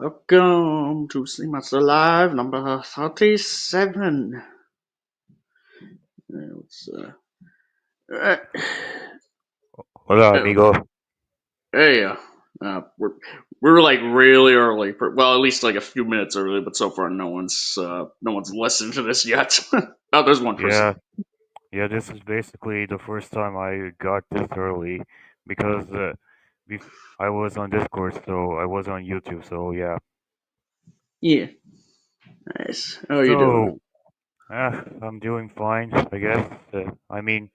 Welcome to See Master Live number 37. Let's, uh, Hola, uh, amigo. hey, we're like really early. Well, at least like a few minutes early, but so far no one's listened to this yet. Oh, there's one person. Yeah, yeah, this is basically the first time I got this early because I was on Discord, so I was on YouTube, so yeah. Yeah, nice. How are you doing? So, I'm doing fine, I guess. I mean,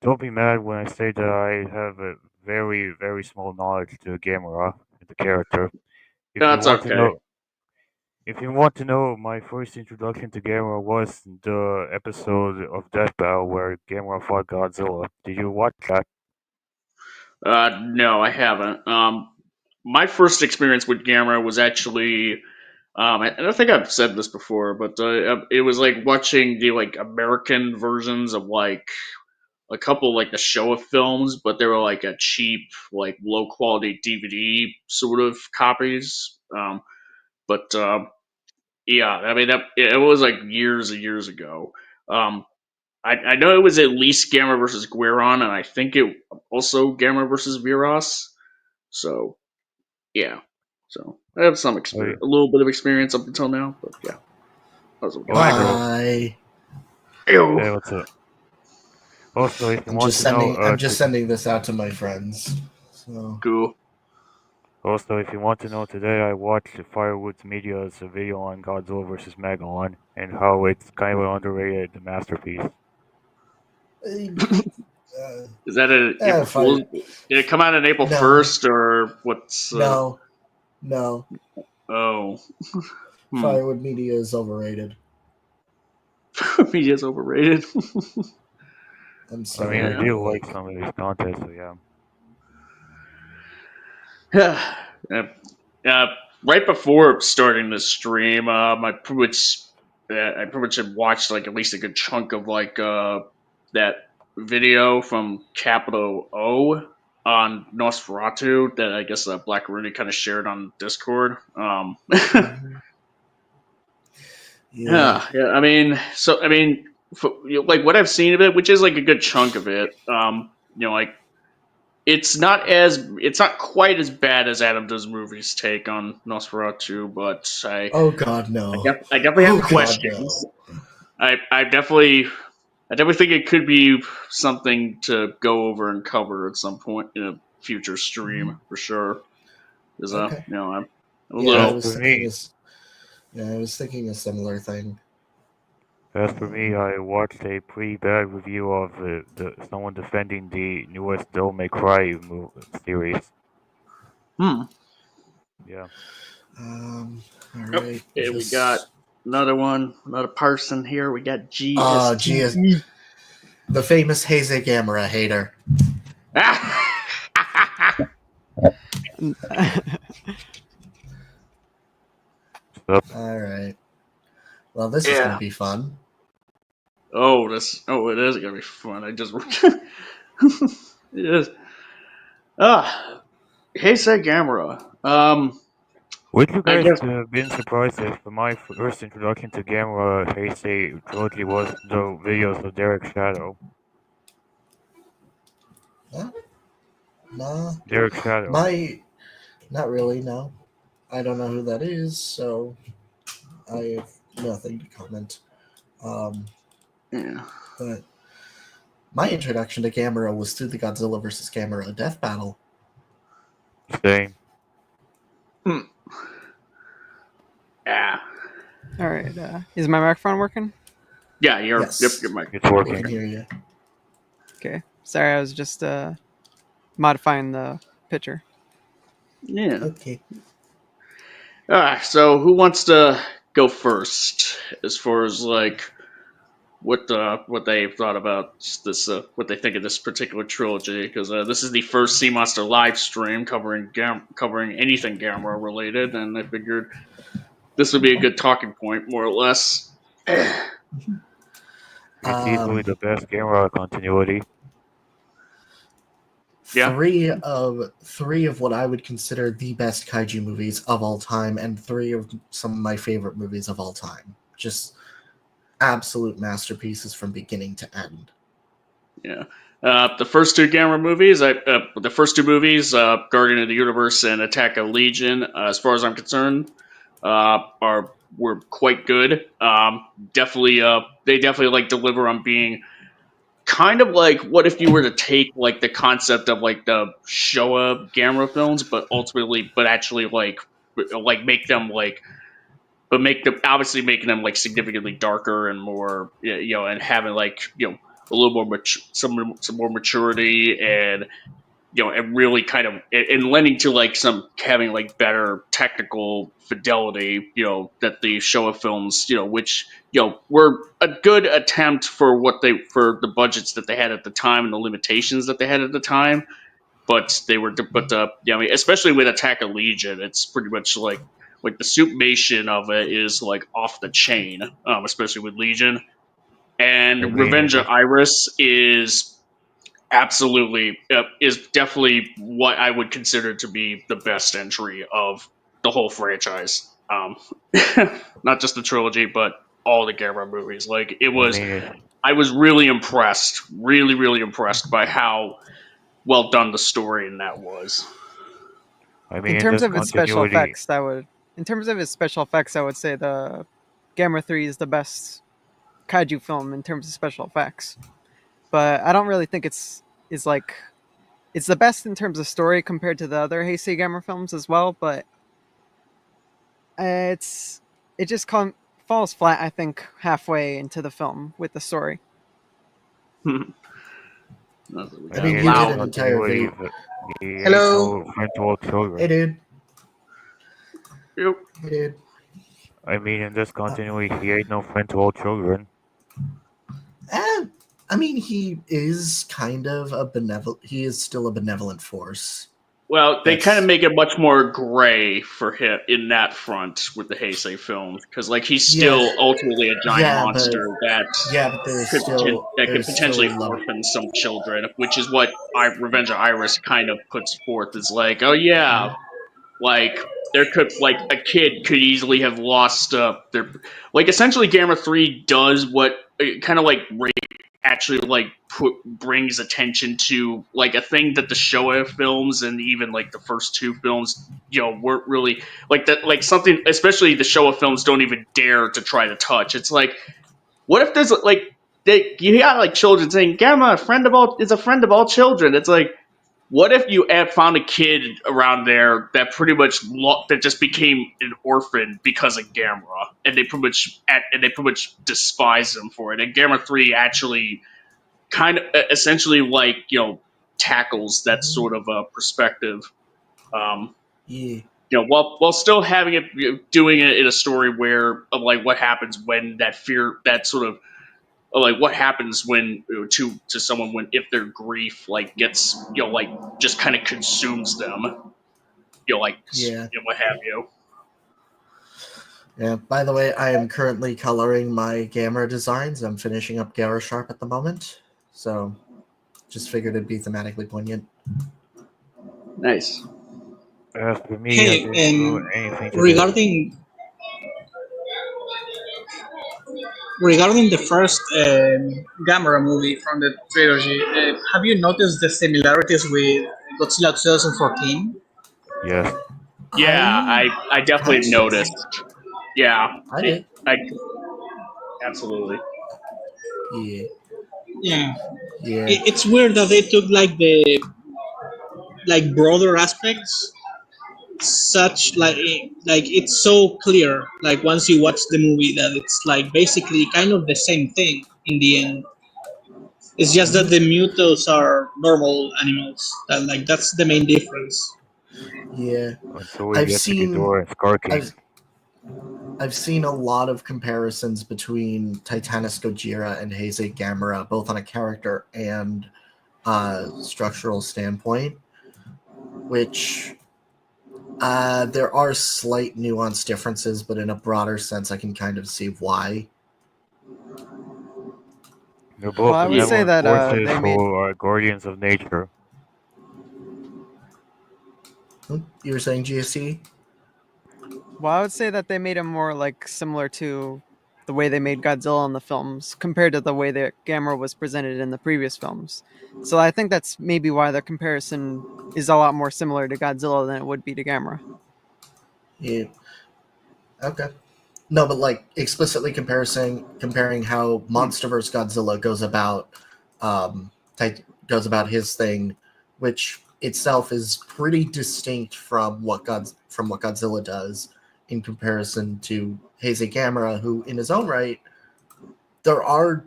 don't be mad when I say that I have a very, very small knowledge to Gamera, the character. If you That's want to okay. know, if you want to know, my first introduction to Gamera was the episode of Death Battle where Gamera fought Godzilla. Did you watch that? No, I haven't. My first experience with Gamera was actually and I think I've said this before, but it was like watching the like American versions of like a couple like the Showa films, but they were like a cheap, like low quality DVD sort of copies. But Yeah, I mean that it was like years and years ago. Um, I know it was at least Gamma versus Guiron, and I think it also Gamma versus Viras. So yeah, so I have some Oh, yeah. experience, a little bit of experience up until now, but yeah, that's what we got. Also, Hi. Ew. hey, what's up? Also, if you I'm want just to know, sending. I'm just sending this out to my friends. So. Cool. today I watched Firewood's Media's video on Godzilla vs. Megalon and how it's kind of an underrated masterpiece. Is that an April Fool's? Fire. Did it come out on April No, 1st or what's? no, no. Oh, hmm. Firewood Media is overrated. Media's overrated. I'm I mean, I sorry. Yeah. do like some of these contests, so yeah. uh, uh, right before starting this stream, I pretty much had watched like at least a good chunk of like that video from Capital O on Nosferatu that I guess Black Rooney kind of shared on Discord. Mhm. Yeah. Yeah. I mean, like what I've seen of it, which is like a good chunk of it. Like it's not quite as bad as Adam does movies take on Nosferatu, but Oh God, no. I definitely have Oh God, questions. no. I definitely think it could be something to go over and cover at some point in a future stream for sure. Because Okay. I'm a Yeah, I As little was for thinking. me, Yeah, I was thinking a similar thing. I watched a pretty bad review of someone defending the newest Devil May Cry series. hmm. All Oh, right. okay, we got Just. another person here. We got GST. G. The famous Heisei Gamera hater. So, All right. Well, this is Yeah. gonna be fun. It is gonna be fun. I just it is. Ah, Heisei Gamera. would you I guys guess have been surprised if my first introduction to Gamera Heisei trilogy was the videos of Derek Shadow? Huh? Nah. Derek Shadow. My. Not really, no. I don't know who that is, so I have nothing to comment. Um, yeah. but my introduction to Gamera was through the Godzilla vs. Gamera death battle. Same. Hmm. Yeah. All right. Is my microphone working? Yeah, Yes. your mic It's We working. can hear you. Okay. Sorry, I was just modifying the picture. Yeah. Okay. So who wants to go first as far as like what they thought about this what they think of this particular trilogy because this is the first Sea Monster live stream covering anything Gamera related, and I figured this would be a good talking point, more or less. It's easily Um, the best Gamera continuity. Yeah. three of what I would consider the best kaiju movies of all time, and three of some of my favorite movies of all time. Just absolute masterpieces from beginning to end. Yeah. The first two Gamera movies, Guardian of the Universe and Attack of Legion, as far as I'm concerned, were quite good. Definitely, they definitely like deliver on being kind of like what if you were to take like the concept of like the Showa Gamera films, but actually like make them like but make them obviously making them like significantly darker and more and having like a little more some more maturity and and really kind of and lending to like some having like better technical fidelity that the Showa films which were a good attempt for for the budgets that they had at the time and the limitations that they had at the time, but they were I mean, especially with Attack of Legion, it's pretty much like the suitmation of it is like off the chain, especially with Legion. I And mean, in Revenge of this, Iris is definitely what I would consider to be the best entry of the whole franchise. Not just the trilogy, but all the Gamera movies. Like it I was, mean, I was really impressed, really impressed by how well done the story in that was. In in terms this of its special continuity, effects, I would say the Gamera 3 is the best kaiju film in terms of special effects. But I don't really think it's like it's the best in terms of story compared to the other Heisei Gamera films as well, but it's it just falls flat, I think, halfway into the film with the story. We I got mean, in you this did loud. an entire continuity, video. he ain't Hello. no friend to all Hey, children. dude. Yep. Hey, dude. In this Uh, continuity, he ain't no friend to all children. eh, I mean, he is kind of a benevolent. He is still a benevolent force. Well, they kind of That's make it much more gray for him in that front with the Heisei films, because like he's yeah, still ultimately a giant yeah, but monster that could there's still potentially love. orphan some children, which is what Revenge of Iris kind of puts forth. Is like, oh yeah, like there could like a kid could easily have lost their like essentially Gamma 3 does what kind of like actually like brings attention to like a thing that the Showa films and even like the first two films weren't really like that, like something especially the Showa films don't even dare to try to touch. It's like, what if there's like you got like children saying Gamma is a friend of all children. It's like, what if you found a kid around there that pretty much that just became an orphan because of Gamera, and they pretty much despise him for it. And Gamera 3 actually kind of essentially like tackles that sort of perspective. Um, Yeah, while still having it doing it in a story where of like what happens when that fear that sort of like what happens when to someone when if their grief like gets like just kind of consumes them, like yeah, what have you. yeah. By the way, I am currently coloring my Gamera designs. I'm finishing up Gamera Sharp at the moment, so just figured it'd be thematically poignant. Nice. As for me, I Hey, didn't do anything today. regarding the first Gamera movie from the trilogy, have you noticed the similarities with Godzilla 2014? Yes, Yeah, I I definitely actually, noticed. Yeah, I did. I absolutely. Yeah, Yeah, yeah, it's weird that they took like the broader aspects, such like it's so clear. Like once you watch the movie, that it's like basically kind of the same thing in the end. It's just that hmm the mutos are normal animals. That's the main difference. yeah. until we I've get to seen, Ghidorah and Scar King. I've I've seen a lot of comparisons between Titanus Gojira and Heisei Gamera, both on a character and structural standpoint, which there are slight nuance differences, but in a broader sense, I can kind of see why. They're Well, both I would say benevolent that forces they who made are guardians of nature. You were saying GSC? Well, I would say that they made him more like similar to the way they made Godzilla in the films compared to the way that Gamera was presented in the previous films. So I think that's maybe why the comparison is a lot more similar to Godzilla than it would be to Gamera. Yeah. Okay. No, but like explicitly comparing how MonsterVerse Godzilla um, goes about his thing, which itself is pretty distinct from what Godzilla does in comparison to Heisei Gamera, who in his own right, there are,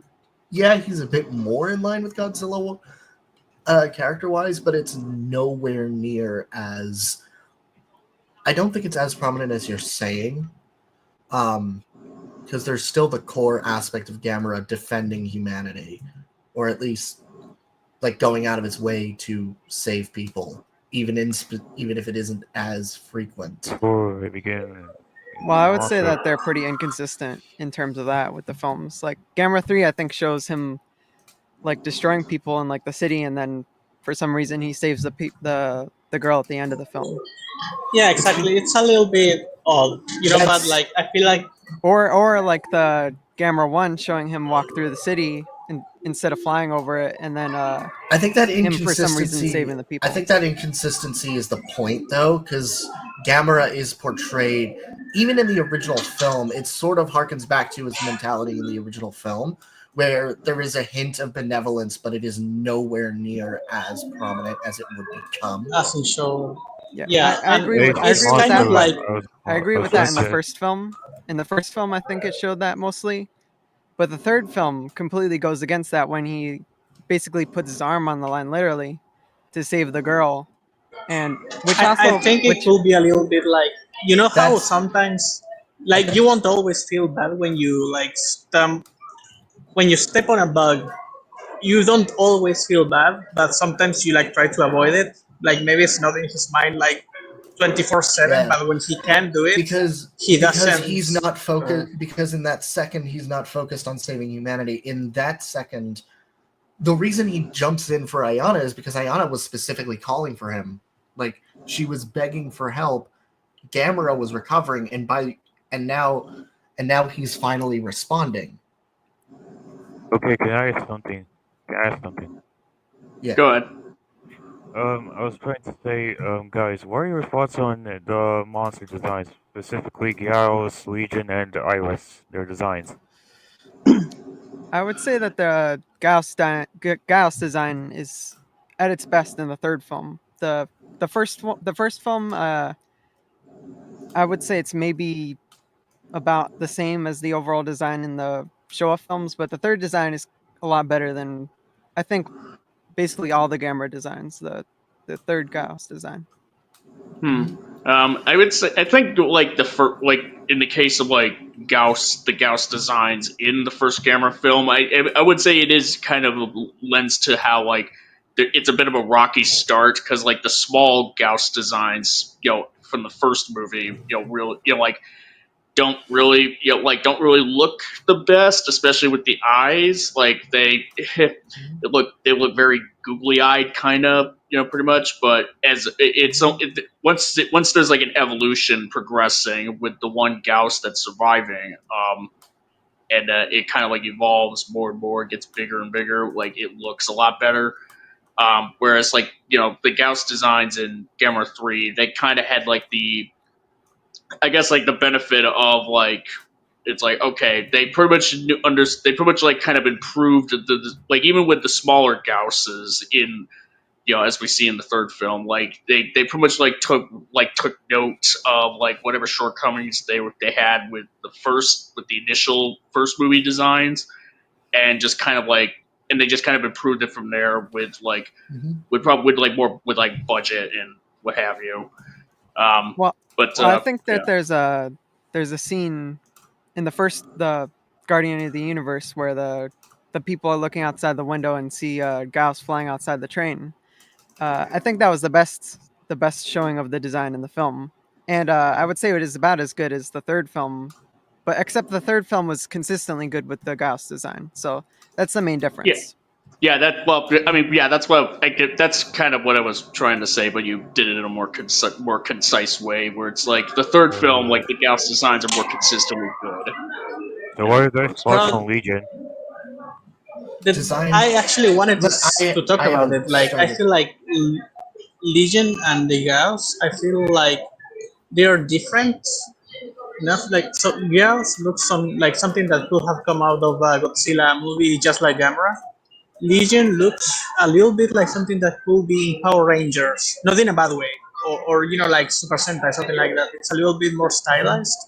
yeah, he's a bit more in line with Godzilla character wise, but it's nowhere near as. I don't think it's as prominent as you're saying. Because there's still the core aspect of Gamera defending humanity, or at least like going out of its way to save people, even if it isn't as frequent. Before we begin, Well, I would say also, that they're pretty inconsistent in terms of that with the films. Like Gamera 3 I think shows him like destroying people in like the city, and then for some reason he saves the girl at the end of the film. Yeah, exactly. It's a little bit odd, but That's like I feel like Or like the Gamera 1 showing him walk through the city instead of flying over it, and then I think that him for some reason inconsistency. saving the I people. think that inconsistency is the point, though, because Gamera is portrayed even in the original film. It sort of harkens back to his mentality in the original film, where there is a hint of benevolence, but it is nowhere near as prominent as it would become. doesn't show. Yeah, Yeah, I and agree hey, with I it's agree with kind that, of also, but like I agree I with was that going in the to, first film. In the first film, I think it showed that mostly, but the third film completely goes against that when he basically puts his arm on the line, literally, to save the girl, and I think it which could be a little bit like how That's sometimes like okay. you won't always feel bad when you like when you step on a bug. You don't always feel bad, but sometimes you like try to avoid it. Like maybe it's not in his mind like 24/7, Yeah, but when he can do it, he because doesn't. he's not Uh, focused. Because in that second, he's not focused on saving humanity. In that second, the reason he jumps in for Ayana is because Ayana was specifically calling for him. Like she was begging for help. Gamera was recovering, and now he's finally responding. okay, can I ask something? Can I ask something? Yeah. Go ahead. I was trying to say, guys, what are your thoughts on the monster designs, specifically Gyarados, Legion, and Iris, their designs? I would say that the Gauss design is at its best in the third film. The first film, I would say it's maybe about the same as the overall design in the Showa films, but the third design is a lot better than I think basically all the Gamera designs. The third Gauss design. Hmm. I would say I think like like in the case of like the Gauss designs in the first Gamera film, I would say it is kind of lends to how like it's a bit of a rocky start because like the small Gauss designs, from the first movie, real, like don't really look the best, especially with the eyes. Like they look very googly eyed, kind of, pretty much. But as once there's like an evolution progressing with the one Gauss that's surviving, and it kind of like evolves more and more, gets bigger and bigger. Like it looks a lot better. Whereas like the Gauss designs in Gamma 3, they kind of had like I guess like the benefit of like it's like okay they pretty much they pretty much like kind of improved like even with the smaller Gausses in as we see in the third film, like they pretty much like took note of like whatever shortcomings they had with the initial first movie designs, and just kind of like and they just kind of improved it from there with like Mm-hmm. with like more with like budget and what have you. um Well, but I think that yeah. there's a scene in the Guardian of the Universe where the people are looking outside the window and see Gauss flying outside the train. I think that was the best showing of the design in the film, and I would say it is about as good as the third film, but except the third film was consistently good with the Gauss design, so that's the main Yeah. difference. Yeah, that's what that's kind of what I was trying to say, but you did it in a more concise way, where it's like the third film, like the Gauss designs are more consistently good. So what are your guys' thoughts Well, on Legion? Design. I actually wanted But to talk I about haven't it. Like, I started. feel like Legion and the Gauss, I feel like they are different enough. Like, so Gauss looks like something that could have come out of a Godzilla movie, just like Gamera. Legion looks a little bit like something that could be in Power Rangers, not in a bad way, or like Super Sentai, something like that. It's a little bit more stylized,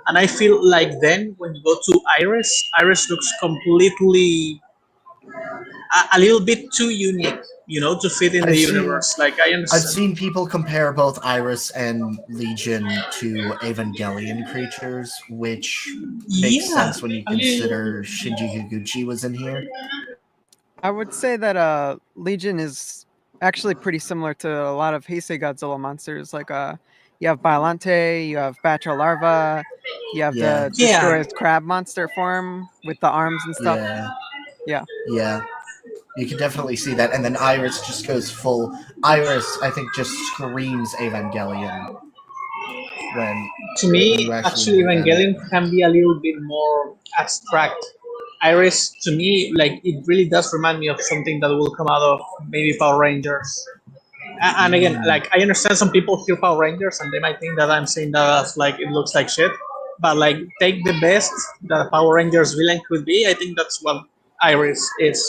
and I feel like then when you go to Iris looks completely a little bit too unique, to fit in the I've seen universe. Like, I I've understand. seen people compare both Iris and Legion to Evangelion creatures, which makes Yeah, sense when you a little. consider Shinji Higuchi was in here. I would say that Legion is actually pretty similar to a lot of Heisei Godzilla monsters. Like you have Biolante, you have Batra Larva, you have Yeah, the Yeah, Destroyer's crab monster form with the arms and stuff. yeah, Yeah. yeah. You can definitely see that, and then Iris just goes full. Iris, I think, just screams Evangelion when to me, you actually actually, look at it. Evangelion can be a little bit more abstract. Iris, to me, like, it really does remind me of something that will come out of maybe Power Rangers. And again, Mm, like, I understand some people hear Power Rangers and they might think that I'm saying that as like it looks like shit. But like, take the best that a Power Rangers villain could be. I think that's what Iris is.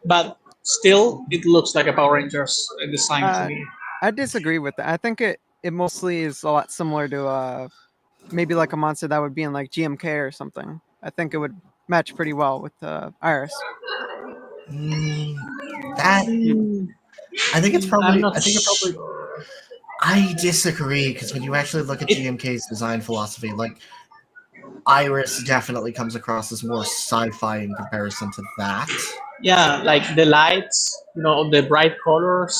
But still, it looks like a Power Rangers design to Uh, me. I disagree with that. I think it mostly is a lot similar to maybe like a monster that would be in like GMK or something. I think it would match pretty well with Iris. mm, that Hmm, I think it's I'm probably. not I think it probably. sure. I disagree because when you actually look at It, GMK's design philosophy, like Iris definitely comes across as more sci-fi in comparison to that. yeah, like the lights, the bright colors,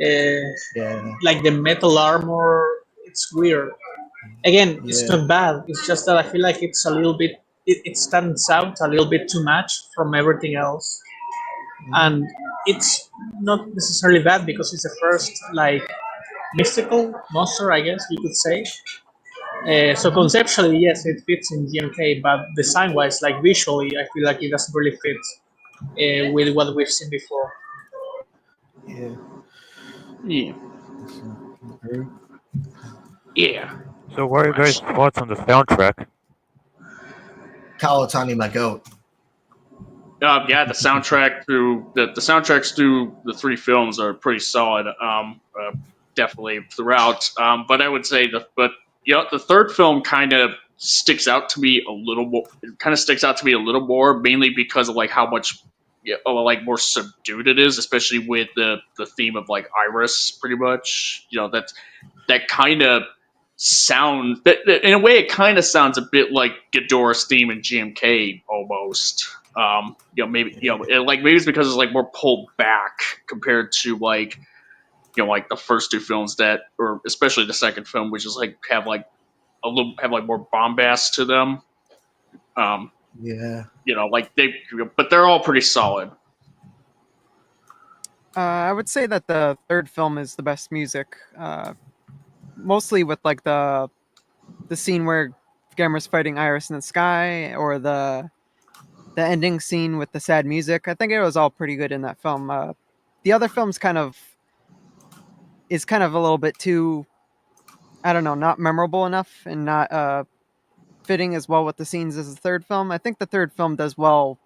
uh, Yeah, like the metal armor. It's weird. Again, it's yeah, not bad. It's just that I feel like it's a little bit. It stands out a little bit too much from everything else, mm, and it's not necessarily bad because it's the first like mystical monster, I guess you could say. So mhm, conceptually, yes, it fits in GMK, but design-wise, like visually, I feel like it doesn't really fit with what we've seen before. yeah. Yeah, So, agree. yeah. So what are your guys' thoughts on the soundtrack? Kawatani, my goat. Yeah, the soundtracks through the three films are pretty solid. Definitely throughout. But I would say the third film kind of sticks out to me a little more. It kind of sticks out to me a little more, mainly because of like how much, like more subdued it is, especially with the theme of like Iris, pretty much. That kind of in a way it kind of sounds a bit like Ghidorah's theme in GMK almost. Maybe like maybe it's because it's like more pulled back compared to like like the first two films or especially the second film, which is like have like more bombast to them. Um, Yeah. like but they're all pretty solid. I would say that the third film is the best music, mostly with like the scene where Gamera's fighting Iris in the sky, or the ending scene with the sad music. I think it was all pretty good in that film. The other film's kind of a little bit too, I don't know, not memorable enough and not fitting as well with the scenes as the third film. I think the third film does well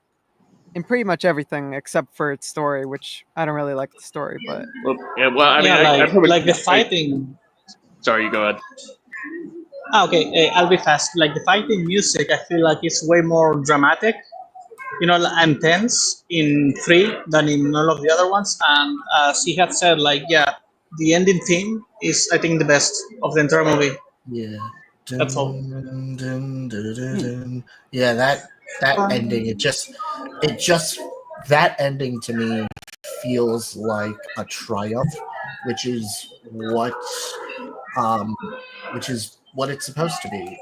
in pretty much everything except for its story, which I don't really like the story, but Well, I mean, Yeah, I probably like the fighting. sorry, you go ahead. Okay, I'll be fast. Like the fighting music, I feel like it's way more dramatic, and tense in three than in all of the other ones. And as he had said, like, yeah, the ending theme is, I think, the best of the entire movie. Yeah. That's all. Dun, dun, dun, dun, dun. Yeah, that ending, it just that ending to me feels like a triumph, which is what um which is what it's supposed to be.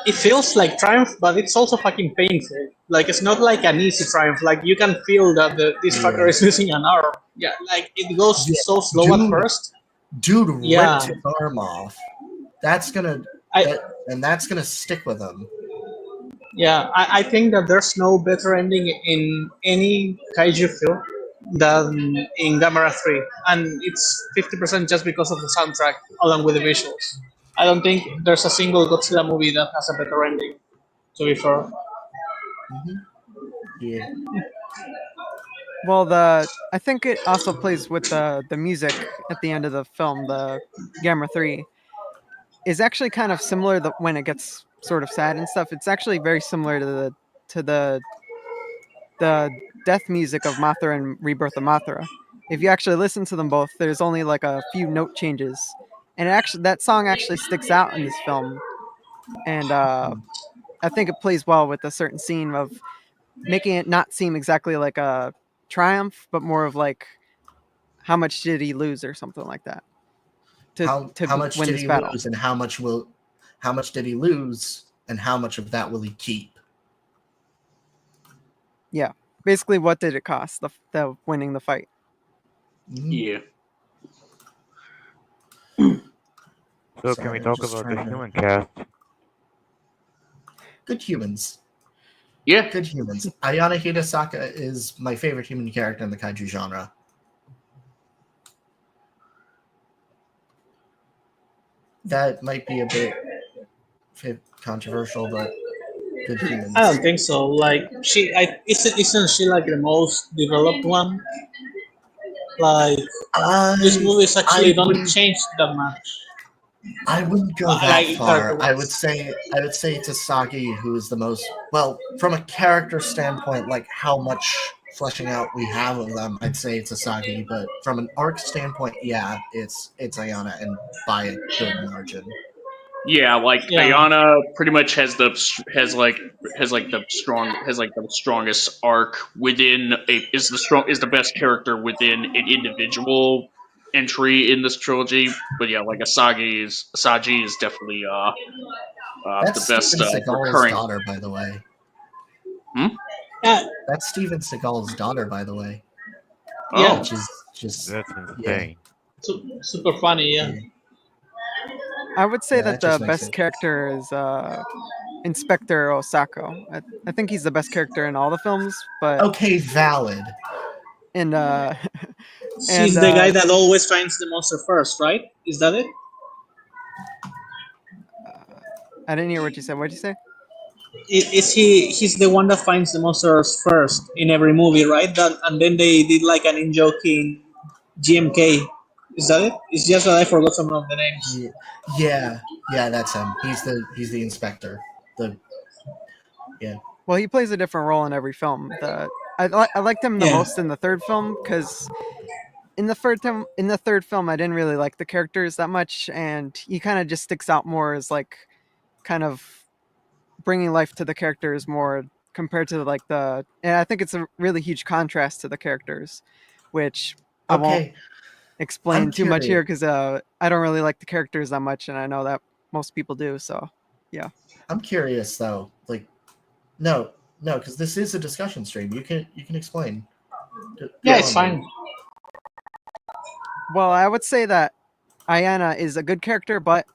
It feels like triumph, but it's also fucking painful. Like it's not like an easy triumph. Like you can feel that this fucker Yeah. is missing an arm. Yeah, like it goes Yeah, so slow at dude, first. dude ripped Yeah, his arm off. That's gonna I that's gonna stick with him. I think that there's no better ending in any kaiju film than in Gamera 3, and it's 50% just because of the soundtrack along with the visuals. I don't think there's a single Godzilla movie that has a better ending. To be fair. Hmm. Yeah. Well, I think it also plays with the music at the end of the film. The Gamma 3 is actually kind of similar when it gets sort of sad and stuff. It's actually very similar to to the the death music of Mothra and Rebirth of Mothra. If you actually listen to them both, there's only like a few note changes, and that song actually sticks out in this film. And I think it plays well with a certain scene of making it not seem exactly like a triumph, but more of like how much did he lose or something like that How much win did this he battle. lose, and how much did he lose, and how much of that will he keep? Yeah, basically, what did it cost the winning the fight? Yeah. So can Sorry, we I'm talk just about the trying to. human cast? Good humans. Yeah. Good humans. Ayana Hidesaka is my favorite human character in the kaiju genre. That might be a bit controversial, but good humans. I don't think so. Like isn't she like the most developed one? Like these I movies actually I don't wouldn't change that much. I wouldn't go that Like character far. wise. I would say it's Asagi who is the most, well, from a character standpoint, like how much fleshing out we have of them. I'd say it's Asagi, but from an arc standpoint, yeah, it's Ayana, and by a good margin. Yeah, like Yeah. Ayana pretty much has like the strongest arc within a is the best character within an individual entry in this trilogy. But yeah, like Asagi is definitely the That's best Steven Seagal's recurring. daughter, by the way. Hmm? Yeah. That's Steven Seagal's daughter, by the way. Yeah. Oh, Which is just That's yeah, insane. Super funny. Yeah. yeah, I would say yeah. that That the just makes best it. character is Inspector Osako. I think he's the best character in all the films, but Okay, valid. in and He's the guy that always finds the monster first, right? Is that it? I didn't hear what you said. What'd you say? Is he? He's the one that finds the monsters first in every movie, right? That and then they did like an in joking GMK. Is that it? It's just that I forgot some of the names. Yeah, yeah, that's him. He's the inspector. The yeah. Well, he plays a different role in every film. I liked him the Yeah. most in the third film because in the third film I didn't really like the characters that much, and he kind of just sticks out more as like kind of bringing life to the characters more compared to like and I think it's a really huge contrast to the characters, which I won't Okay, I'm explain too much curious. here because I don't really like the characters that much, and I know that most people do. So yeah. I'm curious though. Like, no, no, because this is a discussion stream. You can explain. Yeah, Go it's on, man. fine. Well, I would say that Ayana is a good character, but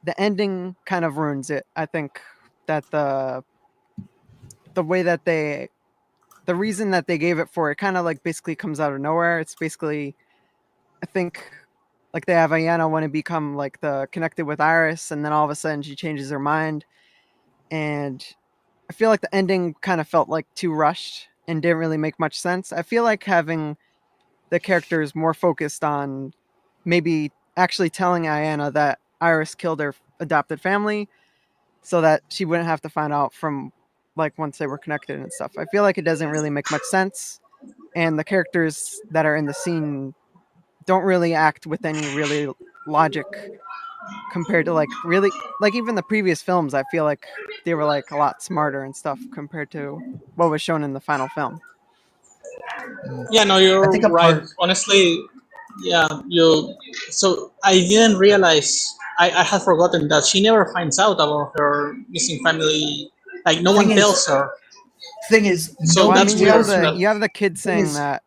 the ending kind of ruins it. I think that the way that the reason that they gave it for it kind of like basically comes out of nowhere. It's basically, I think, like they have Ayana want to become like the connected with Iris, and then all of a sudden she changes her mind, and I feel like the ending kind of felt like too rushed and didn't really make much sense. I feel like having the characters more focused on maybe actually telling Ayana that Iris killed her adopted family so that she wouldn't have to find out from like once they were connected and stuff. I feel like it doesn't really make much sense, and the characters that are in the scene don't really act with any really logic compared to like really like even the previous films. I feel like they were like a lot smarter and stuff compared to what was shown in the final film. Yeah, no, I you're think a right. part. Honestly, yeah, you. So I didn't realize. I had forgotten that she never finds out about her missing family. Like no one Thing is, tells her. Thing is, So Well, I nobody that's mean, weird. tells you have the kid thing saying is that.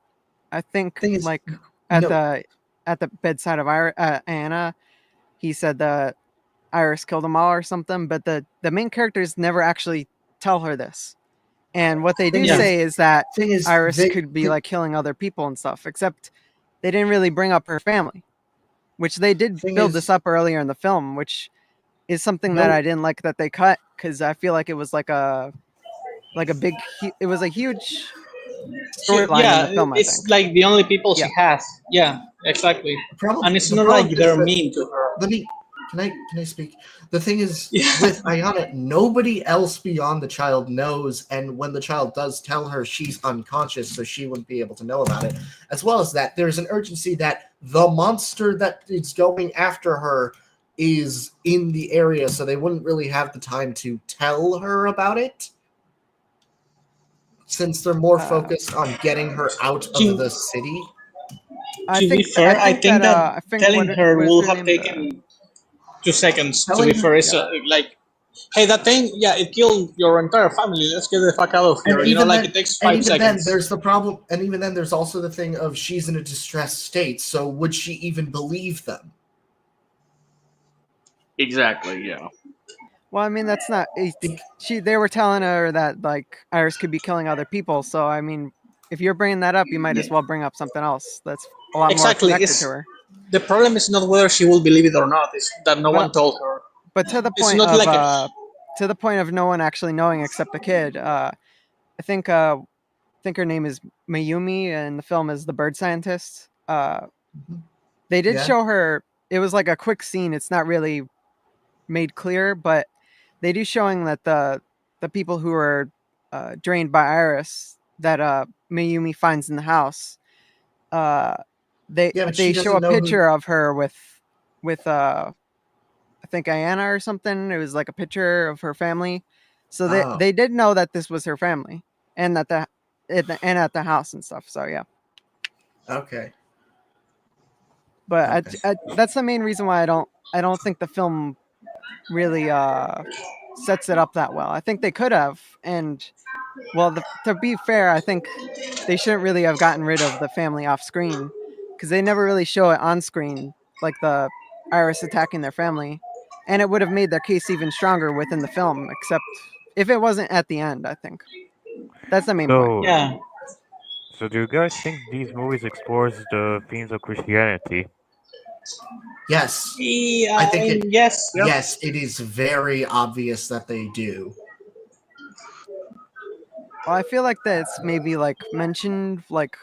I think thing is like at no the bedside of Anna, he said that Iris killed them all or something. But the main characters never actually tell her this. And what they thing do Yeah. is say is that thing is Iris could be like killing other people and stuff. Except they didn't really bring up her family, which they did thing build this is up earlier in the film, which is something that I no didn't like that they cut because I feel like it was like a big it was a huge storyline in Yeah, the film. I it's think. like the only people Yeah. she has. Yeah, exactly. And it's the not like problem is they're that mean to her. let me can I speak? The thing is Yeah. with Ayana, nobody else beyond the child knows, and when the child does tell her, she's unconscious, so she wouldn't be able to know about it. As well as that, there's an urgency that the monster that is going after her is in the area, so they wouldn't really have the time to tell her about it, since they're more Uh, focused on getting her out of To, the city. to be I fair, I think that think that I think telling her what is will her have name? The taken 2 seconds. To be Telling fair, her, it's yeah. like, hey, that thing, yeah, it killed your entire family. Let's get the fuck out of and here. You know, even like then, it takes and five even then, seconds. there's the problem, and even then, there's also the thing of she's in a distressed state. So would she even believe them? Exactly. Yeah. Well, I mean that's not. Bec- They were telling her that like Iris could be killing other people. So I mean, if you're bringing that up, you might yeah, as well bring up something else that's a lot more Exactly. connected to It's her. the problem is not whether she will believe it or not. It's that no But one told her. but It's not like a to the point of no one actually knowing except the kid. I think her name is Mayumi, and the film is the bird scientist. They did yeah, show her. It was like a quick scene. It's not really made clear, but they do showing that the people who are drained by Iris that Mayumi finds in the house. Uh, yeah, but she they show doesn't a know who. picture of her with I think Ayana or something. It was like a picture of her family. So Oh, they did know that this was her family and that and at the house and stuff. So yeah. okay, But okay, that's the main reason why I don't think the film really sets it up that well. I think they could have, and well, to be fair, I think they shouldn't really have gotten rid of the family off screen because they never really show it on screen, like the Iris attacking their family, and it would have made their case even stronger within the film. Except if it wasn't at the end, I think that's the main point. So, yeah. so do you guys think these movies explores the themes of Christianity? yes, I Yeah, think it. yes. Yep. Yes, it is very obvious that they do. Well, I feel like that's maybe like mentioned like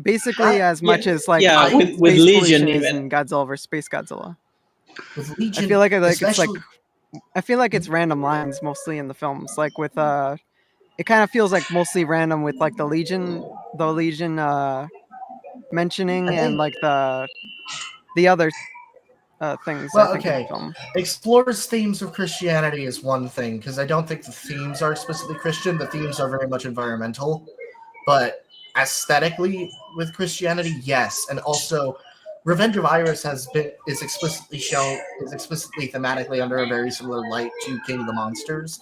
basically I, as Yeah, much as like yeah. I With space Legion pollution is even. in Godzilla vs Space Godzilla. with I feel Legion, like it's like especially. I feel like it's random lines mostly in the films. Like with it kind of feels like mostly random with like the Legion I mentioning and think. like the other things I Well, think in the okay. film. Explores themes of Christianity is one thing, because I don't think the themes are explicitly Christian. The themes are very much environmental. But aesthetically, with Christianity, yes. And also, Revenge of Iris is explicitly thematically under a very similar light to King of the Monsters,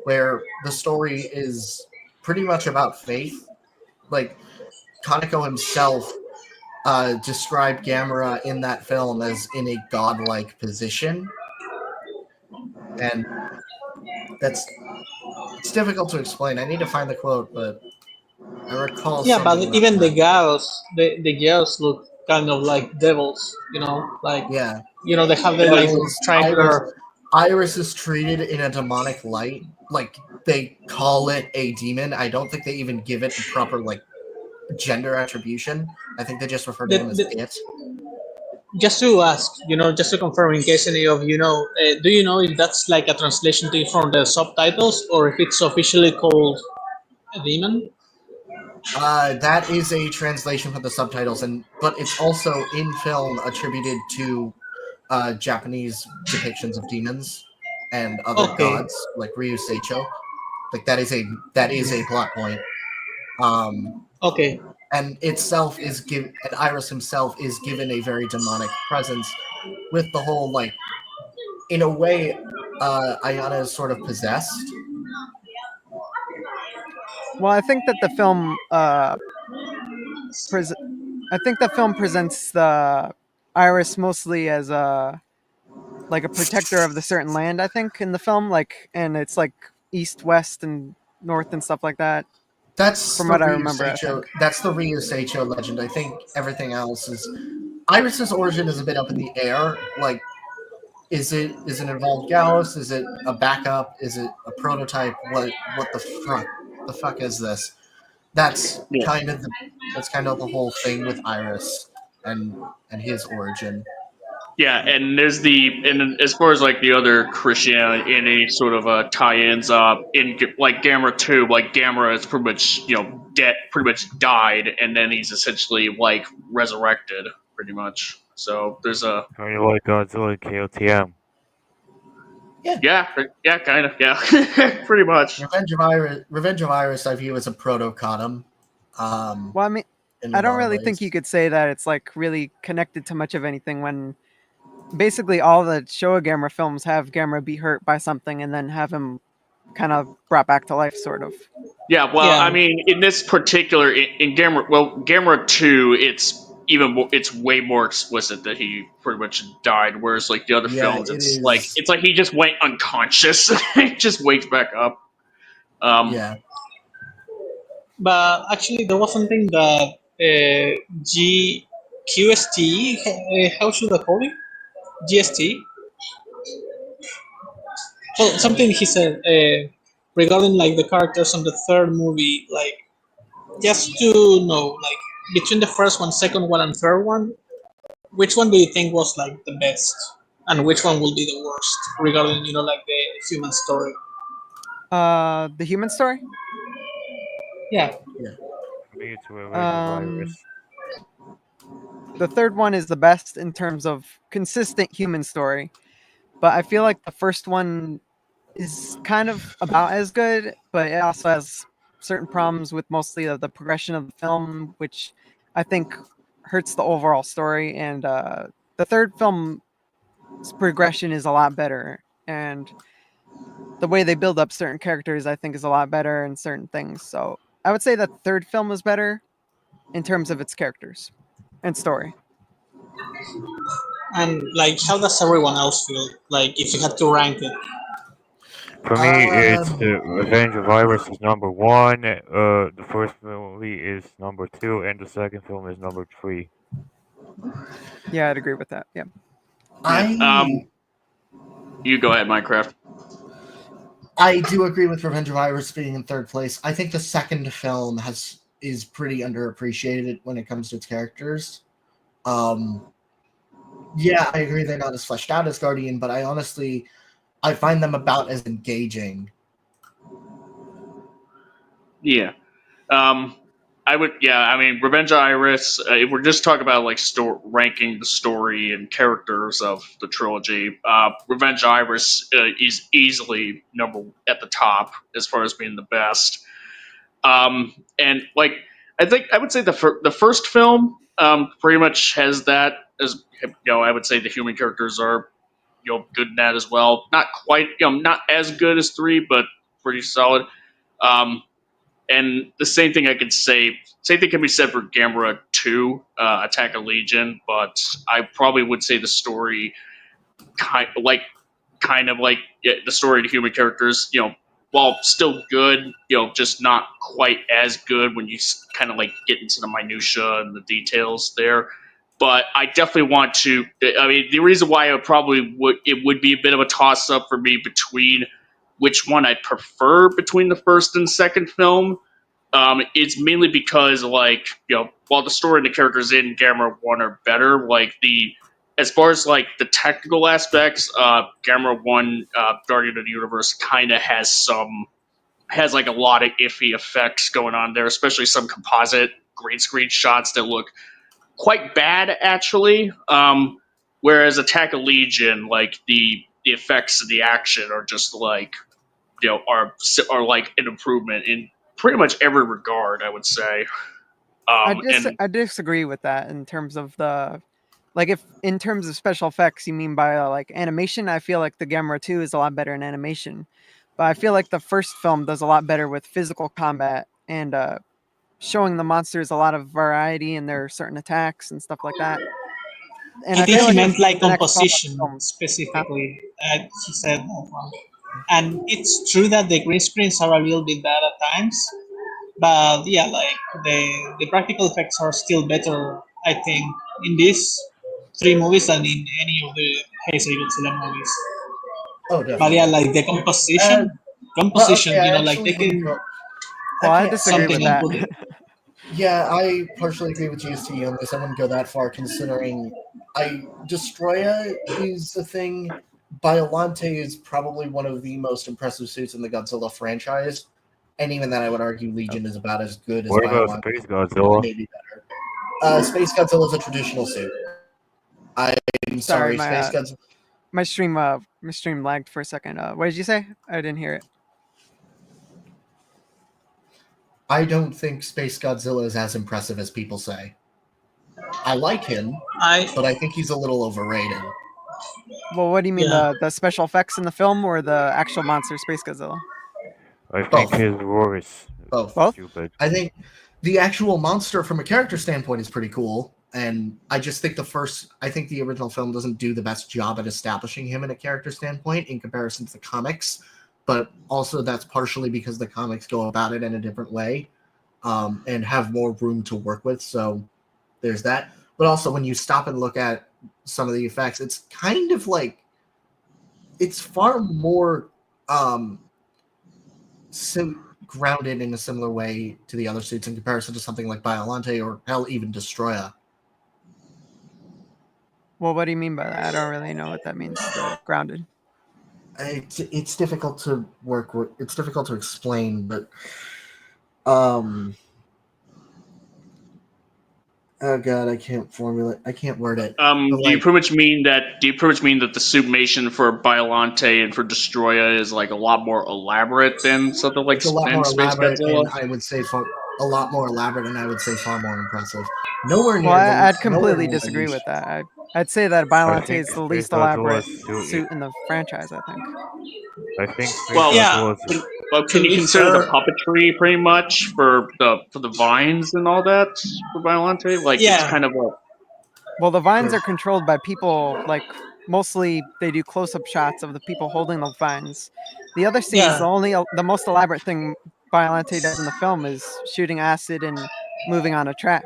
where the story is pretty much about faith. Like, Kaneko himself described Gamera in that film as in a godlike position, and that's it's difficult to explain. I need to find the quote, but I recall Yeah, but something about even that. the girls look kind of like devils. Like Yeah, they have the like devils. triangular. Iris is treated in a demonic light. Like they call it a demon. I don't think they even give it a proper like gender attribution. I think they just refer to The, him as the, it. just to ask, just to confirm, in case any of you know, do you know if that's like a translation thing from the subtitles or if it's officially called a demon? That is a translation from the subtitles, but it's also in film attributed to Japanese depictions of demons and other Okay. gods, like Ryu Seicho. Like that is a plot point. Um, Okay. and and Iris himself is given a very demonic presence, with the whole like, in a way, Ayana is sort of possessed, Well, I think that the film I think the film presents the iris mostly as a like a protector of the certain land. I think in the film, like, and it's like east, west, and north and stuff like that. That's From the what I Ryu remember, I Seicho. think. That's the Ryu Seicho legend. I think everything else is Iris's origin is a bit up in the air. Like, is it involved Gallus? Is it a backup? Is it a prototype? What the fuck is this? That's Yeah. kind of the whole thing with Iris and his origin. Yeah, and there's and as far as like the other Christianity sort of tie-ins, in like Gamera 2, like Gamera is pretty much dead, pretty much died, and then he's essentially like resurrected, pretty much. So there's a Kind of like Godzilla and KOTM. yeah, kind of yeah, pretty much. Revenge of Iris I view as a proto-Cotum, Well, I mean, in a I don't lot of really think you ways. could say that it's like really connected to much of anything when basically all the Showa Gamera films have Gamera be hurt by something and then have him kind of brought back to life, sort of. Yeah, well, I Yeah, mean, in this particular, in Gamera, well, Gamera 2, it's way more explicit that he pretty much died, whereas like the other Yeah, films, it it's is. like he just went unconscious, he just wakes back up. Um, Yeah, but actually there was something that GQST, how should I call it? GST. Well, something he said regarding like the characters on the third movie, like just to know, like between the first one, second one, and third one, which one do you think was like the best, and which one will be the worst regarding like the human story? The human story. Yeah, yeah. For me, it's Revenge of Um, Iris. the third one is the best in terms of consistent human story, but I feel like the first one is kind of about as good, but it also has certain problems with mostly the progression of the film, which I think hurts the overall story. And the third film's progression is a lot better, and the way they build up certain characters, I think, is a lot better in certain things. So I would say that the third film is better in terms of its characters and story. and like how does everyone else feel? Like if you had to rank it. For me, it's Um, Revenge of Iris is number one. The first movie is number two, and the second film is number three. Yeah, I'd agree with that. Yeah. yeah. I You go ahead, Minecraft. I do agree with Revenge of Iris being in third place. I think the second film is pretty underappreciated when it comes to its characters. Um, yeah, I agree they're not as fleshed out as Guardian, but I find them about as engaging. Yeah. Um, I would, yeah. I mean, Revenge of Iris. If we're just talking about like ranking the story and characters of the trilogy, Revenge of Iris is easily number at the top as far as being the best. And like, I think I would say the first film pretty much has that as I would say the human characters are good in that as well. Not quite, not as good as three, but pretty solid. Um, and the same thing I could say, same thing can be said for Gamera 2, Attack of Legion, but I probably would say the story, kind of like the story of the human characters, while still good, just not quite as good when you kind of like get into the minutia and the details there. But I definitely want to. I mean, the reason why it would be a bit of a toss up for me between which one I prefer between the first and second film. It's mainly because like while the story and the characters in Gamera 1 are better, like the as far as like the technical aspects, Gamera 1, Guardian of the Universe, kind of has like a lot of iffy effects going on there, especially some composite green screen shots that look quite bad actually. Whereas Attack of Legion, like the effects of the action are just like are like an improvement in pretty much every regard, I would say. And I disagree with that in terms of the like if in terms of special effects you mean by like animation. I feel like the Gamera 2 is a lot better in animation, but I feel like the first film does a lot better with physical combat and showing the monsters a lot of variety in their certain attacks and stuff like that. And I I think feel he like meant like the next follow-up composition film. Huh? specifically. He said that one. And it's true that the green screens are a little bit bad at times, but yeah, like the practical effects are still better, I think, in these three movies than in any of the Heisei Godzilla movies. Oh, But yeah, definitely. like the Uh, composition, okay, I like they actually wouldn't can go. I Well, I can't disagree say. with something and that. put it. Yeah, I partially agree with GST on this. I wouldn't go that far, considering Destroya is the thing. Biolante is probably one of the most impressive suits in the Godzilla franchise, and even then, I would argue Legion is about as good as What about Biolante, Space Godzilla? maybe better. Space Godzilla is a traditional suit. I'm Sorry, sorry, Space Godzilla. my stream lagged for a second. What did you say? I didn't hear it. I don't think Space Godzilla is as impressive as people say. I like him, I but I think he's a little overrated. Well, what do you mean, Yeah. the special effects in the film or the actual monster Space Godzilla? I think Both. his roar is Both. stupid. I think the actual monster from a character standpoint is pretty cool, and I just think I think the original film doesn't do the best job at establishing him in a character standpoint in comparison to the comics, but also that's partially because the comics go about it in a different way, and have more room to work with, so there's that. But also, when you stop and look at some of the effects, it's kind of like, it's far more grounded in a similar way to the other suits in comparison to something like Biolante or hell, even Destroya. Well, what do you mean by that? I don't really know what that means. The grounded. It's difficult to work with. It's difficult to explain, but oh god, I can't word it. But Do you pretty much mean that? Do you pretty much mean that the suitmation for Biolante and for Destroya is like a lot more elaborate than something like it's a lot more Space elaborate, and Godzilla? I would say far more impressive. Nowhere Well, near I'd nowhere completely near the disagree niche. with that. I'd say that I Biolante think is the Space least elaborate Godzilla's suit. suit in the franchise. I think. I think Space Well, Yeah. Godzilla's. well, To can you be consider the fair, puppetry pretty much for the vines and all that for Biolante? Like it's yeah, kind of a Well, the vines Sure. are controlled by people. Like mostly, they do close-up shots of the people holding the vines. The other scenes, yeah, the most elaborate thing Biolante does in the film is shooting acid and moving on a track,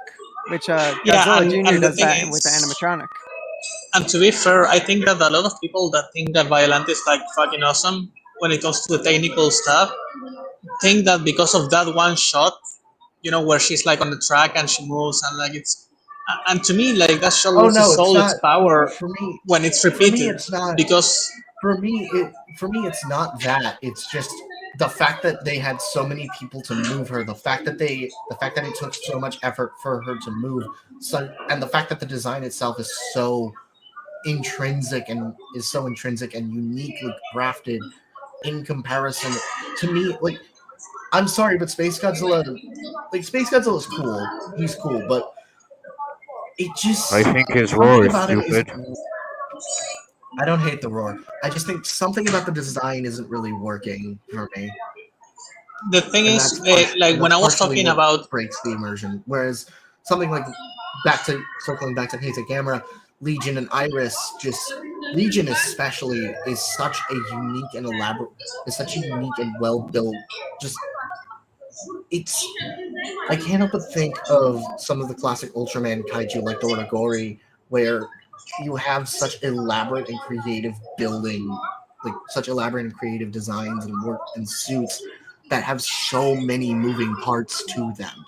which yeah. Godzilla Jr. And the does thing that with the is, animatronic. and to be fair, I think that a lot of people that think that Violante is like fucking awesome when it comes to the technical stuff think that because of that one shot, where she's like on the track and she moves and like and to me, like that shot Oh no, loses it's all its not. power For me, when it's for me, repeated it's not. because It's not that. It's just the fact that they had so many people to move her. The fact that it took so much effort for her to move. And the fact that the design itself is so intrinsic and uniquely crafted in comparison to me. Like, I'm sorry, but Space Godzilla is cool. He's cool, but it I just, think his roar something is about him stupid. isn't. I don't hate the roar. I just think something about the design isn't really working for me, the thing and is, like and when that's I was partially talking what about, breaks the immersion. Whereas something like circling back to Heisei Gamera, Legion and Iris, just Legion especially is such a unique and well built. Just it's I can't help but think of some of the classic Ultraman kaiju like Doragori, where you have such elaborate and creative building, like such elaborate and creative designs and work and suits that have so many moving parts to them.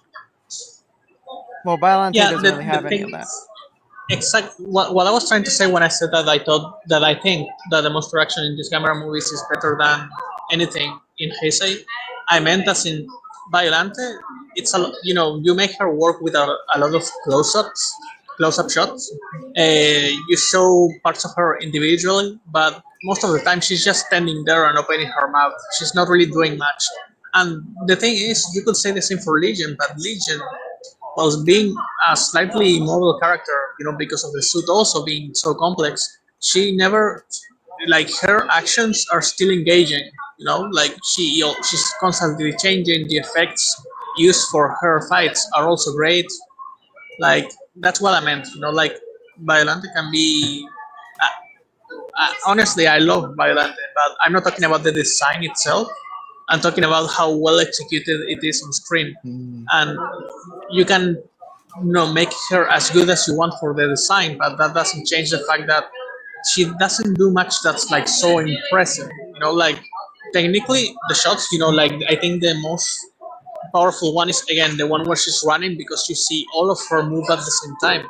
Well, Biolante yeah, doesn't really the have any of thing, that. exact what I was trying to say when I said that I think that the monster action in these camera movies is better than anything in Heisei. I meant as in Violante, it's you make her work with a lot of close-up shots. You show parts of her individually, but most of the time she's just standing there and opening her mouth. She's not really doing much. And the thing is, you could say the same for Legion, but Legion was being a slightly immobile character, because of the suit also being so complex. She never, like her actions are still engaging, like she's constantly changing the effects. used for her fights are also great. Like that's what I meant. Like Violante can be. Honestly, I love Violante, but I'm not talking about the design itself. I'm talking about how well executed it is on screen, and you can make her as good as you want for the design, but that doesn't change the fact that she doesn't do much that's like so impressive. Like technically the shots, like I think the most powerful one is again the one where she's running because you see all of her move at the same time.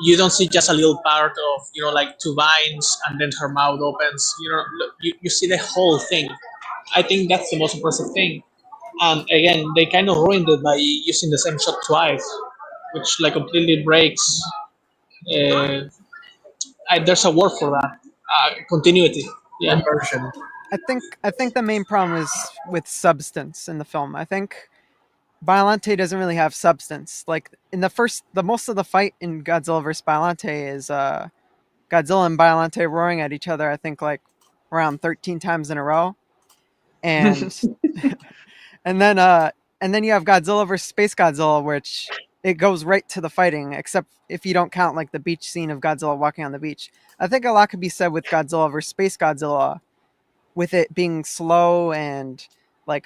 You don't see just a little part of like two vines and then her mouth opens. You see the whole thing. I think that's the most impressive thing. And again, they kind of ruined it by using the same shot twice, which like completely breaks. Uh, there's a word for that. Continuity. Yeah. Immersion. I think the main problem is with substance in the film. I think Biollante doesn't really have substance. Like in the most of the fight in Godzilla vs. Biollante is Godzilla and Biollante roaring at each other. I think like around 13 times in a row, and and then you have Godzilla vs. Space Godzilla, which it goes right to the fighting, except if you don't count like the beach scene of Godzilla walking on the beach. I think a lot could be said with Godzilla vs. Space Godzilla, with it being slow and like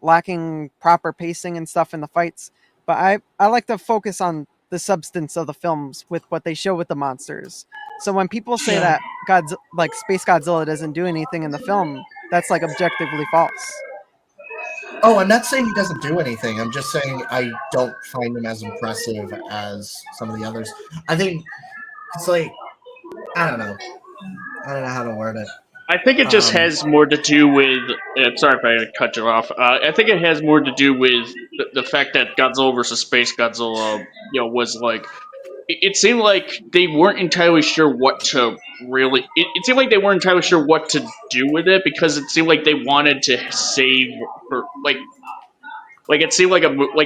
lacking proper pacing and stuff in the fights. But I like to focus on the substance of the films with what they show with the monsters. So when people say Yeah. that God's like Space Godzilla doesn't do anything in the film, that's like objectively false. Oh, I'm not saying he doesn't do anything. I'm just saying I don't find him as impressive as some of the others. I think it's like I don't know. I don't know how to word it. I think it just Um, has more to do with. Sorry if I cut you off. I think it has more to do with the fact that Godzilla versus Space Godzilla, was like. It seemed like they weren't entirely sure what to really. It seemed like they weren't entirely sure what to do with it because it seemed like they wanted to save for like it seemed like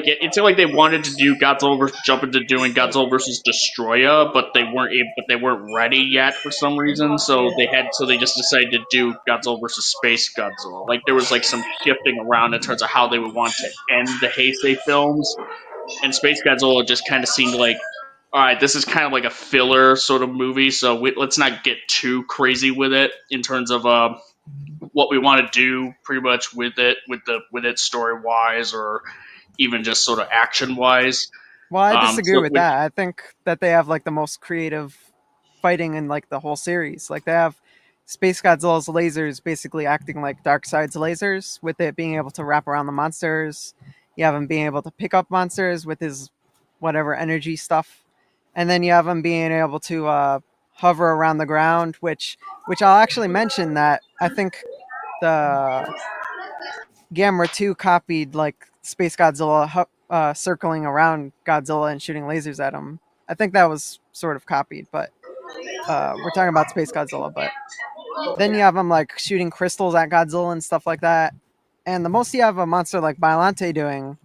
it seemed like they wanted to do Godzilla versus jump into doing Godzilla versus Destroya, but they weren't ready yet for some reason. So they just decided to do Godzilla versus Space Godzilla. Like there was like some shifting around in terms of how they would want to end the Heisei films, and Space Godzilla just kind of seemed like, all right, this is kind of like a filler sort of movie, so let's not get too crazy with it in terms of what we want to do pretty much with it story wise or even just sort of action wise. Well, I disagree So with that. I think that they have like the most creative fighting in like the whole series. Like they have Space Godzilla's lasers basically acting like Darkseid's lasers, with it being able to wrap around the monsters. You have him being able to pick up monsters with his whatever energy stuff, and then you have him being able to hover around the ground. Which I'll actually mention that I think the Gamera 2 copied like Space Godzilla circling around Godzilla and shooting lasers at him. I think that was sort of copied, but we're talking about Space Godzilla. But then you have him like shooting crystals at Godzilla and stuff like that. And the most you have a monster like Biollante doing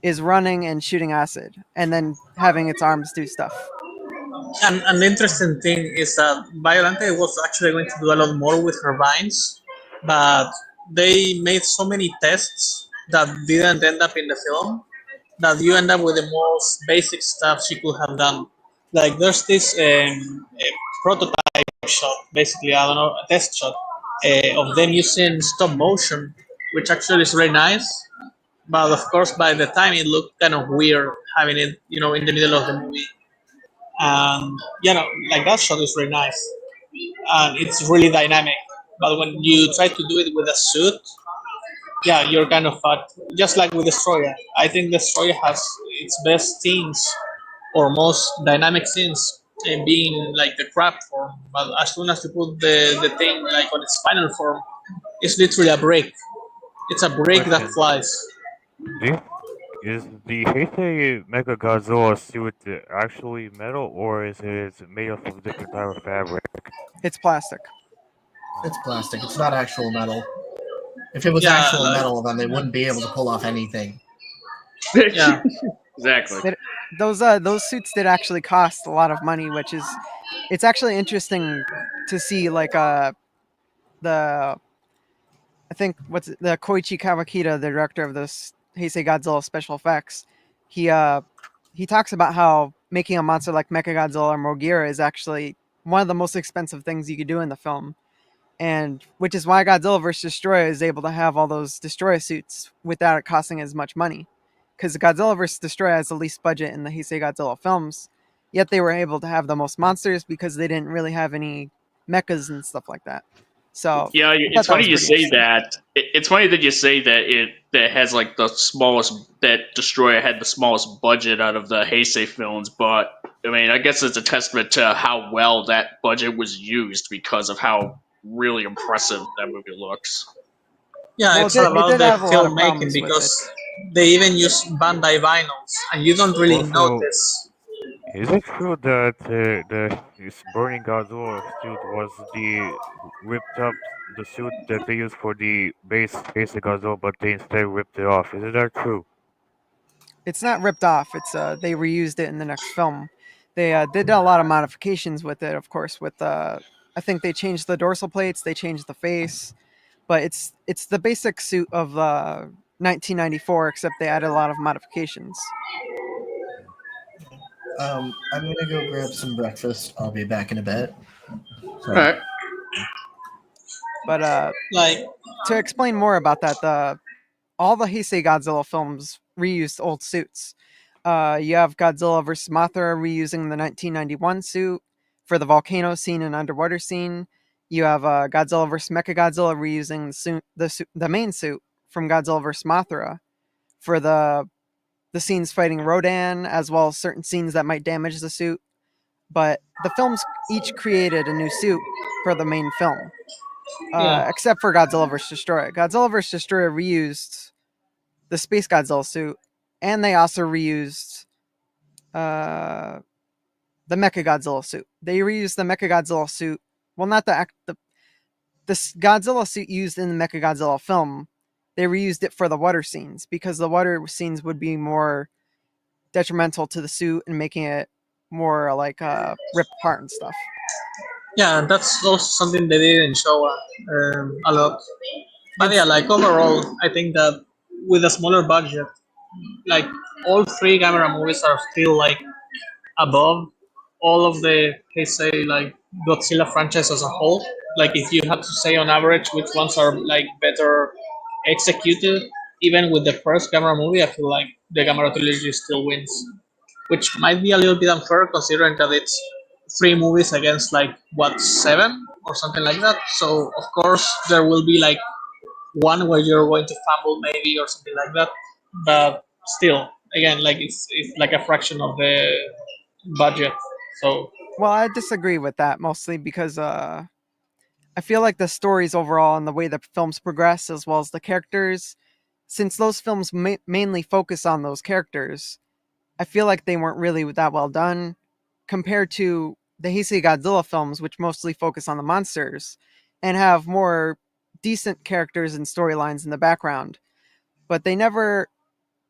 is running and shooting acid, and then having its arms do stuff. And the interesting thing is that Violante was actually going to do a lot more with her vines, but they made so many tests that didn't end up in the film that you end up with the most basic stuff she could have done. Like there's this prototype shot, basically, I don't know, a test shot of them using stop motion, which actually is very nice. But of course, by the time it looked kind of weird having it, in the middle of the movie. Like that shot is very nice and it's really dynamic. But when you try to do it with a suit, yeah, you're kind of fucked. Just like with Destroyer, I think Destroyer has its best scenes or most dynamic scenes in being like the crab form. But as soon as you put the thing like on its final form, it's literally a brick. It's a brick that Question: flies. Do you, is the Heisei Mega Godzilla suit actually metal, or is it made of a different type of fabric? It's plastic. it's plastic. It's not actual metal. If it was Yeah, actual like, metal, then they wouldn't be able to pull off anything. yeah. exactly. Those suits did actually cost a lot of money, which is it's actually interesting to see like the I think what's the Koichi Kawakita, the director of this Heisei Godzilla special effects, he talks about how making a monster like Mechagodzilla or Mogira is actually one of the most expensive things you could do in the film, and which is why Godzilla vs. Destroyer is able to have all those destroyer suits without it costing as much money. Because Godzilla vs. Destroyer has the least budget in the Heisei Godzilla films, yet they were able to have the most monsters because they didn't really have any mechas and stuff like that. So Yeah, I it's thought that funny was you pretty say interesting. that. It's funny that you say that that has like the smallest, that Destroyer had the smallest budget out of the Heisei films, but I mean, I guess it's a testament to how well that budget was used because of how really impressive that movie looks. Yeah, Well, it's all it about did the have a lot of filmmaking problems with because it. they even use Bandai vinyls, and you don't really Also, notice. is it true that this burning Godzilla suit was ripped up the suit that they used for the basic Godzilla, but they instead ripped it off? Is that true? It's not ripped off. It's they reused it in the next film. They did a lot of modifications with it, of course. With I think they changed the dorsal plates, they changed the face, but it's the basic suit of 1994, except they added a lot of modifications. I'm gonna go grab some breakfast. I'll be back in a bit. All So, right. But Like, to explain more about that, the all the Heisei Godzilla films reused old suits. You have Godzilla vs. Mothra reusing the 1991 suit for the volcano scene and underwater scene. You have Godzilla vs. Mechagodzilla reusing the main suit from Godzilla vs. Mothra for the scenes fighting Rodan, as well as certain scenes that might damage the suit. But the films each created a new suit for the main film, yeah, except for Godzilla vs. Destroyer. Godzilla vs. Destroyer reused the Space Godzilla suit, and they also reused uh, the Mechagodzilla suit. They reused the Mechagodzilla suit. Well, not the Godzilla suit used in the Mechagodzilla film. They reused it for the water scenes because the water scenes would be more detrimental to the suit and making it more like ripped apart and stuff. yeah, that's also something they didn't show a lot. But yeah, And like overall, I think that with a smaller budget, like all three Gamera movies are still like above all of the Heisei like Godzilla franchise as a whole. Like if you had to say on average which ones are like better executed, even with the first Gamera movie, I feel like the Gamera trilogy still wins, which might be a little bit unfair considering that it's three movies against like what, seven or something like that. So of course there will be like one where you're going to fumble maybe or something like that, but still, again, like it's like a fraction of the budget. So well, I disagree with that mostly because I feel like the stories overall and the way the films progress, as well as the characters, since those films mainly focus on those characters, I feel like they weren't really that well done compared to the Heisei Godzilla films, which mostly focus on the monsters and have more decent characters and storylines in the background. But they never,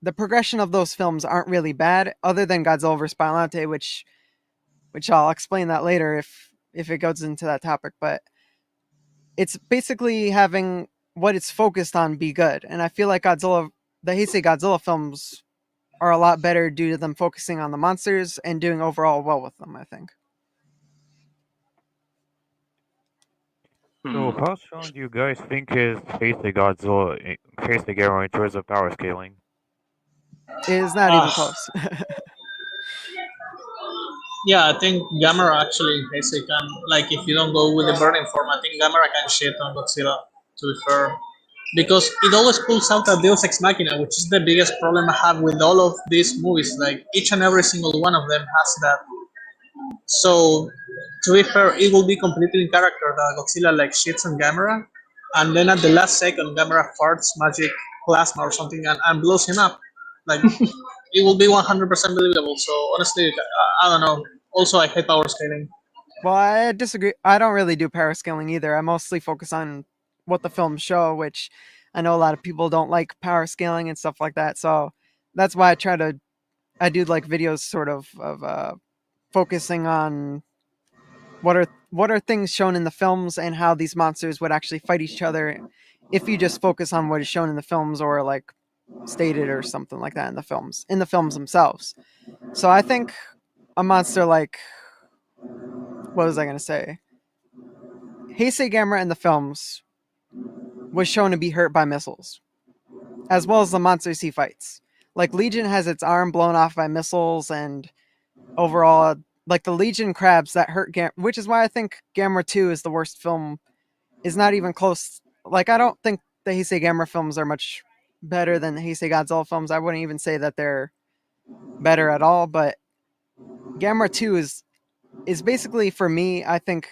the progression of those films aren't really bad, other than Godzilla vs. Biollante, which I'll explain that later if it goes into that topic. But it's basically having what it's focused on be good, and I feel like the Heisei Godzilla films are a lot better due to them focusing on the monsters and doing overall well with them, I think. So, Hmm. how strong do you guys think is Heisei Godzilla, Heisei Gamera in terms of power scaling? It is not even uh, close. yeah, I think Gamera actually Heisei can, like if you don't go with the burning form, I think Gamera can shit on Godzilla, to be fair, because it always pulls out a Deus Ex Machina, which is the biggest problem I have with all of these movies. Like each and every single one of them has that. So to be fair, it will be completely in character that Godzilla like shits on Gamera, and then at the last second, Gamera farts magic plasma or something and blows him up. Like it will be 100% believable. So honestly, I don't know. Also, I hate power scaling. Well, I disagree. I don't really do power scaling either. I mostly focus on what the films show, which I know a lot of people don't like power scaling and stuff like that. So that's why I do like videos sort of focusing on what are things shown in the films and how these monsters would actually fight each other if you just focus on what is shown in the films, or like stated or something like that in the films themselves. So I think a monster like, what was I going to say? Heisei Gamera in the films was shown to be hurt by missiles, as well as the monsters he fights. Like Legion has its arm blown off by missiles, and overall, like the Legion crabs that hurt which is why I think Gamera 2 is the worst film, is not even close. Like, I don't think the Heisei Gamera films are much better than the Heisei Godzilla films. I wouldn't even say that they're better at all, but Gamera 2 is basically, for me, I think,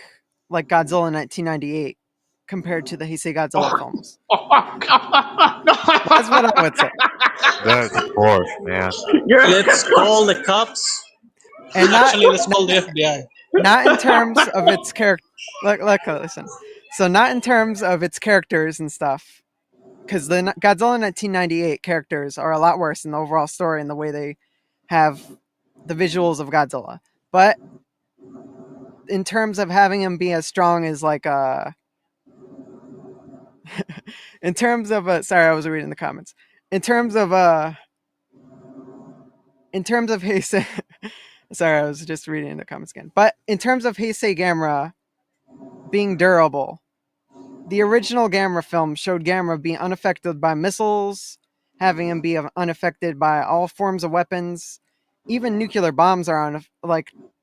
like Godzilla 1998 compared to the Heisei Godzilla films. That's what I would say. That's harsh, man. Let's call the cops. And Let's call the FBI. Not in terms of its character. Listen. So not in terms of its characters and stuff, because the Godzilla 1998 characters are a lot worse in the overall story and the way they have the visuals of Godzilla. But in terms of having him be as strong as like in terms of sorry, I was reading the comments. In terms of Heisei, sorry, I was just reading the comments again. But in terms of Heisei Gamera being durable, the original Gamera film showed Gamera being unaffected by missiles, having him be unaffected by all forms of weapons. Even nuclear bombs are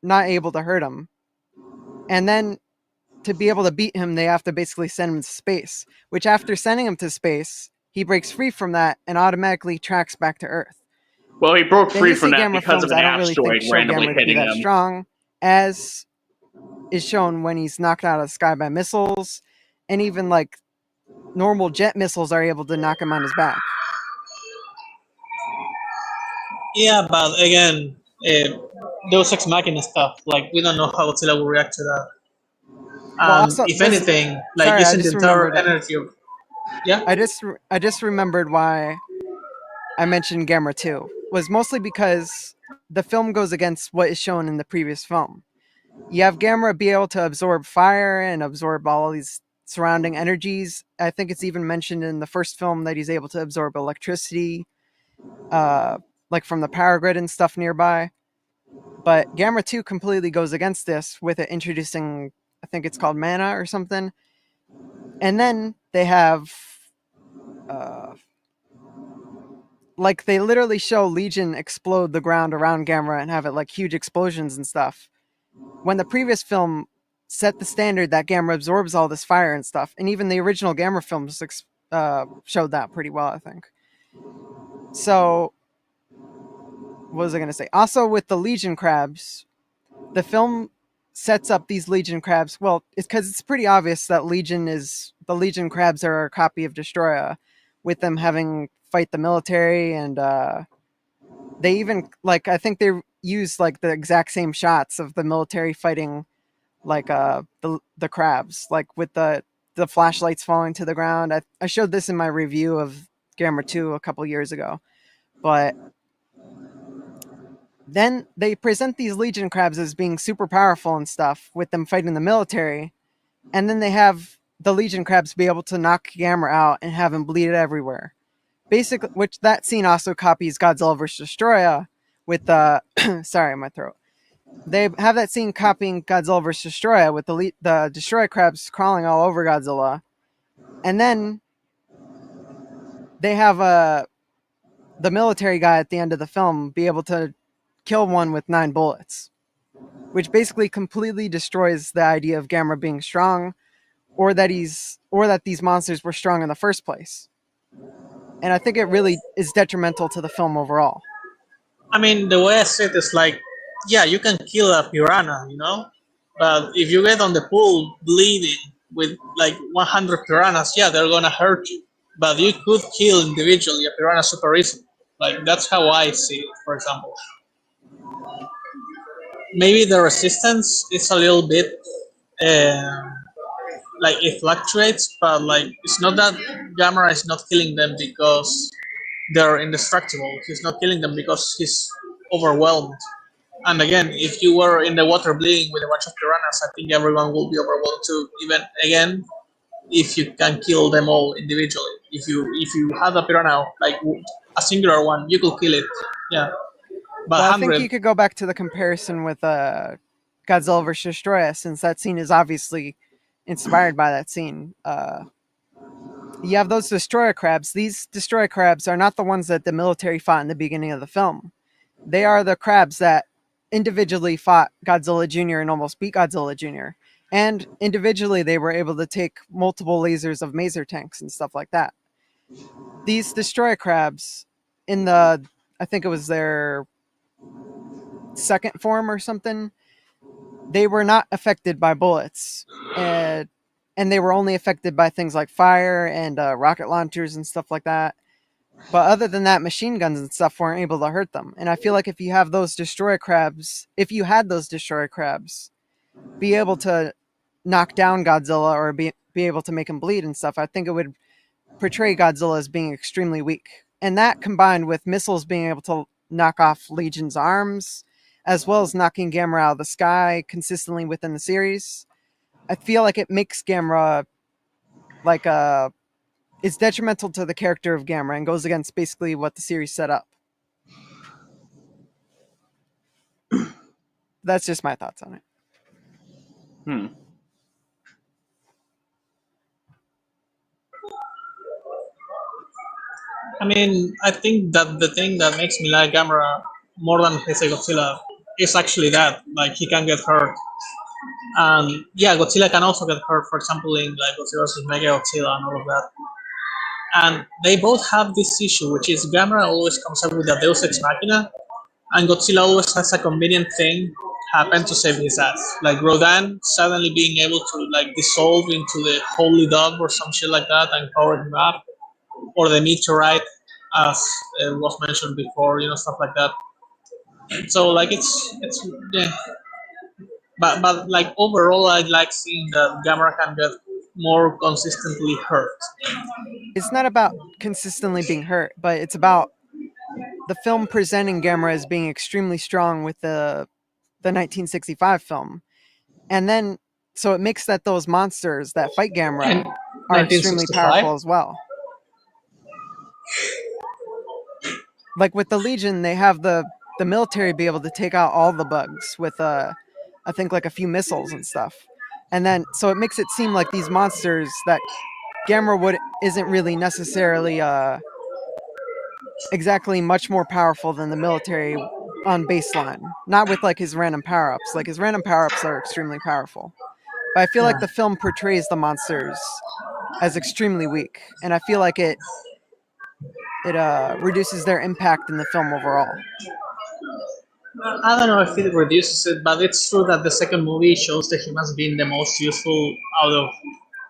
not able to hurt him. And then to be able to beat him, they have to basically send him to space, which after sending him to space, he breaks free from that and automatically tracks back to Earth. Well, he broke The free Heisei from that Gamera because of films, an I don't really think asteroid show randomly Gamera to be hitting that him. strong, as is shown when he's knocked out of the sky by missiles, and even like normal jet missiles are able to knock him on his back. Yeah, but again, Deus Ex Machina stuff. Like, we don't know how Godzilla will react to that. Well, also, if anything, like sorry, I using the just entire remembered. energy of. Yeah. I just remembered why I mentioned Gamera 2 was mostly because the film goes against what is shown in the previous film. You have Gamera be able to absorb fire and absorb all these surrounding energies. I think it's even mentioned in the first film that he's able to absorb electricity, like from the power grid and stuff nearby. But Gamera 2 completely goes against this with it introducing, I think it's called mana or something. And then they have like they literally show Legion explode the ground around Gamera and have it like huge explosions and stuff. When the previous film set the standard that Gamera absorbs all this fire and stuff, and even the original Gamera films showed that pretty well, I think. So, what was I going to say? Also, with the Legion crabs, the film sets up these Legion crabs. Well, it's because it's pretty obvious that the Legion crabs are a copy of Destroya, with them having fight the military, and they even like I think they use like the exact same shots of the military fighting like the crabs, like with the flashlights falling to the ground. I showed this in my review of Gamera 2 a couple years ago, but then they present these Legion crabs as being super powerful and stuff with them fighting the military, and then they have the Legion crabs be able to knock Gamera out and have him bleed everywhere. Basically, which that scene also copies Godzilla vs. Destroya with the sorry, my throat. They have that scene copying Godzilla vs. Destroya with the Destroya crabs crawling all over Godzilla, and then they have the military guy at the end of the film be able to kill one with 9 bullets, which basically completely destroys the idea of Gamera being strong, or that these monsters were strong in the first place. And I think it really is detrimental to the film overall. I mean, the way I see it is like, yeah, you can kill a piranha, but if you get on the pool bleeding with like 100 piranhas, yeah, they're gonna hurt you. But you could kill individually a piranha super easily. Like, that's how I see it, for example. Maybe the resistance is a little bit like it fluctuates, but like it's not that Gamera is not killing them because they're indestructible. He's not killing them because he's overwhelmed. And again, if you were in the water bleeding with a bunch of piranhas, I think everyone will be overwhelmed too. Even again, if you can kill them all individually. If you have a piranha like a singular one, you could kill it. Yeah, but Well, I think 100. you could go back to the comparison with Godzilla vs. Destroyer, since that scene is obviously inspired by that scene. You have those destroyer crabs. These destroyer crabs are not the ones that the military fought in the beginning of the film. They are the crabs that individually fought Godzilla Jr. and almost beat Godzilla Jr. And individually, they were able to take multiple lasers of maser tanks and stuff like that. These destroyer crabs, in the, I think it was their second form or something, they were not affected by bullets. And they were only affected by things like fire and rocket launchers and stuff like that. But other than that, machine guns and stuff weren't able to hurt them. And I feel like if you have those destroyer crabs, if you had those destroyer crabs, be able to knock down Godzilla or be able to make him bleed and stuff, I think it would portray Godzilla as being extremely weak. And that combined with missiles being able to knock off Legion's arms, as well as knocking Gamera out of the sky consistently within the series, I feel like it makes Gamera like it's detrimental to the character of Gamera and goes against basically what the series set up. That's just my thoughts on it. Hmm. I mean, I think that the thing that makes me like Gamera more than Heisei Godzilla is actually that, like, he can get hurt. And yeah, Godzilla can also get hurt, for example, in like Godzilla vs. Mega Godzilla and all of that. And they both have this issue, which is Gamera always comes up with a Deus Ex Machina, and Godzilla always has a convenient thing happen to save his ass. Like Rodan suddenly being able to like dissolve into the holy dog or some shit like that and cover him up, or the meteorite, as was mentioned before, stuff like that. So like it's yeah, but like overall, I like seeing that Gamera can get more consistently hurt. It's not about consistently being hurt, but it's about the film presenting Gamera as being extremely strong with the 1965 film. And then so it makes that those monsters that fight And Gamera are extremely 1965. powerful as well. Like with the Legion, they have the military be able to take out all the bugs with I think like a few missiles and stuff. And then so it makes it seem like these monsters that Gamera would isn't really necessarily exactly much more powerful than the military on baseline. Not with like his random power-ups. Like his random power-ups are extremely powerful. But I feel Yeah. like the film portrays the monsters as extremely weak, and I feel like it reduces their impact in the film overall. I don't know if it reduces it, but it's true that the second movie shows that him as being the most useful out of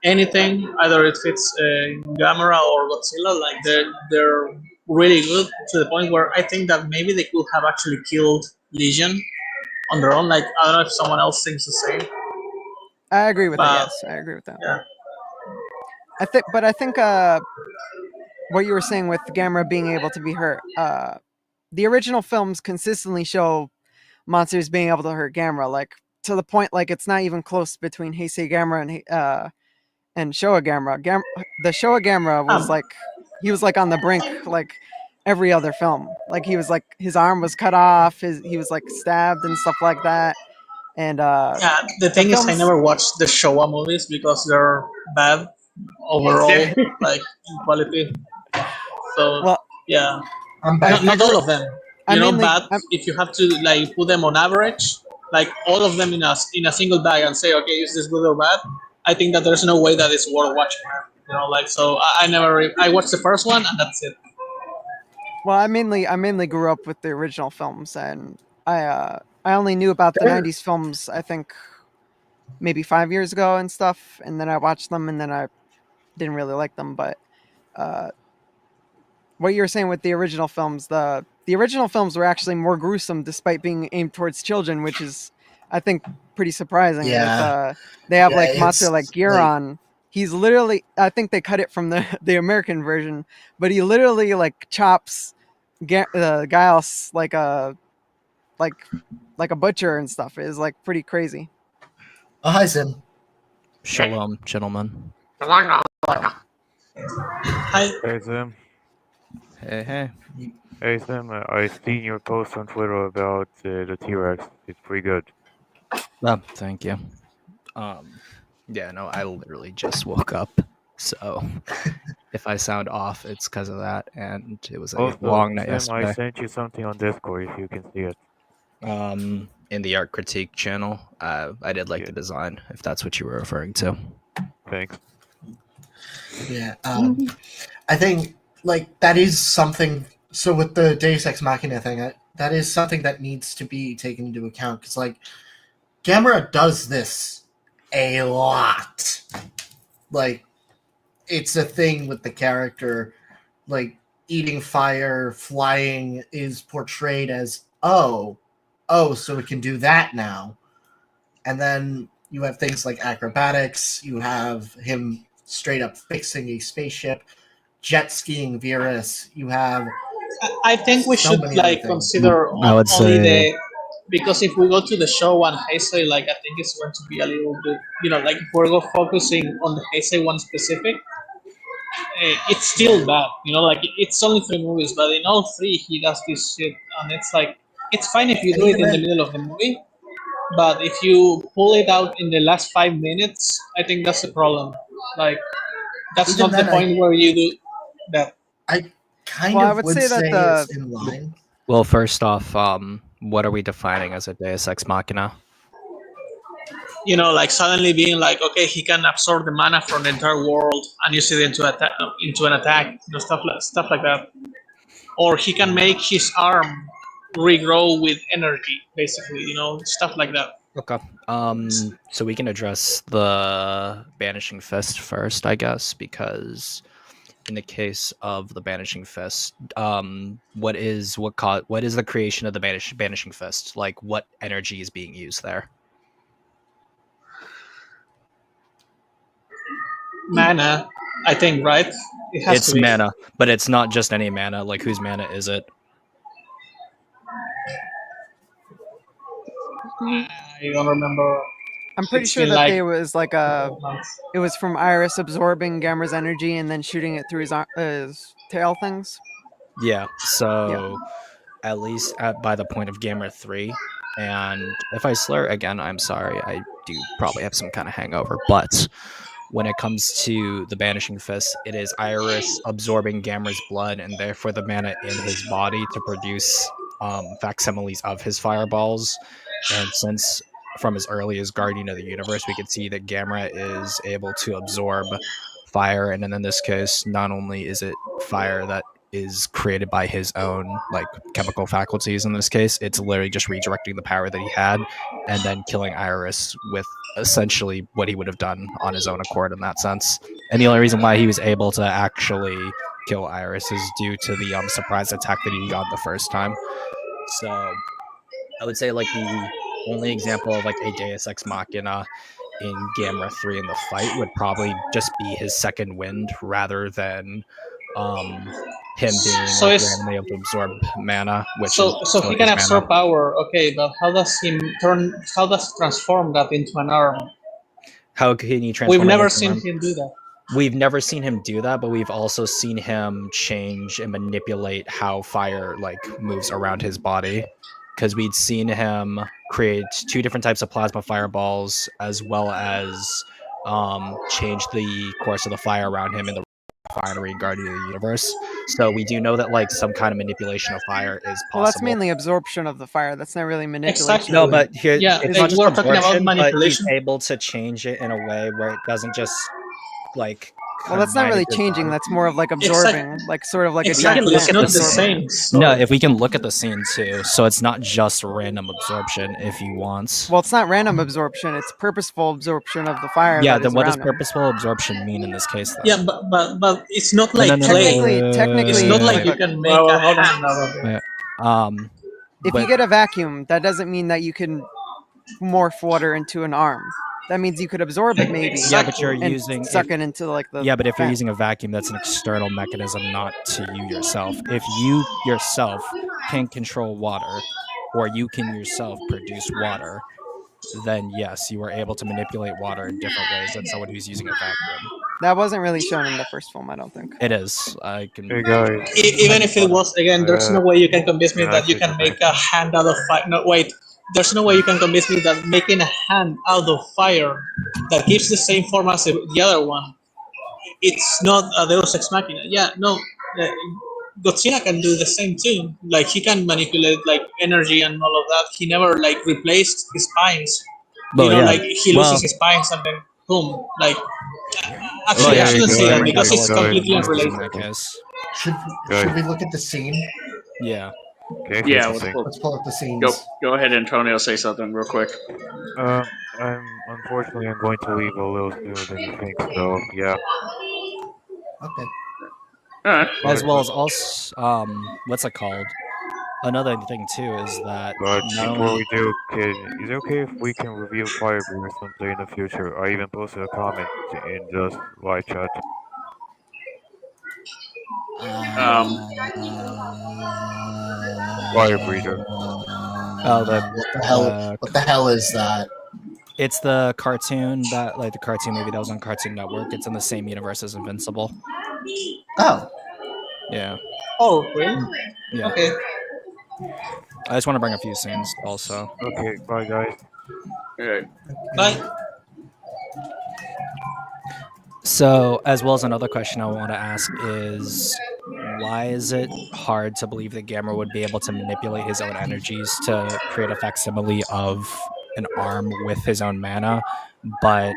anything. Either it fits Gamera or Godzilla, like they're really good to the point where I think that maybe they could have actually killed Legion on their own. Like I don't know if someone else thinks the same, I agree with that. but Yes, I agree with that. yeah, I think what you were saying with Gamera being able to be hurt. The original films consistently show monsters being able to hurt Gamera, like to the point like it's not even close between Heisei Gamera and Showa Gamera. The Showa Gamera was um, like he was like on the brink, like every other film. Like he was like his arm was cut off, he was like stabbed and stuff like that. And yeah. The the thing is, I films, never watched the Showa movies because they're bad overall, Yeah. like in quality. So well, yeah. I'm I Not back. all of them, I mainly but if you have to like put them on average, like all of them in a single bag and say, okay, is this good or bad? I think that there's no way that it's worth watching. Like so, I never I watched the first one and that's it. I mainly grew up with the original films, and I only knew about the '90s films. I think maybe 5 years ago and stuff, and then I watched them, and then I didn't really like them. But uh, what you were saying with the original films, the original films were actually more gruesome, despite being aimed towards children, which is, I think, pretty surprising. With Yeah, they have yeah, like monster like it's like Giron. He's literally, I think they cut it from the American version, but he literally like chops the guy else like like a butcher and stuff. It is like pretty crazy. a Heisen. Shalom, gentlemen. Hi. Hey Sam, Hey. hey Sam, I seen your post on Twitter about the T-Rex. It's pretty good. Oh, thank you. Um, yeah, no, I literally just woke up, so if I sound off, it's because of that, and it was a Also, long night Sam, I yesterday. sent you something on Discord if you can see it. In the art critique channel, I did like Yeah. the design, if that's what you were referring to. Thanks. Yeah, I think like that is something. So with the Deus Ex Machina thing, that is something that needs to be taken into account because like Gamera does this a lot. Like it's a thing with the character. Like eating fire, flying is portrayed as so it can do that now. And then you have things like acrobatics. You have him straight up fixing a spaceship, jet skiing Virus. You have I think we so should many other like things. consider I would only say, because if we go to the show on Heisei, like I think it's going to be a little bit, like if we're focusing on the Heisei one specific, it's still bad. Like it's only 3 movies, but in all three he does this shit, and it's like it's fine if you And do it even in the then, middle of the movie, but if you pull it out in the last 5 minutes, I think that's the problem. Like that's even not the then, point where you do that. I kind Well, I of would would say that say it's in line. well, first off, what are we defining as a Deus Ex Machina? Like suddenly being like, okay, he can absorb the mana from the entire world and use it into an attack, stuff like that. Or he can make his arm regrow with energy, basically, stuff like that. Okay. So we can address the Banishing Fist first, I guess, because in the case of the Banishing Fist, what is the creation of the Banishing Fist? Like, what energy is being used there? Mana, I think, right? It has It's to be. mana, but it's not just any mana. Like, whose mana is it? I don't remember. I'm pretty It's sure been that like there was like a a. couple of months. It was from Iris absorbing Gamera's energy and then shooting it through his tail things. Yeah. So at least by the point of Gamera 3, and if I slur again, I'm sorry. I do probably have some kind of hangover, but when it comes to the Banishing Fist, it is Iris absorbing Gamera's blood and therefore the mana in his body to produce facsimiles of his fireballs. And since from as early as Guardian of the Universe, we could see that Gamera is able to absorb fire, and then in this case, not only is it fire that is created by his own like chemical faculties in this case, it's literally just redirecting the power that he had and then killing Iris with essentially what he would have done on his own accord in that sense. And the only reason why he was able to actually kill Iris is due to the surprise attack that he got the first time. So I would say like the only example of like a Deus Ex Machina in Gamera 3 in the fight would probably just be his second wind rather than him being So like it's randomly able to absorb mana, which is so he what can his mana. absorb power, okay, but how does he transform that into an arm? How can he We've transform it never into an seen arm? him do that. We've never seen him do that, but we've also seen him change and manipulate how fire like moves around his body. Because we'd seen him create 2 different types of plasma fireballs, as well as change the course of the fire around him in the refinery in Guardian of the Universe. So we do know that like some kind of manipulation of fire is Well, that's possible. mainly absorption of the fire. That's not really manipulation. Exactly. No, but here Yeah, it's like not just we're talking about absorption, but he's manipulation. able to change it in a way where it doesn't just like Well, that's not combine really into his changing. body. That's more of like absorbing, like sort of like Exactly, a it's look at not the the scene. same. No, story. if we can look at the scene too, so it's not just random absorption if you want. Well, it's not random absorption. It's purposeful absorption of the fire. Yeah, that then is what does around him. purposeful absorption mean in this case then? Yeah, but it's not No, like no, no, clay. Technically, It's not like you look, can make a hold on. hand out of it. Yeah. if but you get a vacuum, that doesn't mean that you can morph water into an arm. That means you could absorb it maybe. yeah, but you're and using suck it into like the. yeah, but if you're vent. using a vacuum, that's an external mechanism, not to you yourself. If you yourself can control water, or you can yourself produce water, then yes, you are able to manipulate water in different ways than someone who's using a vacuum. That wasn't really shown in the first film, I don't think. It is. I can. Hey guys, Even if it was, again, there's no way you can convince me can I that you say can something? make a hand out of fire. No, wait. There's no way you can convince me that making a hand out of fire that keeps the same form as the other one, it's not a Deus Ex Machina. Yeah, no. uh, Godzilla can do the same too. Like he can manipulate like energy and all of that. He never like replaced his spines. Well, yeah. Like he loses Well, his spines and then boom. Like well, actually, I yeah. Okay, shouldn't say that Gamer guys, because doesn't it's look guys, very completely useless in unrelated. that case. Should guys, we look at the scene? Yeah. can I say Yeah, something? Let's pull up the scenes. go ahead, Antonio. Say something real quick. Unfortunately I'm going to leave a little sooner than you think. So yeah, Okay. All right. As but well as also, what's it called? Another thing too is that but not before only we do, is it okay if we can review Firebreather someday in the future? I even posted a comment in the live chat. Um, Fire breather. oh the What the hell? the What the hell is that? it's the cartoon that like the cartoon movie that was on Cartoon Network. It's in the same universe as Invincible. Oh, Yeah. Oh, really? Yeah. Okay. I just want to bring a few scenes also. Okay, bye guys. all right. Bye. So, as well as another question I want to ask is why is it hard to believe that Gamera would be able to manipulate his own energies to create a facsimile of an arm with his own mana, but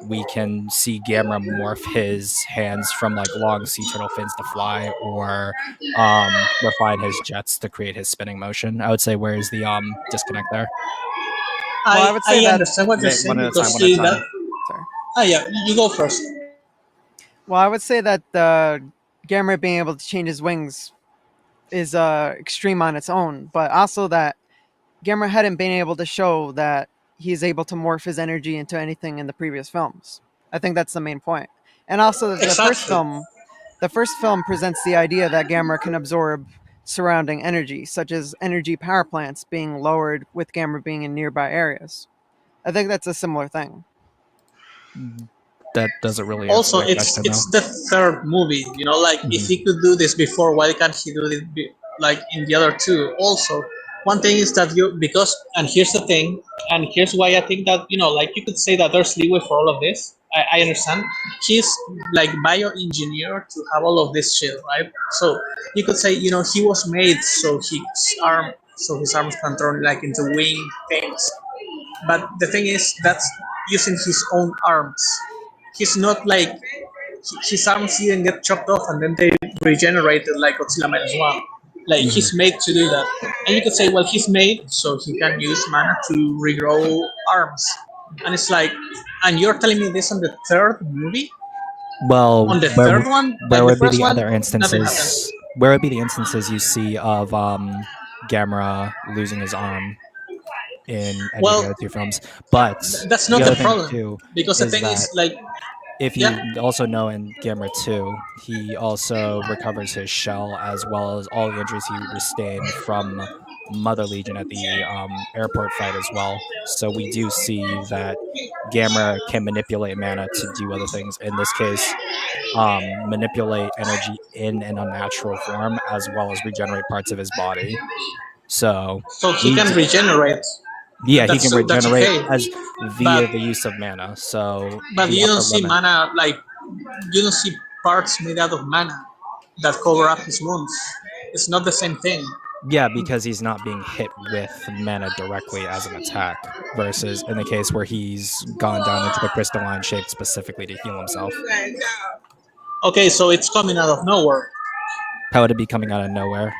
we can see Gamera morph his hands from like long sea turtle fins to fly, or refine his jets to create his spinning motion? I would say where is the disconnect there? Well, I would say I that understand what you're saying one at a time. because One at a see time. that. sorry. Yeah, you go first. Well, I would say that Gamera being able to change his wings is extreme on its own, but also that Gamera hadn't been able to show that he's able to morph his energy into anything in the previous films. I think that's the main point. And also Exactly. the first film presents the idea that Gamera can absorb surrounding energy, such as energy power plants being lowered with Gamera being in nearby areas. I think that's a similar thing. That doesn't really answer Also, that question though. it's the third movie. Like if Mhm. he could do this before, why can't he do it like in the other two? Also, one thing is that you because and here's the thing, and here's why I think that like you could say that there's leeway for all of this. I understand he's like bioengineered to have all of this shit, right? So you could say he was made so his arms can turn like into wing things. But the thing is, that's using his own arms. He's not like his arms didn't get chopped off and then they regenerated like Godzilla minus one. Like Mhm. he's made to do that, and you could say, well, he's made so he can use mana to regrow arms, and it's like, and you're telling me this on the third movie, Well, on the third one, where like the would be first the one, other nothing happened. instances? Where would be the instances you see of Gamera losing his arm in any of the Well, other two films? But that's the not other the thing problem too because the is thing is that like, if yeah, you also know in Gamera 2, he also recovers his shell as well as all the injuries he sustained from Mother Legion at the airport fight as well. So we do see that Gamera can manipulate mana to do other things. In this case, manipulate energy in an unnatural form as well as regenerate parts of his body. So so he we can regenerate. yeah, he That's can that's regenerate okay, as but via the use of mana. So the you don't upper see limit. mana like you don't see parts made out of mana that cover up his wounds. It's not the same thing. Yeah, because he's not being hit with mana directly as an attack, versus in the case where he's gone down into the crystalline shape specifically to heal himself. Okay, so it's coming out of nowhere How would it be coming out of nowhere?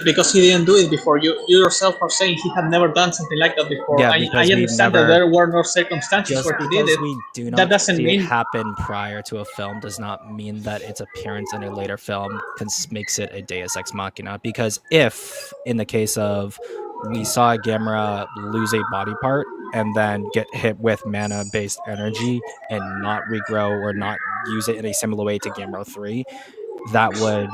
because he didn't do it before. You yourself are saying he had never done something like that before. Yeah, I because we've understand that never. there were no circumstances Just where he did because it. we do That not doesn't see it mean happen prior to a film does not mean that its appearance in a later film makes it a Deus Ex Machina. Because if, in the case of, we saw Gamera lose a body part and then get hit with mana-based energy and not regrow or not use it in a similar way to Gamera 3, that would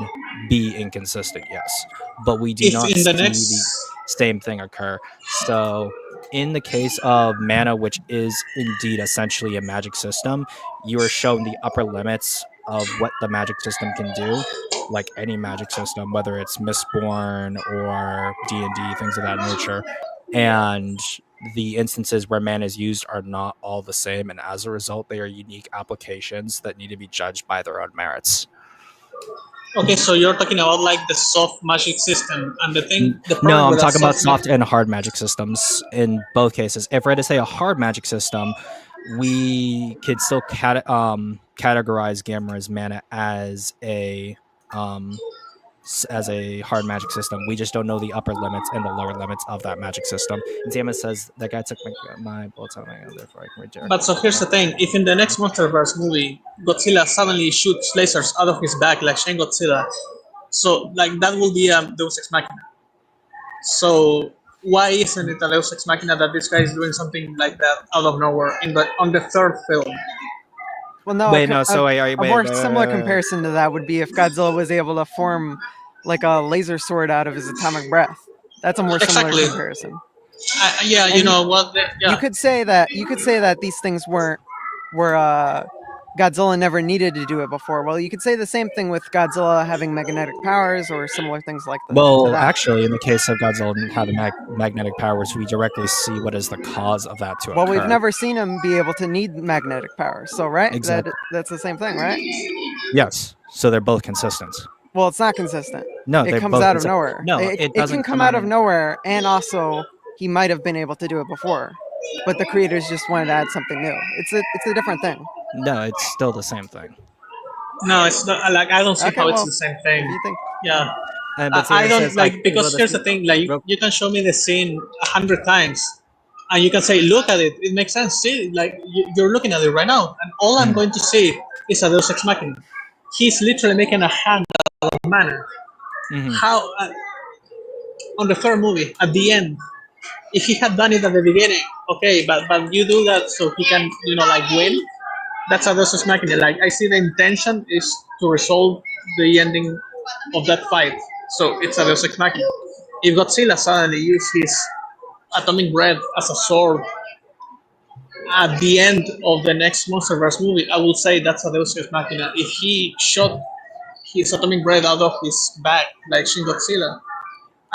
be inconsistent, yes. but we do If not in the see next, the same thing occur. So in the case of mana, which is indeed essentially a magic system, you are shown the upper limits of what the magic system can do, like any magic system, whether it's Mistborn or D&D, things of that nature. And the instances where mana is used are not all the same, and as a result, they are unique applications that need to be judged by their own merits. okay, so you're talking about like the soft magic system, and the No, problem I'm with a talking about soft soft and hard magic systems in both cases. If we're to say a hard magic system, we could still categorize Gamera's mana as a hard magic system. We just don't know the upper limits and the lower limits of that magic system. And Zama says that guy took my bullets out of my gun, therefore I can read Jericho. But so here's the thing: if in the next MonsterVerse movie, Godzilla suddenly shoots lasers out of his back like Shin Godzilla, so like that will be a Deus Ex Machina. So why isn't it a Deus Ex Machina that this guy is doing something like that out of nowhere on the third film? Well, no, Wait, no, so a more similar comparison to that would be if Godzilla was able to form like a laser sword out of his atomic breath. That's a more similar Exactly. comparison. Yeah, And you know what? Yeah. You could say that these things were Godzilla never needed to do it before. Well, you could say the same thing with Godzilla having magnetic powers or similar things like that. Well, actually, in the case of Godzilla having magnetic powers, we directly see what is the cause of that to occur. Well, we've never seen him be able to need magnetic powers, so right? Exactly. That's the same thing, right? Yes. So they're both consistent. Well, it's not consistent. No, it they're comes both out of nowhere. No, it can come out of nowhere, and also he might have been able to do it before, but the creators just wanted to add something new. It's a different thing. No, it's still the same thing. No, it's not. Like I don't see how it's the same thing. You think? Yeah. But I don't like because here's the thing. Like you can show me the scene 100 times, and you can say, "Look at it. It makes sense." See, like you're looking at it right now, and all I'm going to see is a Deus Ex Machina. He's literally making a hand out of mana. How on the third movie at the end, if he had done it at the beginning, okay, but you do that so he can like win. That's a Deus Ex Machina. Like I see the intention is to resolve the ending of that fight, so it's a Deus Ex Machina. If Godzilla suddenly used his atomic breath as a sword at the end of the next MonsterVerse movie, I will say that's a Deus Ex Machina. If he shot his atomic breath out of his back like Shin Godzilla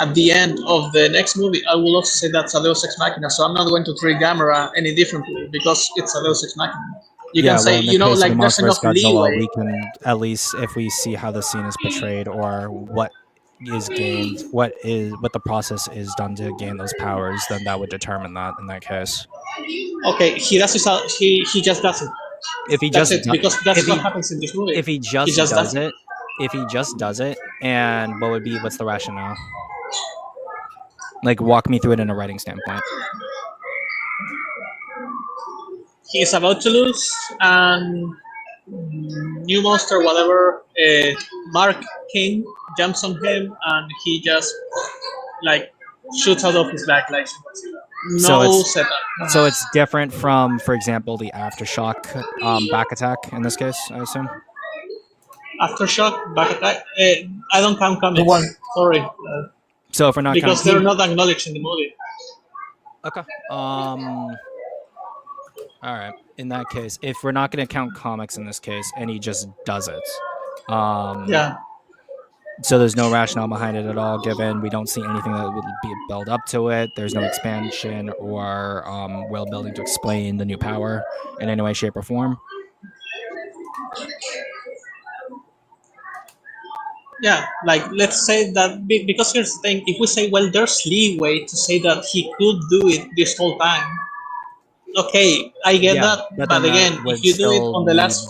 at the end of the next movie, I will also say that's a Deus Ex Machina. So I'm not going to treat Gamera any differently because it's a Deus Ex Machina. You can say, like there's enough leeway. We can at least, if we see how the scene is portrayed or what is gained, what the process is done to gain those powers, then that would determine that in that case. Okay, he does it. He just does it. If he that's just it, because that's what happens in this movie. If he just does it, and what's the rationale? Like, walk me through it in a writing standpoint. He is about to lose, and new monster, whatever, Mark King jumps on him, and he just like shoots out of his back like no setup. So it's different from, for example, the aftershock back attack in this case, I assume. Aftershock back attack. I don't count comics. Sorry. So if we're not because they're not acknowledged in the movie. Okay. All right. In that case, if we're not going to count comics in this case, and he just does it, yeah. So there's no rationale behind it at all. Given we don't see anything that would be build up to it, there's no expansion or world building to explain the new power in any way, shape, or form. Yeah, like let's say that because here's the thing: if we say, well, there's leeway to say that he could do it this whole time. Okay, I get that, but again, if you do it on the last,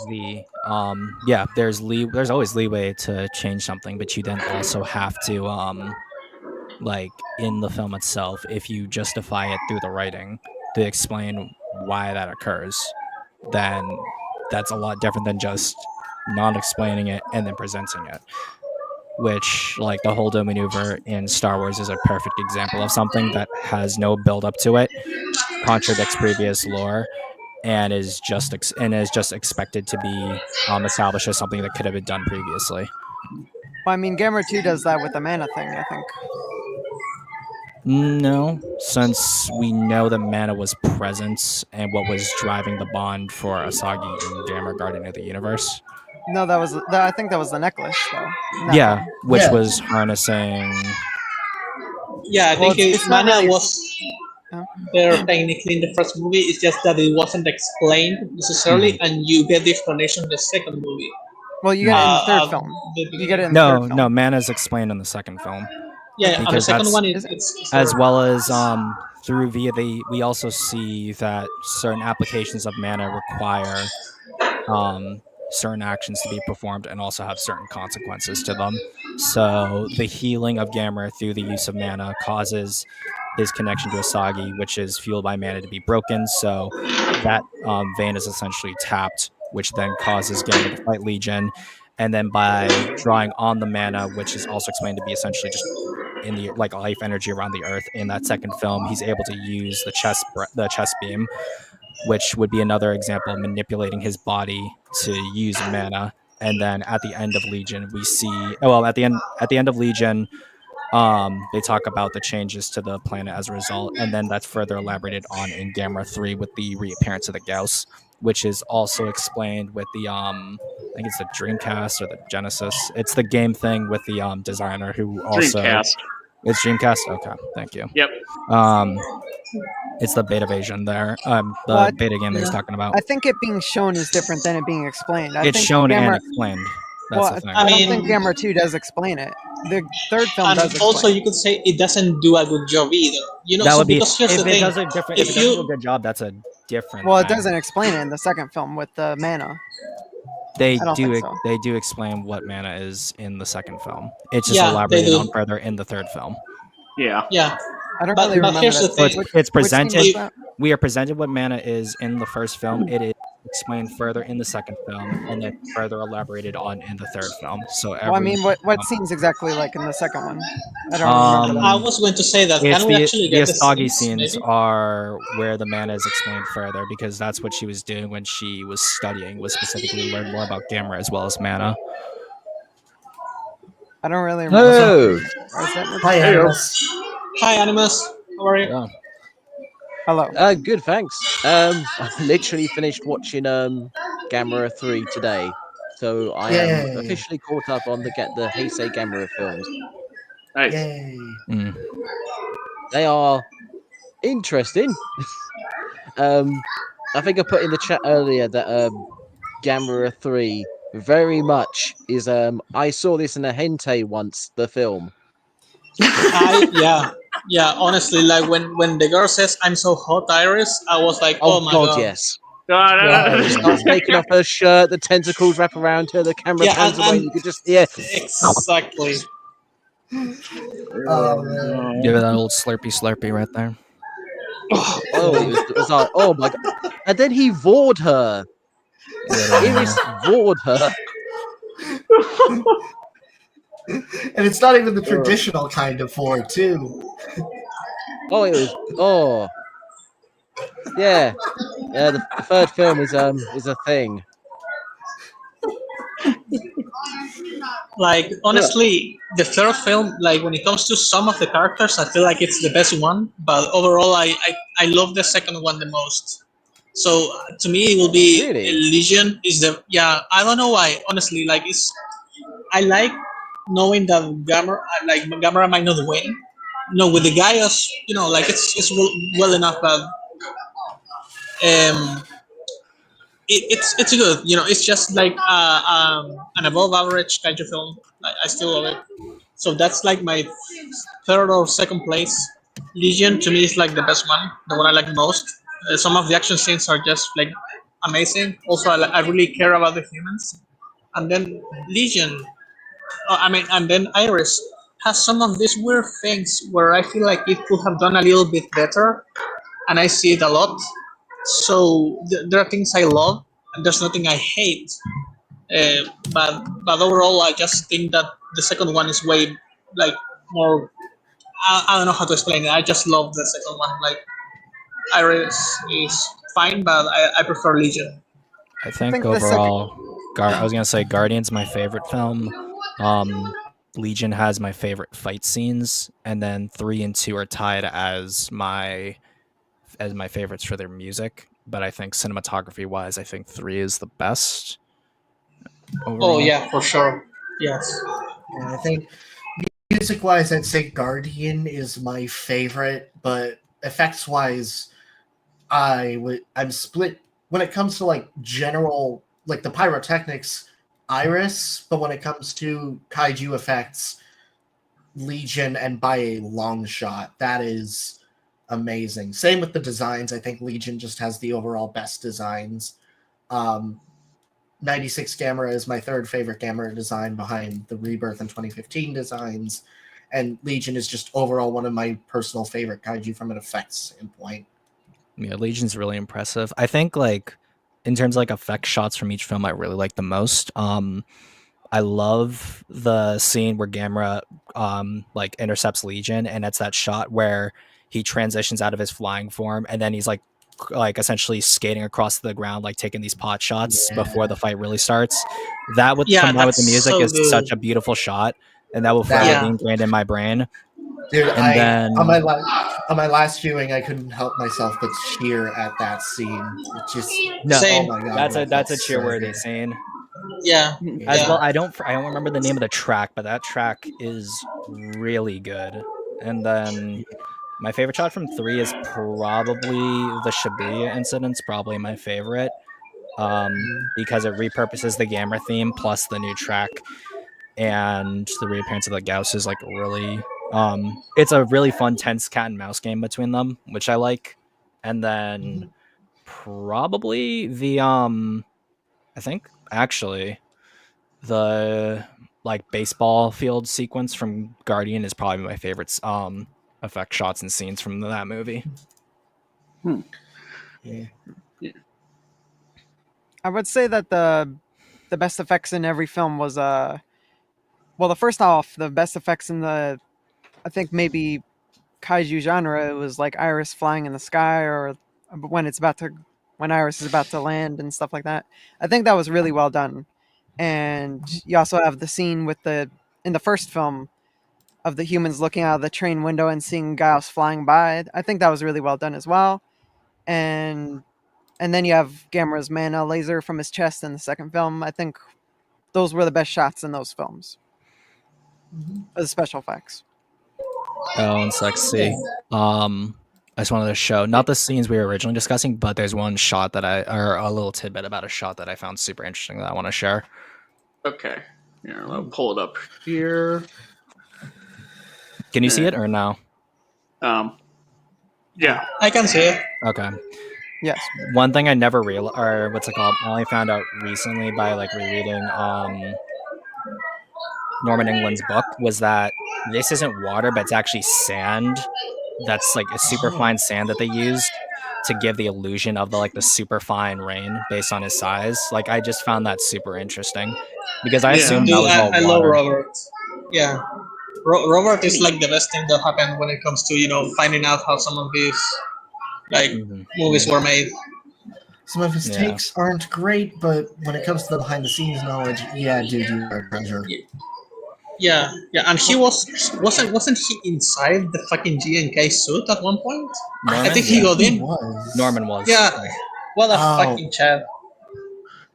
there's always leeway to change something, but you then also have to, like in the film itself, if you justify it through the writing to explain why that occurs, then that's a lot different than just not explaining it and then presenting it. Which, like the Holdo maneuver in Star Wars, is a perfect example of something that has no build up to it, contradicts previous lore, and is just expected to be established as something that could have been done previously. Well, I mean, Gamera 2 does that with the mana thing, I think. No, since we know that mana was present and what was driving the bond for Asagi and Gamera Guardian of the Universe. No, I think that was the necklace, though. in that Yeah, film. which Yeah. was harnessing. Yeah, I Well, think it's not mana really. was Huh? there technically in the first movie. It's just that it wasn't explained necessarily, and you get the explanation in the second movie. Well, you get it in the third At film. the You get it beginning. in the third film. No, mana is explained in the second film. Yeah, on the because second that's one, Is it? it's as there. well as through we also see that certain applications of mana require certain actions to be performed and also have certain consequences to them. So the healing of Gamera through the use of mana causes his connection to Asagi, which is fueled by mana, to be broken. So that vein is essentially tapped, which then causes Gamera to fight Legion. And then by drawing on the mana, which is also explained to be essentially just in the like life energy around the earth, in that second film, he's able to use the chest beam, which would be another example of manipulating his body to use mana. And then at the end of Legion, we see at the end of Legion, they talk about the changes to the planet as a result, and then that's further elaborated on in Gamera 3 with the reappearance of the Gauss, which is also explained with the I think it's the Dreamcast or the Genesis. It's the game thing with the designer who also Dreamcast. it's Dreamcast. Okay, thank you. Yep. It's the beta version there. The What? beta game that he's Yeah. talking about. I think it being shown is different than it being explained. I It's think shown and Gamera. explained. That's Well, the thing. I I don't think mean- Gamera 2 does explain it. The third film And does explain. also, you could say it doesn't do a good job either. You know, That so would be because here's if the it thing: does a different. if If it doesn't do you- a good job, that's a different. Well, it thing. doesn't explain it in the second film with the mana. They I don't do. think so. They do explain what mana is in the second film. It's just Yeah, they elaborated do. on further in the third film. Yeah. yeah, I don't But- really but remember here's that. the So thing. it's Which scene was presented. that? We are presented what mana is in the first film. It is explained further in the second film, and then further elaborated on in the third film. So Well, I every mean, what scenes exactly like in the second one? I don't remember I that. was going to say that. It's Can we the actually the get the Asagi scenes? scenes Maybe? are where the mana is explained further because that's what she was doing when she was studying, was specifically learn more about Gamera as well as mana. I don't really remember. Oh, Is that what- Hi, Hey, Animus. Hi, Animus. How are you? yeah. Hello. Good, thanks. I've literally finished watching Gamera 3 today, so I am Yay. officially caught up on the Heisei Gamera films. Nice. Yay. Mm. They are interesting. I think I put in the chat earlier that Gamera 3 very much is I saw this in a hentai once, the film. Yeah. Honestly, like when the girl says "I'm so hot, Iris," I was like, Oh, "Oh my god, god!" yes. Yeah. She starts taking off her shirt, the tentacles wrap around her, the camera Yeah, pans and- away, and- you could just hear Exactly. Oh, man. Give it that old slurpy right there. it was like, oh my god. And then he vored her. Iris vored her. And it's not even the traditional kind of four, too. Oh, it was yeah. Yeah, the third film is a thing. Like honestly, the third film, like when it comes to some of the characters, I feel like it's the best one. But overall, I love the second one the most. So to me, it will be Really? Legion is the I don't know why. Honestly, like I like knowing that Gamera might not win. No, with the Gaius, like it's well enough, but it's good. It's just like an above average kind of film. I still love it. So that's like my third or second place. Legion to me is like the best one, the one I like most. Some of the action scenes are just like amazing. Also, I really care about the humans. And then Legion, and then Iris has some of these weird things where I feel like it could have done a little bit better, and I see it a lot. So there are things I love, and there's nothing I hate. But overall, I just think that the second one is way like more. I don't know how to explain it. I just love the second one. Like Iris is fine, but I prefer Legion. I think think the second- overall, I was gonna say Guardian's my favorite film. Legion has my favorite fight scenes, and then 3 and 2 are tied as my favorites for their music. But I think cinematography wise, I think 3 is the best overall. Oh yeah, for sure. Yes. And I think music wise, I'd say Guardian is my favorite, but effects wise, I'm split when it comes to like general like the pyrotechnics, Iris, but when it comes to kaiju effects, Legion, and by a long shot. That is amazing. Same with the designs. I think Legion just has the overall best designs. 96 Gamera is my third favorite Gamera design behind the Rebirth and 2015 designs. And Legion is just overall one of my personal favorite kaiju from an effects standpoint. Yeah, Legion's really impressive. I think like in terms of like effect shots from each film, I really like the most. I love the scene where Gamera like intercepts Legion, and it's that shot where he transitions out of his flying form, and then he's like essentially skating across the ground, like taking these pot shots before the fight really starts. That with Yeah, combined with the that's music so is good. such a beautiful shot, and that will forever be Yeah. ingrained in my brain. Dude, And then on my last viewing, I couldn't help myself but cheer at that scene. It just Same. oh my god, that's a it's so cheer-worthy good. scene. Yeah. As Yeah. well, I don't remember the name of the track, but that track is really good. And then my favorite shot from 3 is probably the Shibuya incident's probably my favorite. Because it repurposes the Gamera theme plus the new track, and the reappearance of the Gauss is like really it's a really fun tense cat and mouse game between them, which I like. And then probably the I think actually the like baseball field sequence from Guardian is probably my favorite effect shots and scenes from that movie. Yeah. I would say that the best effects in every film was well, the first off, the best effects in the I think maybe kaiju genre, it was like Iris flying in the sky, or when Iris is about to land and stuff like that. I think that was really well done. And you also have the scene with in the first film of the humans looking out of the train window and seeing Gauss flying by. I think that was really well done as well. And then you have Gamera's mana laser from his chest in the second film. I think those were the best shots in those films. The special effects. Oh, and sexy. I just wanted to show not the scenes we were originally discussing, but there's one shot or a little tidbit about a shot that I found super interesting that I want to share. Okay. Here, I'll pull it up here. Can you see it or no? Yeah. I can see it. Okay. Yes. One thing I never realized, or what's it called? I only found out recently by like rereading Norman England's book, was that this isn't water, but it's actually sand. That's like a super fine sand that they used to give the illusion of the super fine rain based on his size. Like I just found that super interesting because I assumed that Dude, was all I love water. Robert. Yeah. Robert is like the best thing that happened when it comes to finding out how some of these movies were made. Some of his takes aren't great, but when it comes to the behind the scenes knowledge, yeah, dude, you are a treasure. Yeah, and he wasn't he inside the fucking GNK suit at one point? Norman, I think he got in. Norman was. Yeah, what a fucking Chad.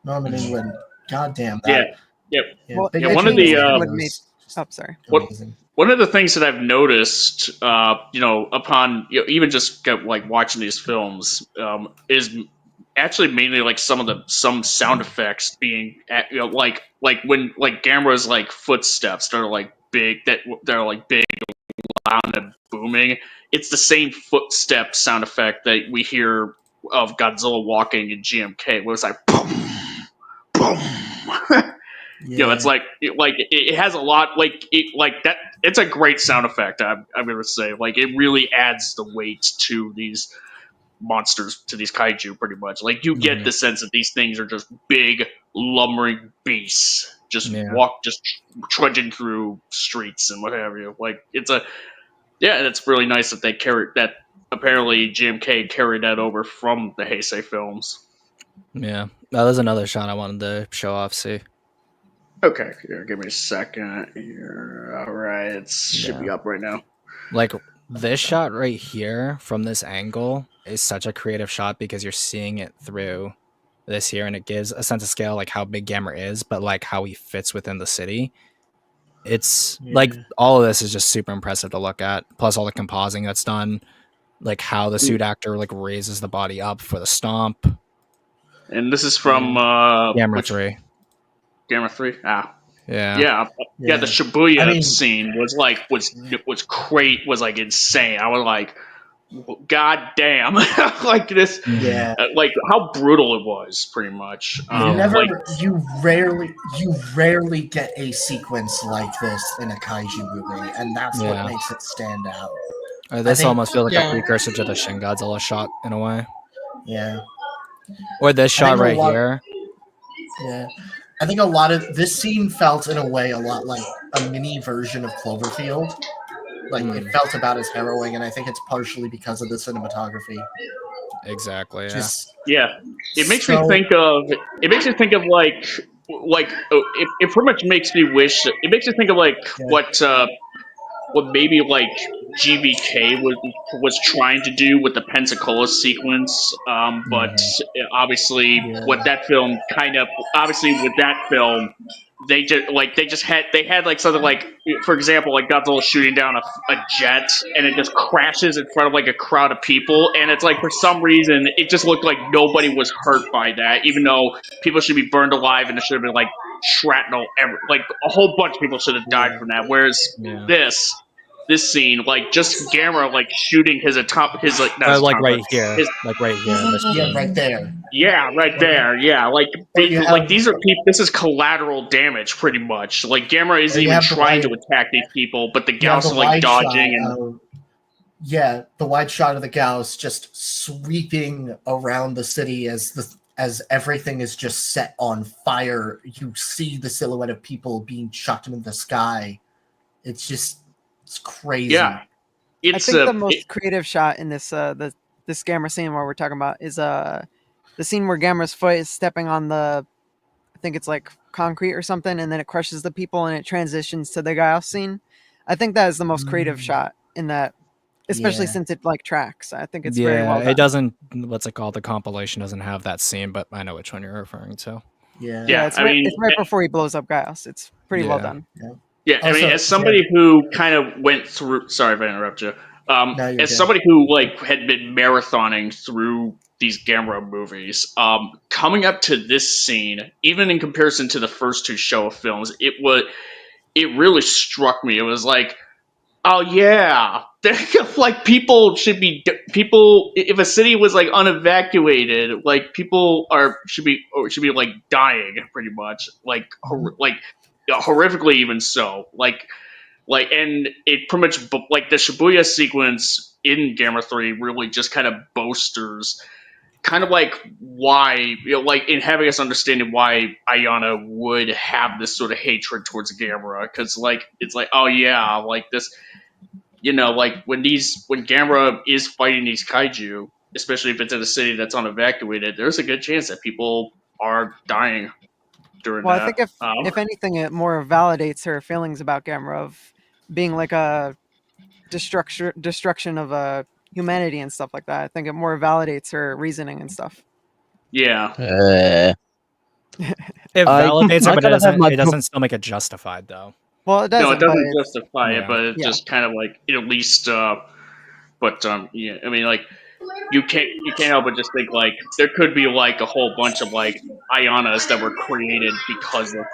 Norman England, goddamn that. Yeah. Well, one of the sorry. one of the things that I've noticed, upon even just watching these films, is actually mainly like some sound effects being like when Gamera's footsteps that are big, loud and booming. It's the same footstep sound effect that we hear of Godzilla walking in GMK, where it's like boom, boom. It's it has a lot that. It's a great sound effect. I'm gonna say it really adds the weight to these monsters, to these kaiju, pretty much. You get the sense that these things are just big lumbering beasts, just trudging through streets and what have you. It's really nice that they carried that. Apparently, GMK carried that over from the Heisei films. Yeah, that was another shot I wanted to show off. See. Okay, here, give me a second here. All right, it should be Yeah. up right now. Like this shot right here from this angle is such a creative shot because you're seeing it through this here, and it gives a sense of scale, like how big Gamera is, but like how he fits within the city. It's like Yeah. all of this is just super impressive to look at. Plus all the compositing that's done, like how the suit actor like raises the body up for the stomp. And this is from Gamera which 3. Gamera 3? Ah, Yeah. yeah. The Yeah. Shibuya I mean- scene was great, was like insane. I was like, God damn, like this, Yeah. like how brutal it was, pretty much. You rarely get a sequence like this in a kaiju movie, and that's Yeah. what makes it stand out. This think- almost feels like Yeah. a precursor to the Shin Godzilla shot in a way. Yeah. Or this shot think a right lot- here. Yeah. I think a lot of this scene felt in a way a lot like a mini version of Cloverfield. Like it felt about as harrowing, and I think it's partially because of the cinematography. Exactly. Yeah. Just Yeah, it makes so- me think of it pretty much makes me wish. It makes me think of like what maybe like GVK was trying to do with the Pensacola sequence, but obviously what that film with that film they had like something like, for example, like Godzilla shooting down a jet and it just crashes in front of like a crowd of people, and it's like for some reason it just looked like nobody was hurt by that, even though people should be burned alive and it should have been like shrapnel, like a whole bunch of people should have died from that. Whereas Yeah. this scene, like just Gamera like shooting his like not his like atomic, right but here. his- Like right here. This yeah, scene. right there. yeah, right there. Yeah, like you have- these are people. This is collateral damage, pretty much. Like Gamera isn't you even have the trying to wide- attack these people, but the You have Gauss the are like wide shot dodging and of- the wide shot of the Gauss just sweeping around the city as everything is just set on fire. You see the silhouette of people being chucked into the sky. It's crazy. yeah. I It's think the most creative shot in this this Gamera scene where we're talking about is the scene where Gamera's foot is stepping on the, I think it's like concrete or something, and then it crushes the people and it transitions to the Gauss scene. I think that is the most creative shot in that, especially Yeah. since it like tracks. I think it's very well done. It doesn't. What's it called? The compilation doesn't have that scene, but I know which one you're referring to. Yeah. Yeah, it's I right, mean, it's right before he blows up Gauss. It's pretty well Yeah. done. Yeah, I mean, Also, as somebody who kind of went through. Sorry if I interrupt you. No, you're As good. somebody who like had been marathoning through these Gamera movies, coming up to this scene, even in comparison to the first two Showa films, it really struck me. It was like, oh yeah, like people should be people. If a city was like unevacuated, like people should be like dying pretty much, like horrifically even so, and it pretty much like the Shibuya sequence in Gamma 3 really just kind of bolsters kind of like why, like in having us understanding why Ayana would have this sort of hatred towards Gamera, because like it's like, oh yeah, like this, like when Gamera is fighting these kaiju, especially if it's in a city that's unevacuated, there's a good chance that people are dying during Well, that. I think if anything, it more validates her feelings about Gamera of being like a destruction of humanity and stuff like that. I think it more validates her reasoning and stuff. Yeah. It I- validates I it, but kind of have my it doesn't still make it justified though. Well, it doesn't. No, it doesn't justify it, yeah. but it Yeah. just kind of like it at least. Yeah, I mean, like you can't help but just think like there could be like a whole bunch of like Ayanas that were created because of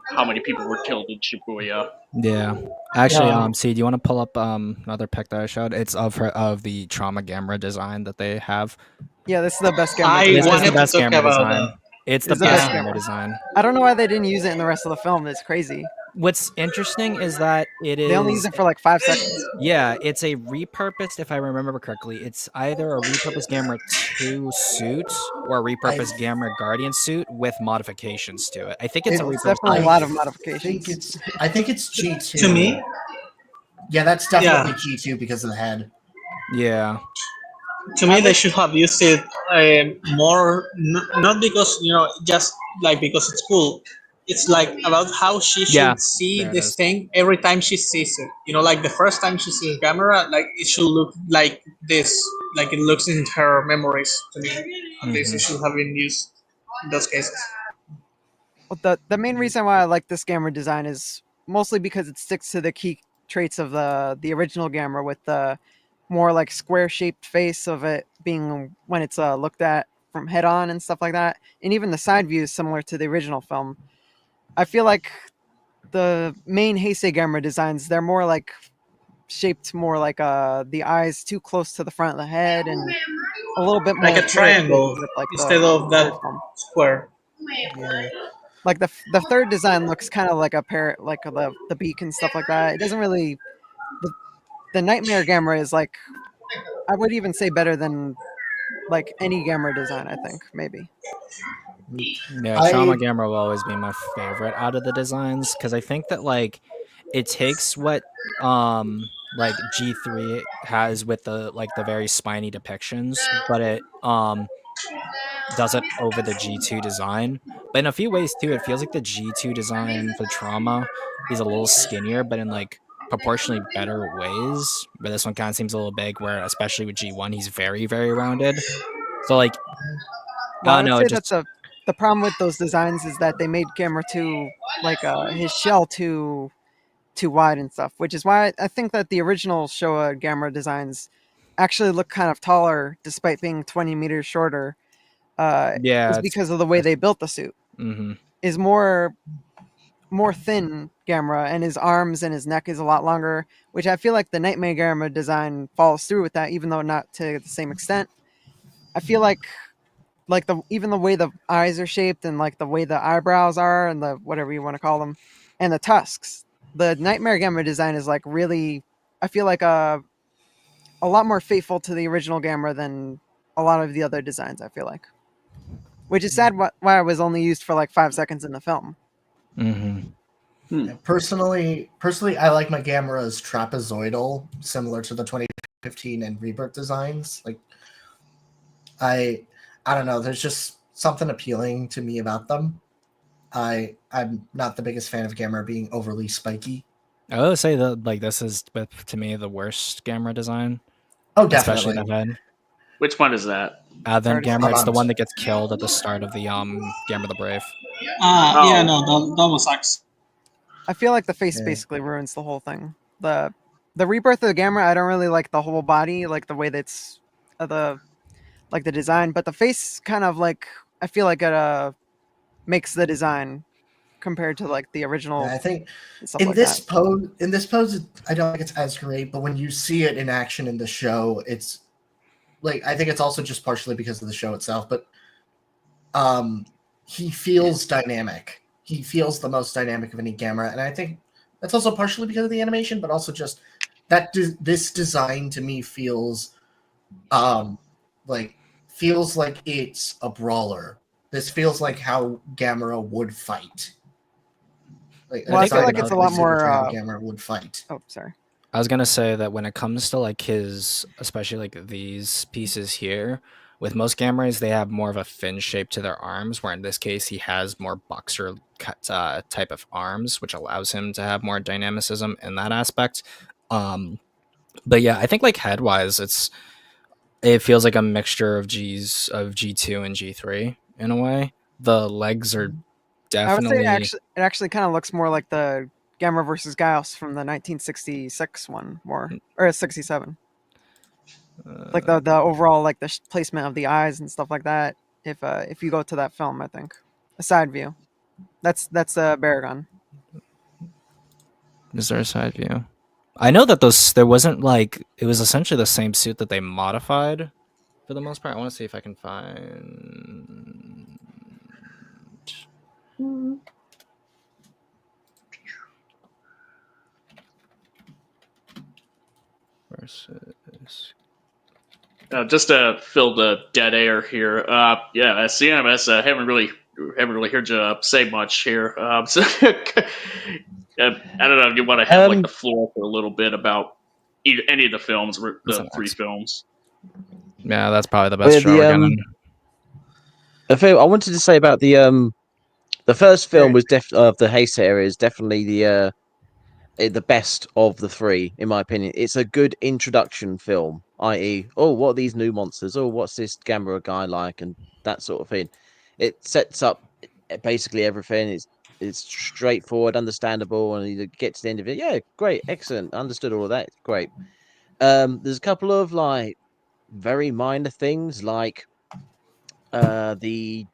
how many people were killed in Shibuya. Yeah. Actually, Yeah. C, do you want to pull up another pic that I showed? It's of the trauma Gamera design that they have. Yeah, this is the best Gamera. I This is wanted the to best talk Gamera about design. that. It's the It's the best best Gamera Gamera. design. I don't know why they didn't use it in the rest of the film. It's crazy. What's interesting is that it is. They only use it for like 5 seconds. Yeah, it's a repurposed, if I remember correctly, it's either a repurposed Gamera 2 suit or a repurposed Gamera Guardian suit with modifications to it. I think it's a It's repurposed. definitely a lot of I modifications. I think it's G2. To me, Yeah, that's definitely G2 because of the head. Yeah. to me, they should have used it more, not because just like because it's cool, it's like about how she Yeah, should see there it this is. thing every time she sees it. You know, like the first time she sees camera, like it should look like this, like it looks in her memories to me. At least it should have been used in those cases. Well, the main reason why I like this Gamera design is mostly because it sticks to the key traits of the original Gamera, with the more like square shaped face of it being when it's looked at from head on and stuff like that, and even the side views similar to the original film. I feel like the main Heisei Gamera designs, they're more like shaped more like the eyes too close to the front of the head, and a little bit Like more a twisted triangle with like instead the of that third film. square. Yeah. Like the third design looks kind of like a parrot, like the beak and stuff like that. It doesn't really the Nightmare Gamera is like, I would even say better than like any Gamera design. I think maybe. Yeah, Trauma I Gamera will always be my favorite out of the designs because I think that like it takes what like G3 has with the very spiny depictions, but it does it over the G2 design. But in a few ways too, it feels like the G2 design for Trauma is a little skinnier, but in like proportionally better ways. But this one kind of seems a little big, where especially with G1, he's very, very rounded. So like, Well, I would no, say it that just the problem with those designs is that they made Gamera too like his shell too wide and stuff, which is why I think that the original Showa Gamera designs actually look kind of taller despite being 20 meters shorter. yeah, Is it's because of the way they built the suit. mm-hmm. Is more thin Gamera, and his arms and his neck is a lot longer, which I feel like the Nightmare Gamera design follows through with that, even though not to the same extent. I feel like the even the way the eyes are shaped and like the way the eyebrows are and the whatever you want to call them, and the tusks. The Nightmare Gamera design is like really, I feel like a lot more faithful to the original Gamera than a lot of the other designs. I feel like, which is sad why it was only used for like 5 seconds in the film. Mm-hmm. personally, I like my Gameras trapezoidal, similar to the 2015 and Rebirth designs. Like, I don't know. There's just something appealing to me about them. I'm not the biggest fan of Gamera being overly spiky. I will say that like this is to me the worst Gamera design, Oh, especially definitely. the head. Which one is that? Then Already Gamera, said. it's the one that gets killed at the start of the Gamera the Brave. Yeah, Oh. no, that was sucks. I feel like the face Yeah. basically ruins the whole thing. The rebirth of the Gamera, I don't really like the whole body, like the way that's the like the design, but the face kind of like, I feel like it makes the design compared to like the original Yeah, I think and stuff like that. in this pose, I don't think it's as great, but when you see it in action in the show, it's like, I think it's also just partially because of the show itself, but he feels dynamic. He feels the most dynamic of any Gamera, and I think that's also partially because of the animation, but also just that this design to me feels feels like it's a brawler. This feels like how Gamera would fight. Like, Well, I feel like it's a lot similar to how more. Gamera would fight. Oh, sorry. I was gonna say that when it comes to like his, especially like these pieces here, with most Gameras, they have more of a fin shape to their arms, where in this case he has more boxer cut type of arms, which allows him to have more dynamicism in that aspect. But yeah, I think like head wise, it feels like a mixture of G2 and G3 in a way. The legs are I would say definitely it actually kind of looks more like the Gamera versus Gauss from the 1966 one, more, or 67. Like the overall like the placement of the eyes and stuff like that. If you go to that film, I think a side view. That's Baragon. Is there a side view? I know that there wasn't like, it was essentially the same suit that they modified for the most part. I want to see if I can find. Versus. Just to fill the dead air here. Yeah, as CMS, haven't really heard you say much here. So I don't know if you want to have like the floor for a little bit about any of the films, the three films. Yeah, that's probably the best show we're getting. I wanted to say about The first film Very was of the Heisei area is definitely the best of the three, in my opinion. It's a good introduction film, i.e., oh, what are these new monsters? Oh, what's this Gamera guy like, and that sort of thing. It sets up basically everything. It's straightforward, understandable, and you get to the end of it. Yeah, great, excellent, understood all of that. Great. There's a couple of like very minor things, like the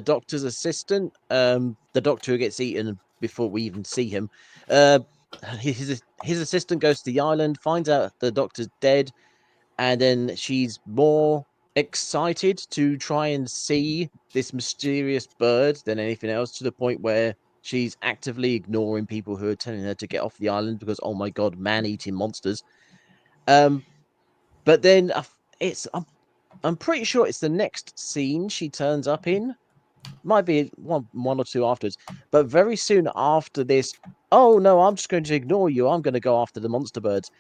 doctor's assistant, the doctor who gets eaten before we even see him. Uh, his assistant goes to the island, finds out the doctor's dead, and then she's more excited to try and see this mysterious bird than anything else, to the point where she's actively ignoring people who are telling her to get off the island because, oh my god, man-eating monsters. Um, but then it's I'm pretty sure it's the next scene she turns up in. Might be one or two afterwards, but very soon after this, oh no, I'm just going to ignore you. I'm going to go after the monster birds.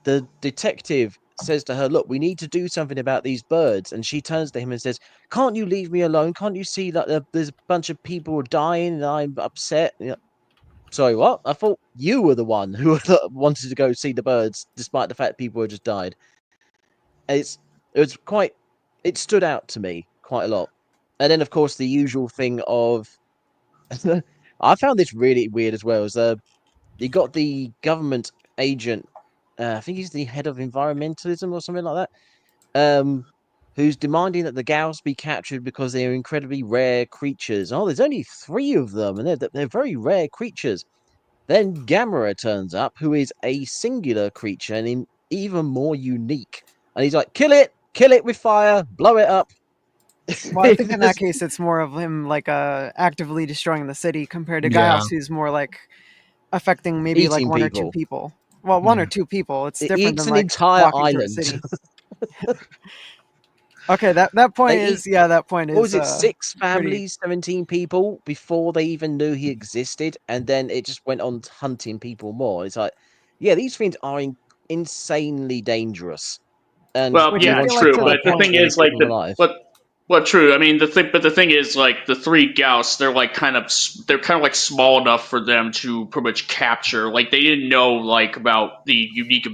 The detective says to her, "Look, we need to do something about these birds." And she turns to him and says, "Can't you leave me alone? Can't you see that there's a bunch of people dying and I'm upset?" Sorry, what? I thought you were the one who wanted to go see the birds, despite the fact people had just died. It's it was quite it stood out to me quite a lot. And then of course the usual thing of I found this really weird as well. Is you got the government agent, I think he's the head of environmentalism or something like that, who's demanding that the Gauss be captured because they are incredibly rare creatures. Oh, there's only 3 of them, and they're very rare creatures. Then Gamera turns up, who is a singular creature and even more unique. And he's like, kill it with fire, blow it up. Well, I think in that case, it's more of him like actively destroying the city compared to Yeah. Gaius, who's more like affecting maybe like Eating one or two people. people. Well, one Yeah. or two people. It's It different eats than an like entire walking through a island. city. Okay, that point They is that point is What was it? 6 pretty. families, 17 people before they even knew he existed, and then it just went on hunting people more. It's like, yeah, these things are insanely dangerous, and Well, Which he I yeah, feel wants like to true, to the but the point. thing perpetually is, keep like them alive. true. I mean, the thing is, like the 3 Gauss, they're like they're kind of like small enough for them to pretty much capture. Like they didn't know like about the the unique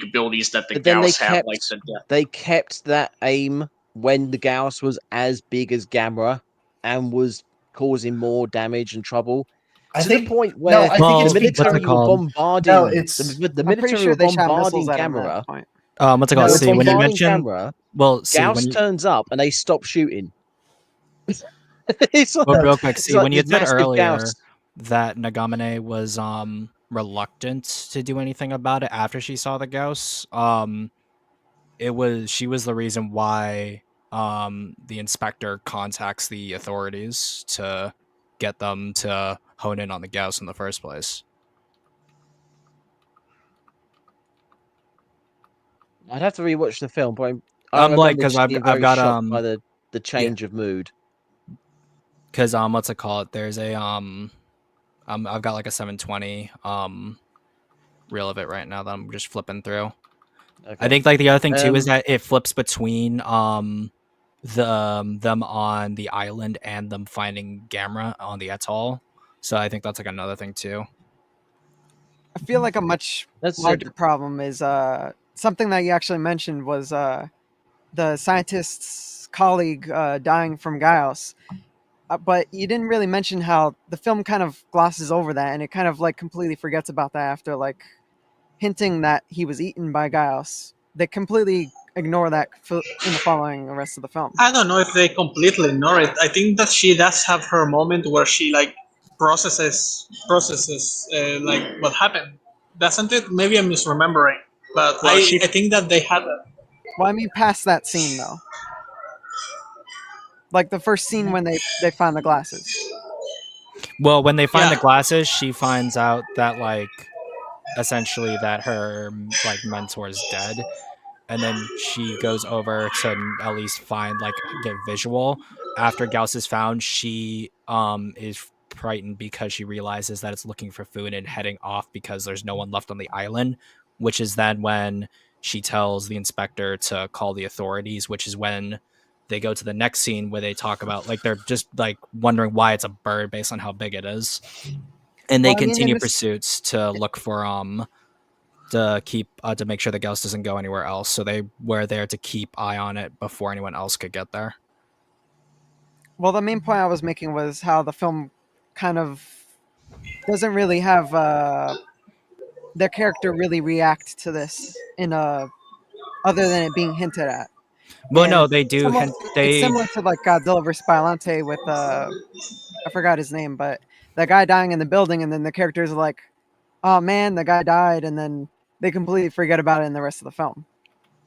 abilities that the But then Gauss have, like the they kept that aim when the Gauss was as big as Gamera and was causing more damage and trouble, I to the think point no, where I think Well, it's the what's it military were because called? no, bombarding it's the I'm pretty military sure were they shot missiles bombarding at him at Gamera. that point. What's it No, called? they were See, when you bombarding mention, Gamera. well, see, when Gauss you, turns up and they stop shooting. It's well, like, no, real quick, it's see, like when you this said massive earlier Gauss. that Nagamine was reluctant to do anything about it after she saw the Gauss, she was the reason why the inspector contacts the authorities to get them to hone in on the Gauss in the first place. I'd have to rewatch the film, but I Like remember because just being I've very got shocked by the yeah, change of mood. because what's it called? There's a I've got like a 720 reel of it right now that I'm just flipping through. Okay. I think like the other thing too is Um, that it flips between them on the island and them finding Gamera on the atoll. So I think that's like another thing too. I feel like a much that's larger problem is something that you actually mentioned was the scientist's colleague dying from Gaius. But you didn't really mention how the film kind of glosses over that, and it kind of like completely forgets about that after like hinting that he was eaten by Gaius. They completely ignore that in the following the rest of the film. I don't know if they completely ignore it. I think that she does have her moment where she like processes like what happened. Doesn't it? Maybe I'm misremembering, but well, she I think that they had a, Well, I mean, past that scene though, like the first scene when they find the glasses. Well, when they find the yeah. glasses, she finds out that like essentially that her like mentor is dead, and then she goes over to at least find like get visual. After Gauss is found, she is frightened because she realizes that it's looking for food and heading off because there's no one left on the island, which is then when she tells the inspector to call the authorities, which is when they go to the next scene where they talk about like they're just like wondering why it's a bird based on how big it is, and they continue pursuits to look for to keep to make sure the ghost doesn't go anywhere else. So they were there to keep eye on it before anyone else could get there. Well, the main point I was making was how the film kind of doesn't really have their character really react to this in a other than it being hinted at. Well, And no, they do. It's similar to like Godzilla vs. Biollante with I forgot his name, but the guy dying in the building, and then the characters are like, "Oh man, the guy died," and then they completely forget about it in the rest of the film.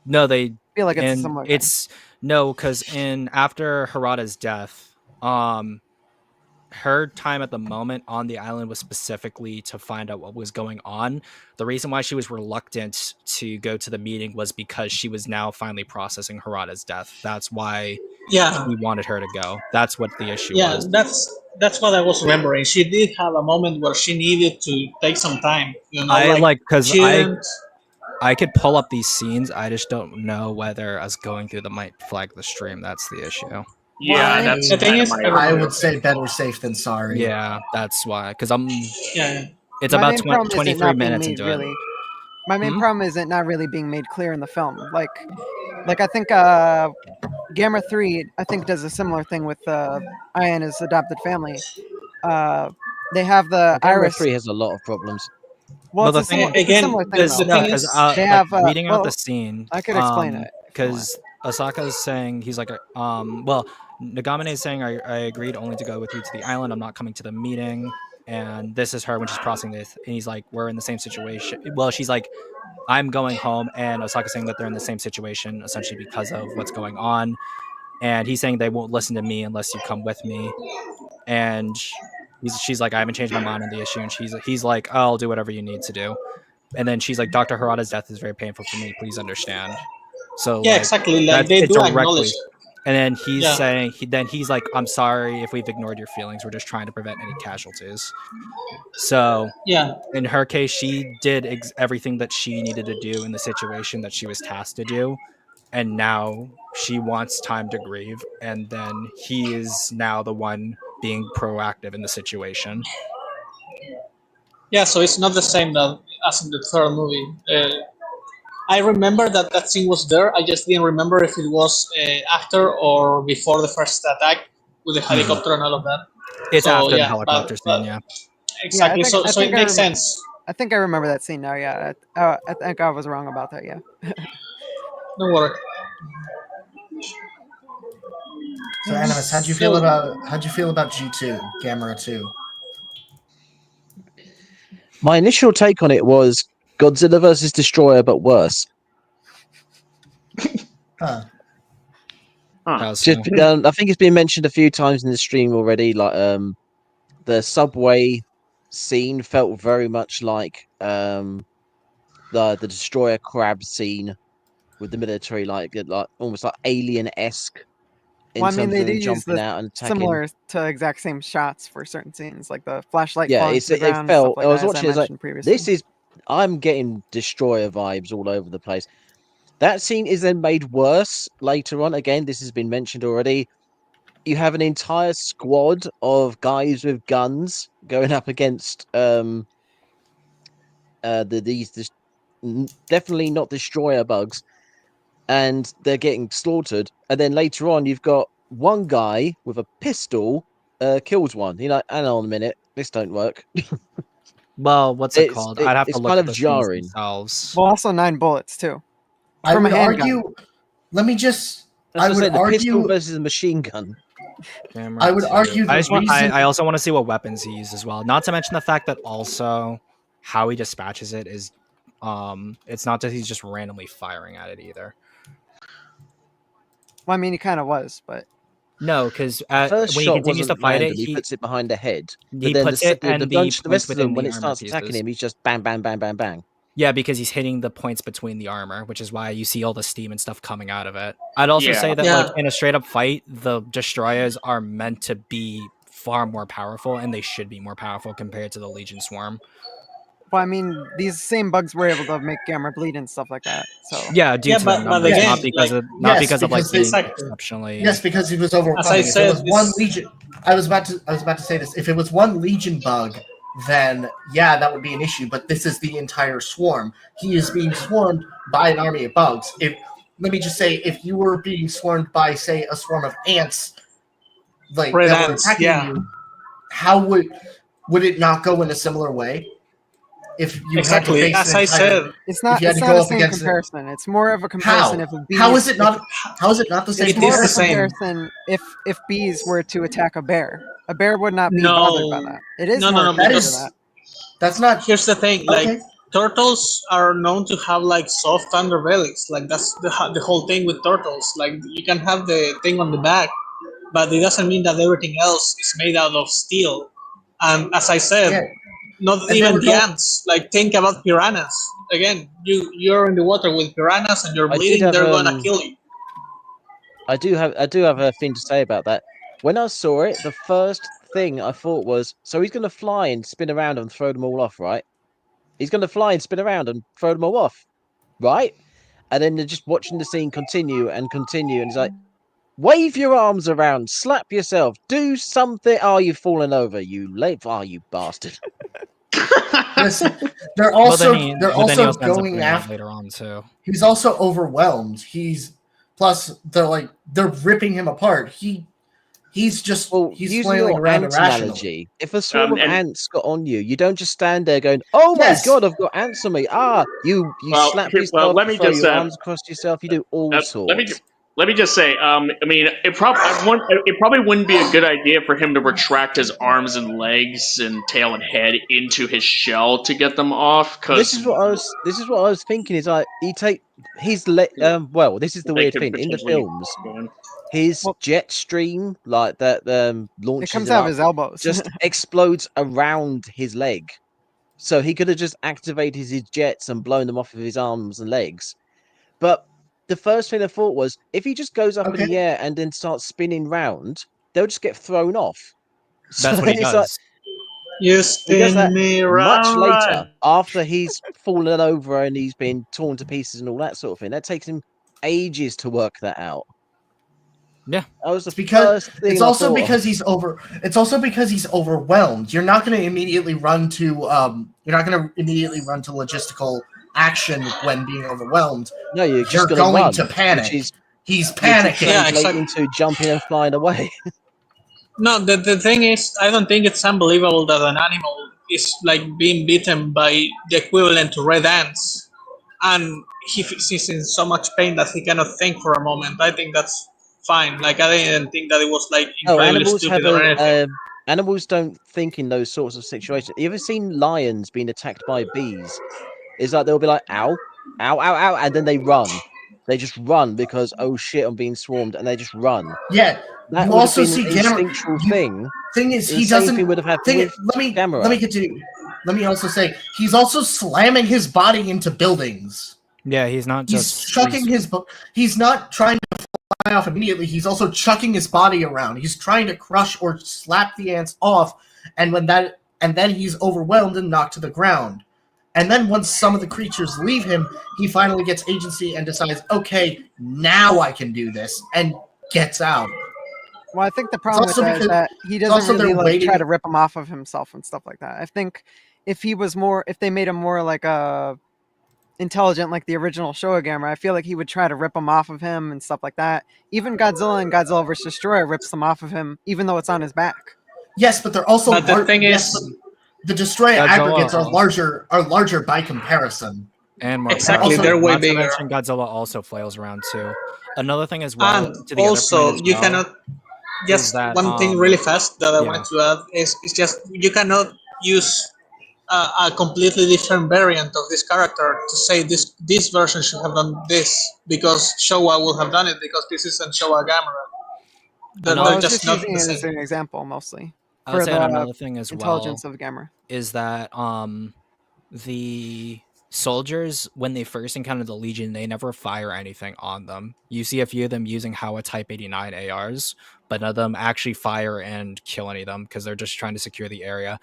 No, they feel like it's a similar thing. No, because after Harada's death, her time at the moment on the island was specifically to find out what was going on. The reason why she was reluctant to go to the meeting was because she was now finally processing Harada's death. That's why he wanted her to go. That's what the issue was. That's what I was remembering. She did have a moment where she needed to take some time. I could pull up these scenes. I just don't know whether us going through them might flag the stream. That's the issue. Yeah, that's the thing is, I would say better safe than sorry. Yeah, that's why. Because it's My about 23 minutes into it. My main problem is it not really being made clear in the film. Like I think Gamera 3, I think, does a similar thing with Aya and his adopted family. They have the Iris. Gamera 3 has a lot of problems. Well, it's a similar thing. They have reading out the scene. I could explain it. Because Asaka is saying, he's like, Nagamine is saying, I agreed only to go with you to the island. I'm not coming to the meeting. And this is her when she's crossing this. And he's like, we're in the same situation. Well, she's like, I'm going home. And Osaka's saying that they're in the same situation, essentially because of what's going on. And he's saying they won't listen to me unless you come with me. And she's like, I haven't changed my mind on the issue. And he's like, oh, I'll do whatever you need to do. And then she's like, Dr. Harada's death is very painful for me. Please understand. So yeah, exactly. Like they do acknowledge. And then he's saying, he's like, I'm sorry if we've ignored your feelings. We're just trying to prevent any casualties. So in her case, she did everything that she needed to do in the situation that she was tasked to do. And now she wants time to grieve. And then he is now the one being proactive in the situation. Yeah, so it's not the same as in the third movie. I remember that scene was there. I just didn't remember if it was after or before the first attack with the helicopter and all of that. It's after the helicopter scene, yeah. Exactly. So it makes sense. I think I remember that scene now. Yeah, I think I was wrong about that. Yeah. Don't worry. So, Animus, how'd you feel about G2, Gamera 2? My initial take on it was Godzilla versus Destroyer, but worse. Huh. I think it's been mentioned a few times in the stream already. Like the subway scene felt very much like the Destroyer crab scene with the military, like almost like Alien-esque. Well, I mean, they do use similar to exact same shots for certain scenes, like the flashlight. Yeah, it felt. Like I was watching. Previously. I'm getting Destroyer vibes all over the place. That scene is then made worse later on. Again, this has been mentioned already. You have an entire squad of guys with guns going up against these definitely not Destroyer bugs, and they're getting slaughtered. And then later on, you've got one guy with a pistol kills one. You're like, hang on a minute, this don't work. Well, what's it called? I'd have to look kind at of the jarring. themselves. Well, also 9 bullets too. I would argue. Let me just. I would argue the pistol versus a machine gun. I would argue. I also want to see what weapons he used as well. Not to mention the fact that also how he dispatches it is, it's not that he's just randomly firing at it either. Well, I mean, he kind of was, but. No, because when he continues to fight it, he puts it behind the head. He puts it, and the rest of them, when it starts attacking him, he's just bang, bang, bang, bang, bang. Yeah, because he's hitting the points between the armor, which is why you see all the steam and stuff coming out of it. I'd also say that like in a straight up fight, the Destroyers are meant to be far more powerful, and they should be more powerful compared to the Legion Swarm. Well, I mean, these same bugs were able to make Gamera bleed and stuff like that. So Yeah, due Yeah, to the but numbers, again, not because like of not Yes, because of like because they- being exactly. exceptionally. Yes, because he was As I overwhelming. If it said, was one it's legion, I was about to say this. If it was one legion bug, then yeah, that would be an issue. But this is the entire swarm. He is being swarmed by an army of bugs. If let me just say, if you were being swarmed by, say, a swarm of ants, like red that were ants. attacking Yeah, you, how would it not go in a similar way? If you had to exactly. face As an I entire, said, it's if not you had it's to not go a up same against it, comparison. It's more of a comparison how? if a bee How is is it if, not? How is it not the same it's it more is of the a comparison? same. comparison if bees were to attack a bear. A bear would not be bothered by No, that. It is no, more no, no. That akin to Because that. is that's not here's the thing. Like okay. turtles are known to have like soft underbellies. Like that's the whole thing with turtles. Like you can have the thing on the back, but it doesn't mean that everything else is made out of steel. And as I Yeah, said, not and they even were the going. ants. Like think about piranhas. Again, you're in the water with piranhas and you're I did bleeding. have They're gonna kill you. I do have a thing to say about that. When I saw it, the first thing I thought was, so he's gonna fly and spin around and throw them all off, right? He's gonna fly and spin around and throw them all off, right? And then they're just watching the scene continue and continue, and he's like, wave your arms around, slap yourself, do something. Oh, you've fallen over, you late. Oh, you bastard. Listen, they're But then also he they're but then he also also ends up going doing that after. later on too. He's also overwhelmed. He's plus they're ripping him apart. Well, He's using flailing your around ant irrationally. analogy, if a swarm of And ants got on you, you don't just stand there going, "Oh my Yes, god, I've got ants on me!" Ah, you slap yourself, let you me throw just your arms across yourself, you do all let me sorts. let me just say, I mean, it probably wouldn't be a good idea for him to retract his arms and legs and tail and head into his shell to get them off, This because is what I was. This is what I was thinking. Is like he take his well. This is the they weird could thing in the potentially films. go in. His Well, jet stream, like that, it launches comes him out of up, his elbows. just explodes around his leg. So he could have just activated his jets and blown them off of his arms and legs. But the first thing I thought was, if he just goes up in okay. the air and then starts spinning round, they'll just get thrown off. So That's what then he it's like does. You he does spin that me much round, later round. after he's fallen over and he's been torn to pieces and all that sort of thing. That takes him ages to work that out. Yeah. That was the It's because first thing I thought of. It's also because he's overwhelmed. You're not going to immediately run to logistical action when being overwhelmed. No, you're You're just gonna going to run, which panic. is He's which would panicking. Yeah, translate exactly. into jumping and flying away. No, the thing is, I don't think it's unbelievable that an animal is like being bitten by the equivalent to red ants, and he's in so much pain that he cannot think for a moment. I think that's fine. Like I didn't think that it was like Oh, incredibly stupid or anything. animals don't think in those sorts of situations. You ever seen lions being attacked by bees? It's like they'll be like, ow, ow, ow, ow, and then they run. They just run because, oh shit, I'm being swarmed, and they just run. Yeah. That You would have also been an see Gamera. instinctual You thing. thing is, The he same doesn't. thing would have happened Thing. with Let me Gamera. continue. Let me also say he's also slamming his body into buildings. Yeah, he's not He's just chucking he's- his. He's not trying to fly off immediately. He's also chucking his body around. He's trying to crush or slap the ants off, and then he's overwhelmed and knocked to the ground. And then once some of the creatures leave him, he finally gets agency and decides, okay, now I can do this, and gets out. Well, I think the problem with also that is because- that he doesn't also really they're like waiting- try to rip him off of himself and stuff like that. I think if they made him more like intelligent like the original Showa Gamera, I feel like he would try to rip him off of him and stuff like that. Even Godzilla and Godzilla vs. Destroyer rips them off of him, even though it's on his back. Yes, but they're also. But the thing yes, is, the Destroyer Godzilla aggregates are also- larger by comparison. and more Exactly, powerful. they're way Not to bigger. mention Godzilla also flails around too. Another thing as well, and to the other also point as you well, cannot. Just that, one thing really fast that I yeah. want to add is just you cannot use a completely different variant of this character to say this version should have done this because Showa will have done it because this isn't Showa Gamera. They're, Another- I they're was just just not using the it as same. an example mostly I would for say the another thing as intelligence well of Gamera. is that the soldiers, when they first encounter the Legion, they never fire anything on them. You see a few of them using Howa Type 89 ARs, but none of them actually fire and kill any of them because they're just trying to secure the area.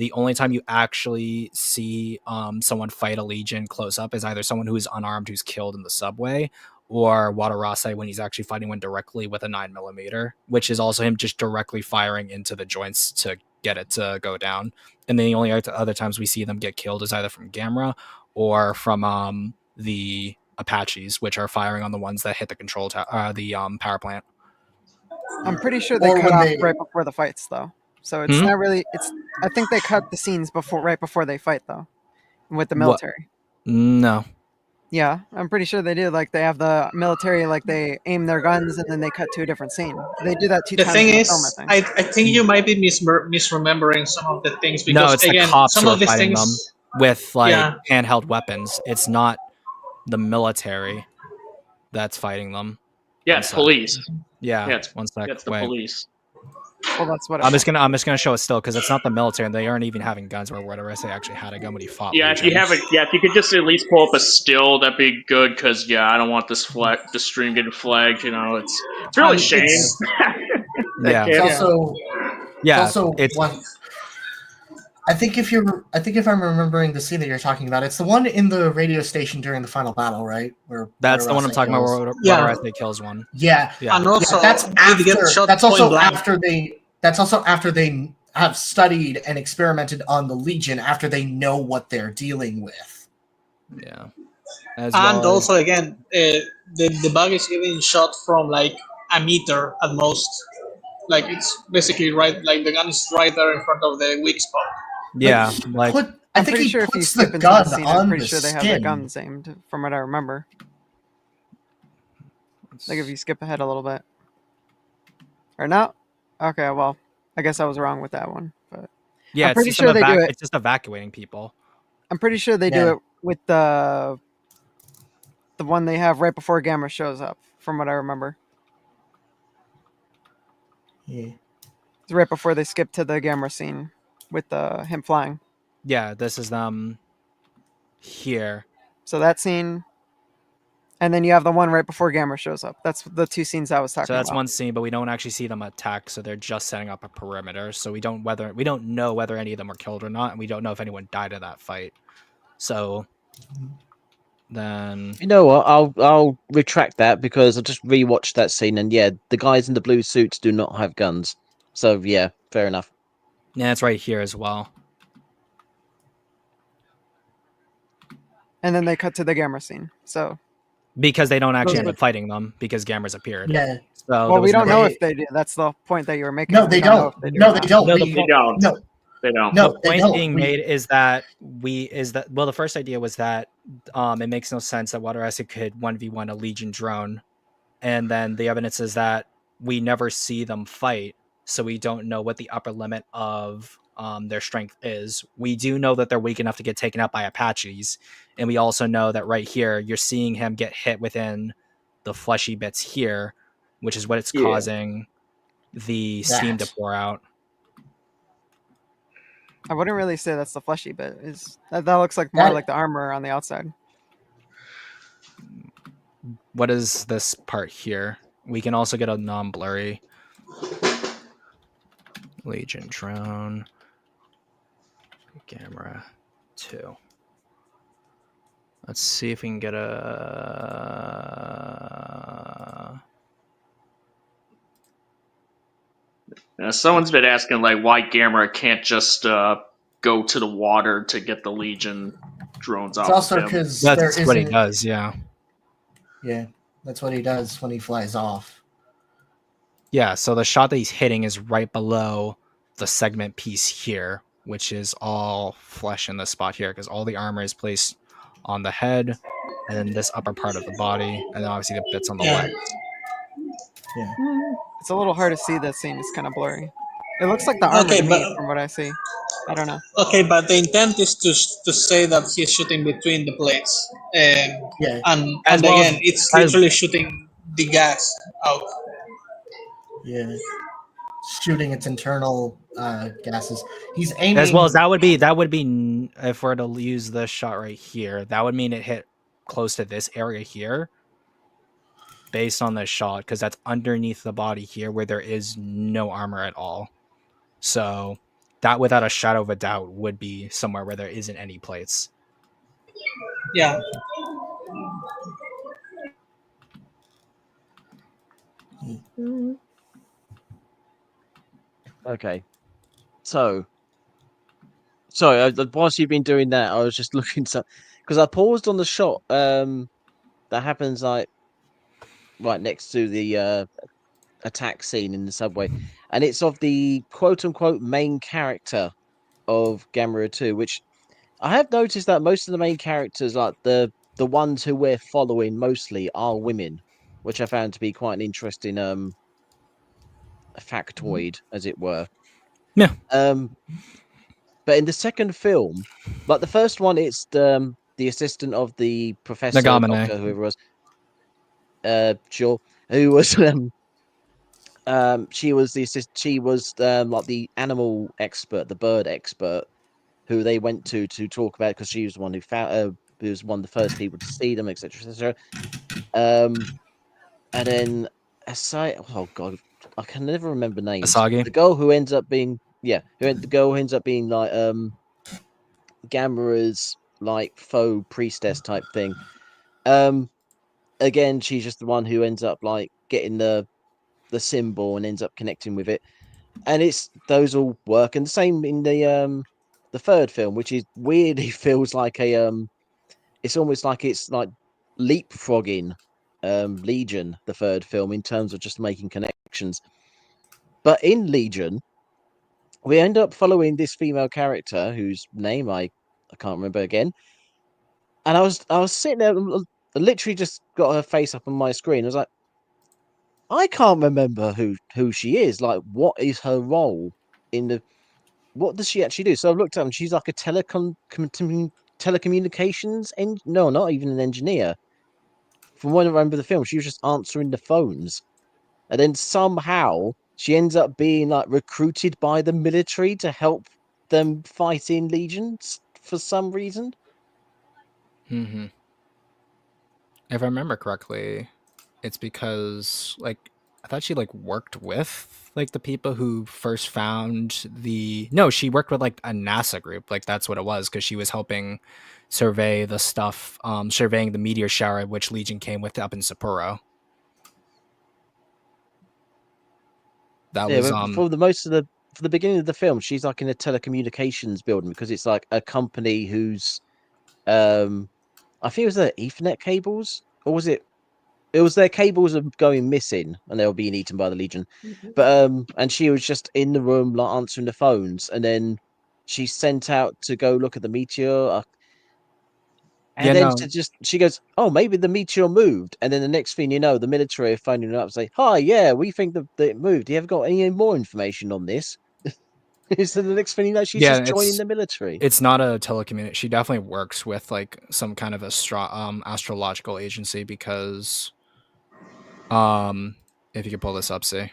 The only time you actually see someone fight a Legion close up is either someone who is unarmed who's killed in the subway, or Wadarase when he's actually fighting one directly with a 9mm, which is also him just directly firing into the joints to get it to go down. And then the only other times we see them get killed is either from Gamera or from the Apaches, which are firing on the ones that hit the power plant. I'm pretty sure they Or cut when off they- right before the fights, though. So it's not really. It's. I think they cut the scenes right before they fight, though, with the military. No. Yeah, I'm pretty sure they do. Like they have the military, like they aim their guns and then they cut to a different scene. They do that 2 The times thing in the is, film, I think. I think you might be misremembering some of the things because No, it's again, the cops some who are of these fighting things. them with like Yeah. handheld weapons. It's not the military that's fighting them. Yeah, One it's sec. police. Yeah, Yeah, it's, one sec. it's the Wait. police. Well, that's what I'm just gonna show it still because it's not the military and they aren't even having guns. Where Wadarase actually had a gun when he fought. Yeah, if you Legion. have if you could just at least pull up a still, that'd be good. Because I don't want this stream getting flagged. It's really a shame. Yeah. It's also Yeah, it's also one. I think if I'm remembering the scene that you're talking about, it's the one in the radio station during the final battle, right? Where that's the one I'm Wadarase talking kills. about. Yeah. Wadarase kills one. Yeah, Yeah. And also, that's they get after. shot That's point also blank. after they. That's also after they have studied and experimented on the Legion. After they know what they're dealing with. Yeah. As And well also, again, the bug is getting shot from like a meter at most. Like it's basically right, like the gun is right there in front of the weak spot. yeah, like I I'm think pretty he sure if you puts skip the into the gun scene, on I'm pretty the sure they have skin. the guns aimed, from what I remember. Like if you skip ahead a little bit. Or not? Okay, well, I guess I was wrong with that one. But yeah, I'm it's pretty just sure they do it. It's just evacuating people. I'm pretty sure they do Yeah. it with the one they have right before Gamera shows up, from what I remember. Yeah. It's right before they skip to the Gamera scene with him flying. Yeah, this is them here. So that scene, and then you have the one right before Gamera shows up. That's the 2 scenes I was talking So that's about. one scene, but we don't actually see them attack. So they're just setting up a perimeter. So we don't know whether any of them were killed or not, and we don't know if anyone died in that fight. So then You know what? I'll retract that because I just rewatched that scene, and yeah, the guys in the blue suits do not have guns. So yeah, fair enough. yeah, it's right here as well. And then they cut to the Gamera scene. So Because they don't actually Yeah. end up fighting them because Gamera's appeared. Yeah. So well, there we was don't never- know if they do. That's the point that you were making. No, We they know don't. if they do No, or they not. don't. No, We- They don't. No, They don't. no, the they point don't. being made is that the first idea was that it makes no sense that Wadarase could 1v1 a Legion drone, and then the evidence is that we never see them fight, so we don't know what the upper limit of their strength is. We do know that they're weak enough to get taken out by Apaches, and we also know that right here you're seeing him get hit within the fleshy bits here, which is what it's Yeah. causing the steam to That. pour out. I wouldn't really say that's the fleshy bit. That looks like more That- like the armor on the outside. What is this part here? We can also get a non-blurry Legion drone Gamera 2. Let's see if we can get a Someone's been asking why Gamera can't just go to the water to get the Legion drones off. It's also of him. because there That's what he isn't. does, yeah. Yeah, that's what he does when he flies off. Yeah, so the shot that he's hitting is right below the segment piece here, which is all flesh in this spot here, because all the armor is placed on the head, and then this upper part of the body, and then obviously the bits on the Yeah. legs. Yeah. It's a little hard to see that scene. It's kind of blurry. It looks like the armor Okay, to me, but- from what I see. I don't know. Okay, but the intent is to say that he's shooting between the plates, Yeah. and As well again, as- it's as- literally shooting the gas out. Yeah. Shooting its internal gases. He's aiming. As well as that would be if we're to use this shot right here, that would mean it hit close to this area here based on this shot, because that's underneath the body here where there is no armor at all. So that without a shadow of a doubt would be somewhere where there isn't any plates. Yeah. Okay. So, sorry, whilst you've been doing that, I was just looking because I paused on the shot that happens like right next to the attack scene in the subway, and it's of the quote unquote main character of Gamera 2, which I have noticed that most of the main characters, like the ones who we're following mostly, are women, which I found to be quite an interesting factoid, as it were. Yeah. But in the second film, like the first one, it's the assistant of the professor, Nagamine. doctor, whoever it was, sure, who was she was the she was like the animal expert, the bird expert, who they went to talk about because she was the one who found who was one of the first people to see them, etc., etc. And then oh god, I can never remember names. Asagi. The girl who ends up being the girl who ends up being like Gamera's like faux priestess type thing. Again, she's just the one who ends up like getting the symbol and ends up connecting with it. And it's those all work. And the same in the third film, which is weirdly feels like a it's almost like it's like leapfrogging Legion, the third film, in terms of just making connections. But in Legion, we end up following this female character whose name I can't remember again. And I was sitting there, literally just got her face up on my screen. I was like, I can't remember who she is. Like, what is her role in the? What does she actually do? So I've looked up, and she's like a telecommunications no, not even an engineer. From when I remember the film, she was just answering the phones, and then somehow she ends up being like recruited by the military to help them fight in legions for some reason. Mm-hmm. If I remember correctly, it's because like I thought she like worked with like the people who first found the. No, she worked with like a NASA group. Like that's what it was because she was helping survey the stuff, surveying the meteor shower which Legion came with up in Sapporo. That was for the beginning of the film, she's like in a telecommunications building because it's like a company who's I think it was their Ethernet cables, or was it? It was their cables are going missing and they were being eaten by the Legion. But and she was just in the room like answering the phones, and then she's sent out to go look at the meteor. And then she goes, "Oh, maybe the meteor moved." And then the next thing you know, the military are phoning her up and say, "Hi, yeah, we think that it moved. Do you ever got any more information on this?" So the next thing you know, she's just joining the military. It's not a telecommunication. She definitely works with like some kind of astrological agency because, if you could pull this up, see,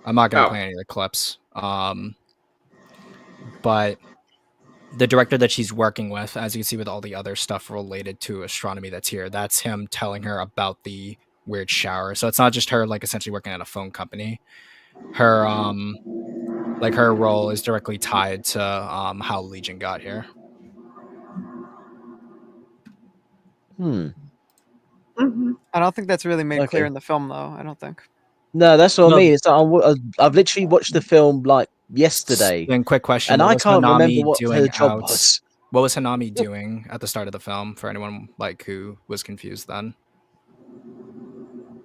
I'm not gonna play any of the clips. But the director that she's working with, as you can see with all the other stuff related to astronomy that's here, that's him telling her about the weird shower. So it's not just her like essentially working at a phone company. Her like her role is directly tied to how Legion got here. I don't think that's really made clear in the film, though. I don't think. No, that's what I mean. It's like I've literally watched the film like yesterday. And quick question, and I can't remember what her job was. What was Hanami doing at the start of the film for anyone like who was confused then?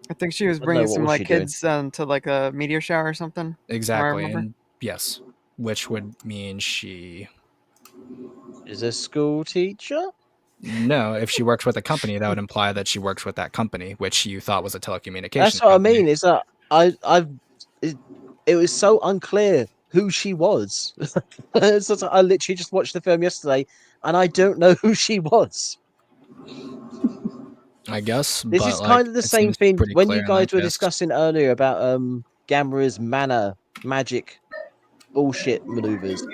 I think she was bringing some like kids to like a meteor shower or something. Exactly, and yes, which would mean she is a school teacher. No, if she works with a company, that would imply that she works with that company, which you thought was a telecommunications. That's what company. I mean. Is that it was so unclear who she was. So I literally just watched the film yesterday, and I don't know who she was. I guess this is kind of the same thing when you guys were discussing earlier about Gamera's mana magic bullshit maneuvers.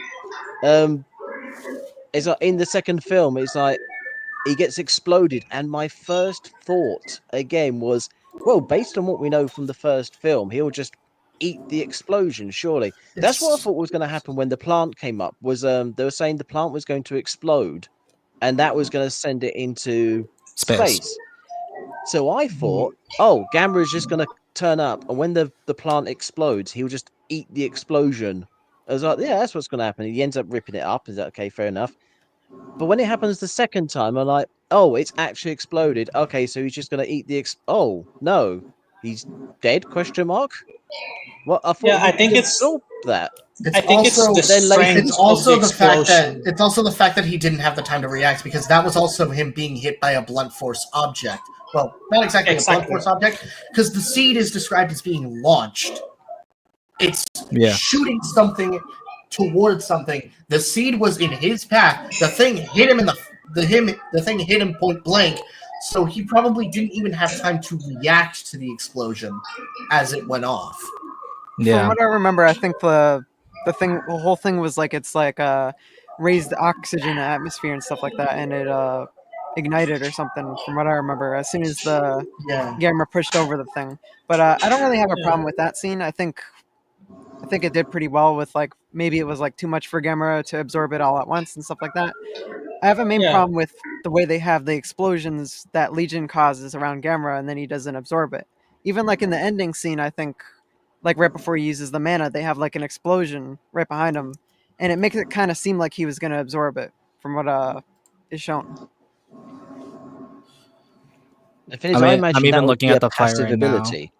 It's like in the second film, it's like he gets exploded, and my first thought again was, well, based on what we know from the first film, he'll just eat the explosion. Surely that's what I thought was going to happen when the plant came up. Was they were saying the plant was going to explode, and that was going to send it into space. So I thought, oh, Gamera is just going to turn up, and when the plant explodes, he'll just eat the explosion. I was like, yeah, that's what's going to happen. He ends up ripping it up. Is that okay? Fair enough. But when it happens the second time, I'm like, oh, it's actually exploded. Okay, so he's just going to eat the oh, no, he's dead? Question mark. What? I thought Yeah, I think he'd it's absorb that. I think it's the strength It's also of the the fact that explosion. it's also the fact that he didn't have the time to react, because that was also him being hit by a blunt force object. Well, not exactly a blunt force object, because the seed is described as being launched. It's shooting something towards something. The seed was in his path. The thing hit him in the thing hit him point blank. So he probably didn't even have time to react to the explosion as it went off. From what I remember, I think the whole thing was like it's like raised oxygen atmosphere and stuff like that, and it ignited or something. From what I remember, as soon as the Gamera pushed over the thing. But I don't really have a problem with that scene. I think it did pretty well with, like, maybe it was like too much for Gamera to absorb it all at once and stuff like that. I have a main problem with the way they have the explosions that Legion causes around Gamera, and then he doesn't absorb it. Even like in the ending scene, I think, like right before he uses the mana, they have like an explosion right behind him, and it makes it kind of seem like he was going to absorb it from what is shown. The thing is, I imagine I'm even looking at the fight passive right ability.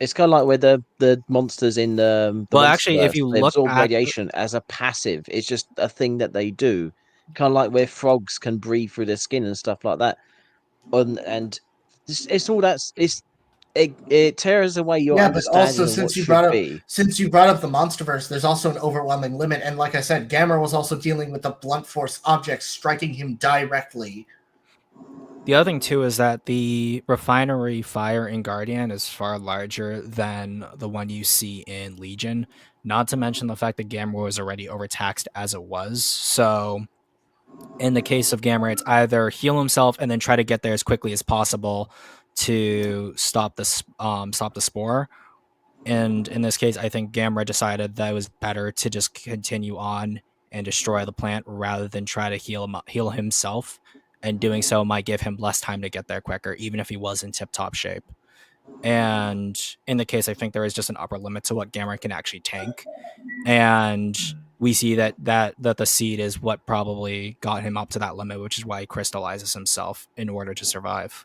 It's kind of like where the monsters in the actually, if you they look absorb at radiation as a passive. It's just a thing that they do, kind of like where frogs can breathe through their skin and stuff like that. And it's all that's it tears away your understanding also, of since what you should brought be. up the MonsterVerse, there's also an overwhelming limit, and like I said, Gamera was also dealing with the blunt force object striking him directly. The other thing too is that the refinery fire in Guardian is far larger than the one you see in Legion. Not to mention the fact that Gamera was already overtaxed as it was. So in the case of Gamera, it's either heal himself and then try to get there as quickly as possible to stop the spore. And in this case, I think Gamera decided that it was better to just continue on and destroy the plant rather than try to heal himself. And doing so might give him less time to get there quicker, even if he was in tip-top shape. And in the case, I think there is just an upper limit to what Gamera can actually tank. And we see that the seed is what probably got him up to that limit, which is why he crystallizes himself in order to survive.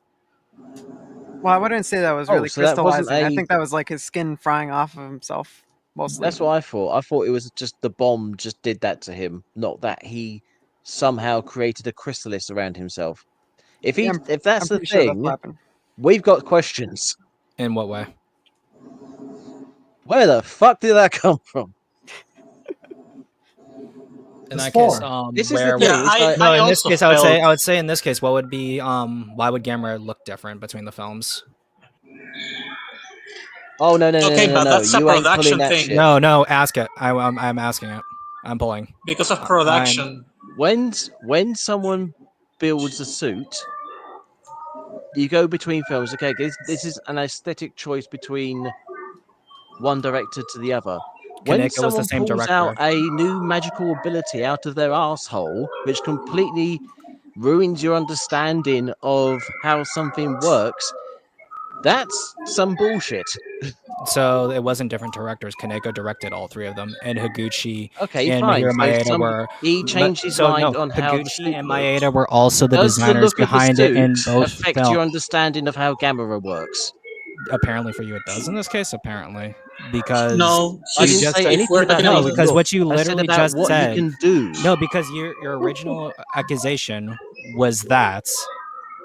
Well, I wouldn't say that was really crystallizing. I think that was like his skin frying off of himself, mostly. That's what I thought. I thought it was just the bomb just did that to him, not that he somehow created a chrysalis around himself. If that's the thing, we've got questions. In what way? Where the fuck did that come from? In that case, this is the thing. In this case, I would say in this case, what would be why would Gamera look different between the films? Oh no! But that's a production thing. Shit. No, ask it. I'm asking it. I'm pulling. Because of production. When someone builds a suit, you go between films. Okay, this is an aesthetic choice between one director to the other. When someone pulls out a new magical ability out of their asshole, which completely ruins your understanding of how something works, that's some bullshit. So it wasn't different directors. Kaneko directed all three of them, and Higuchi and fine. Mahiro Maeda were. He changed his mind on how Higuchi and Maeda were also the designers behind it in both affect your understanding of how Gamera works. Apparently, for you, it does. In this case, apparently, because no, I didn't say anything about no, because what you literally just what said. You can do. No, because your original accusation was that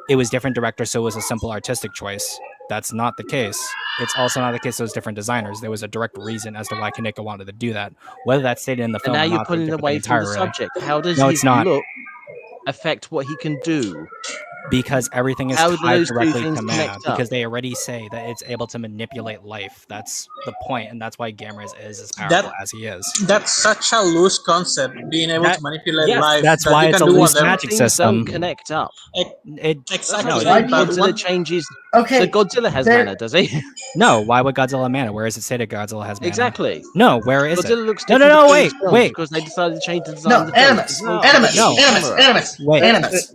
it was different directors, so it was a simple artistic choice. That's not the case. It's also not the case. Those different designers. There was a direct reason as to why Kaneko wanted to do that. Whether that's stated in the film, and now or you're pulling away from the subject. How does his look affect what he can do? Because everything is How do tied those two directly things to mana, connect up? because they already say that it's able to manipulate life. That's the point, and that's why Gamera is as powerful as he is. That's such a loose concept, being able to manipulate yes, life, That's that why you it's can a do loose whatever. magic things system. don't connect up. It That's Exactly. like Why when do you- Godzilla what- changes. Okay. So Godzilla has there- mana, does he? No, why would Godzilla mana? Where is it stated Godzilla has mana? Exactly. No, where is Godzilla it? looks No, different between wait, his films wait. because they decided to change the design No, of the film. animus, No, animus, No. animus, animus, Wait. animus.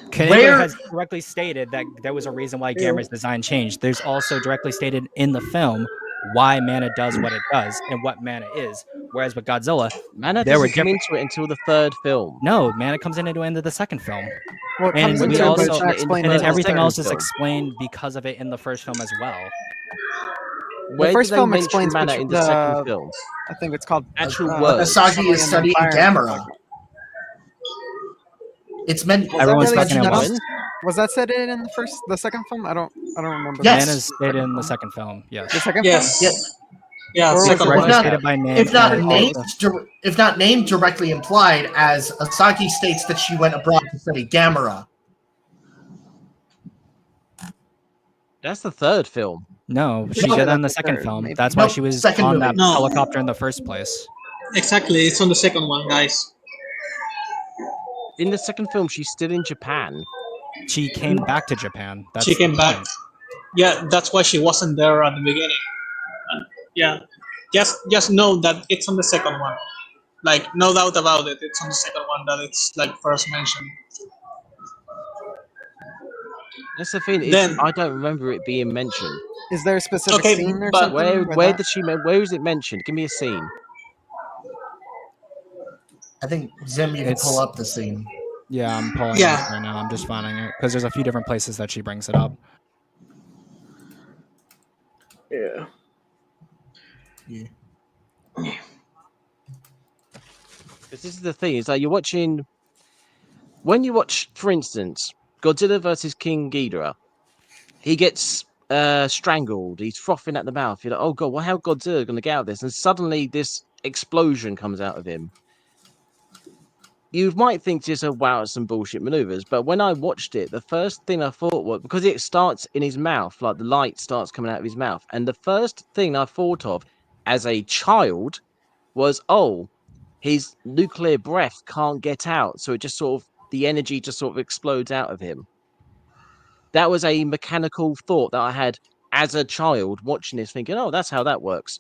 Kaneko Where- has directly stated that there was a reason why Gamera's design changed. There's also directly stated in the film why mana does what it does and what mana is. Whereas with Godzilla, mana there were doesn't come different. into it until the third film. No, mana comes into the end of the second film. Well, it And comes When we into it, but also it's not explained and in then the everything second else is film. explained because of it in the first film as well. Where first do they film mention explains mana in the second film? I think it's called Actual But words. Asagi is studying Gamera. Fire. It's meant. Was Everyone's that really talking about- set up? Was that said in the second film? I don't remember. Yes. Mana's stated in the second film. Yes. The second Yes. Yeah. Yeah. Or was Second it one. Directly not- stated by Nan. If not and named, also- if not named directly implied, as Asagi states that she went abroad to study Gamera. That's the third film. No, she No, did that in the that's the second third, film. maybe. That's why Nope, she was second on movie. that No. helicopter in the first place. Exactly. It's on the second one, guys. In the second film, she's still in Japan. She came back to Japan. That's She came the back. point. Yeah, that's why she wasn't there at the beginning. Yeah, just know that it's on the second one. Like, no doubt about it. It's on the second one that it's like first mentioned. That's the thing. Then- I don't remember it being mentioned. Is there a specific Okay, scene or but something? Where that- does she? Where is it mentioned? Give me a scene. I think Zim, you can It's- pull up the scene. Yeah, I'm pulling it Yeah. up right now. I'm just finding it because there's a few different places that she brings it up. Yeah. Because this is the thing. It's like you're watching. When you watch, for instance, Godzilla versus King Ghidorah, he gets strangled. He's frothing at the mouth. You're like, oh god, well, how Godzilla going to get out of this? And suddenly this explosion comes out of him. You might think just, oh, wow, it's some bullshit maneuvers. But when I watched it, the first thing I thought was, because it starts in his mouth, like the light starts coming out of his mouth. And the first thing I thought of as a child was, oh, his nuclear breath can't get out. So it just sort of, the energy just sort of explodes out of him. That was a mechanical thought that I had as a child watching this, thinking, oh, that's how that works.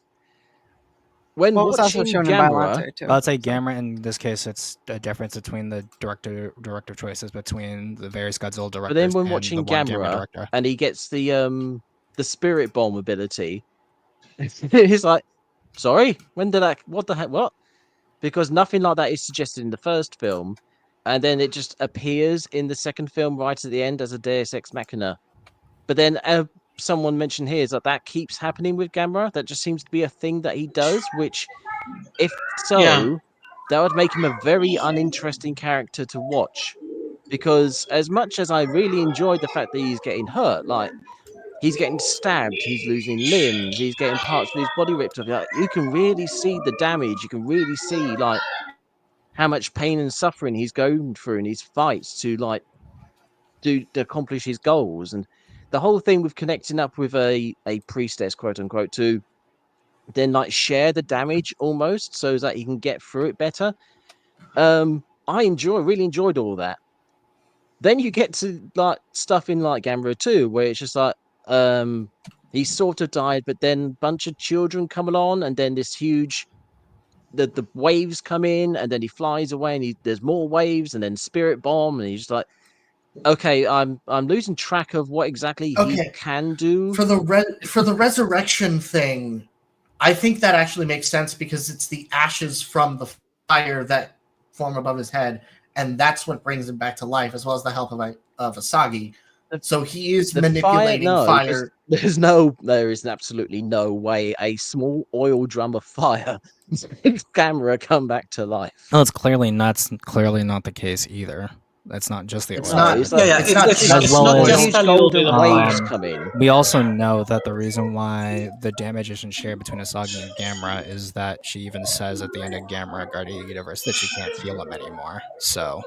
When Well, it was also watching shown in Gamera, Biolante too. I'd say Gamera in this case, it's a difference between the director choices between the various Godzilla directors. but then when and watching the one Gamera, director. and he gets the spirit bomb ability, he's like, sorry, when did that? What the heck? What? Because nothing like that is suggested in the first film, and then it just appears in the second film right at the end as a Deus Ex Machina. But then someone mentioned here is that keeps happening with Gamera. That just seems to be a thing that he does, which, if so, Yeah. that would make him a very uninteresting character to watch. Because as much as I really enjoyed the fact that he's getting hurt, like he's getting stabbed, he's losing limbs, he's getting parts of his body ripped off. Like, you can really see the damage. You can really see like how much pain and suffering he's going through in his fights to like to accomplish his goals. And the whole thing with connecting up with a priestess, quote unquote, to then like share the damage almost so that he can get through it better. I really enjoyed all that. Then you get to like stuff in like Gamera 2 where it's just like he sort of died, but then a bunch of children come along, and then this huge the waves come in, and then he flies away, and there's more waves, and then spirit bomb, and he's just like, okay, I'm losing track of what exactly he Okay. can do. For the resurrection thing, I think that actually makes sense because it's the ashes from the fire that form above his head, and that's what brings him back to life, as well as the help of Asagi. So he is The manipulating fire. There is absolutely no way a small oil drum of fire makes Gamera come back to life. Well, it's clearly not the case either. That's not just the It's oil. not- it's Yeah, yeah. It's not It's just- as well not as- just huge a little golden bit of waves Um, come in. We also know that the reason why the damage isn't shared between Asagi and Gamera is that she even says at the end of Gamera Guardian Universe that she can't feel him anymore. So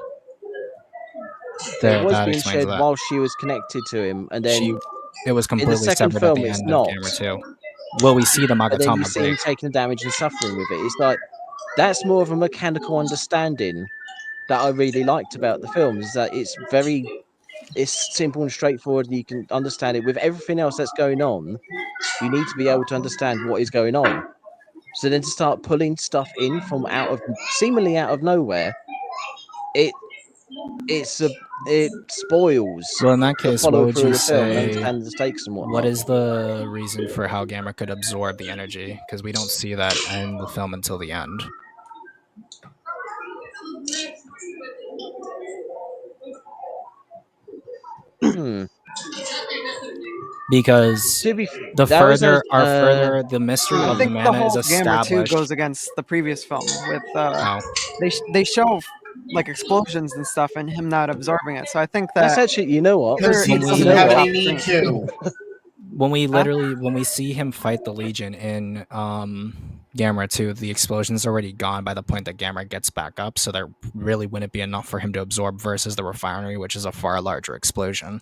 It was that being explains shared that. while she was connected to him, and then It was in the completely second severed at film, the it's end of not. Gamera 2. Well, we see the But then you Magatama see him break. taking the damage and suffering with it. It's like that's more of a mechanical understanding that I really liked about the film. Is that it's simple and straightforward, and you can understand it. With everything else that's going on, you need to be able to understand what is going on. So then to start pulling stuff in from seemingly out of nowhere, it it spoils Well, in that the case, what follow would through of you the film and say? understanding the stakes and What whatnot. is the reason for how Gamera could absorb the energy? Because we don't see that in the film until the end. Hmm. Because To be the that was a further the mystery I of the think the mana is whole Gamera 2 established. goes against the previous film with Oh, they show like explosions and stuff and him not absorbing it. So I think that's that actually, you know what? Because he When doesn't we- have what? any need to. when we Huh? when we see him fight the Legion in Gamera 2, the explosion's already gone by the point that Gamera gets back up, so there really wouldn't be enough for him to absorb versus the refinery, which is a far larger explosion.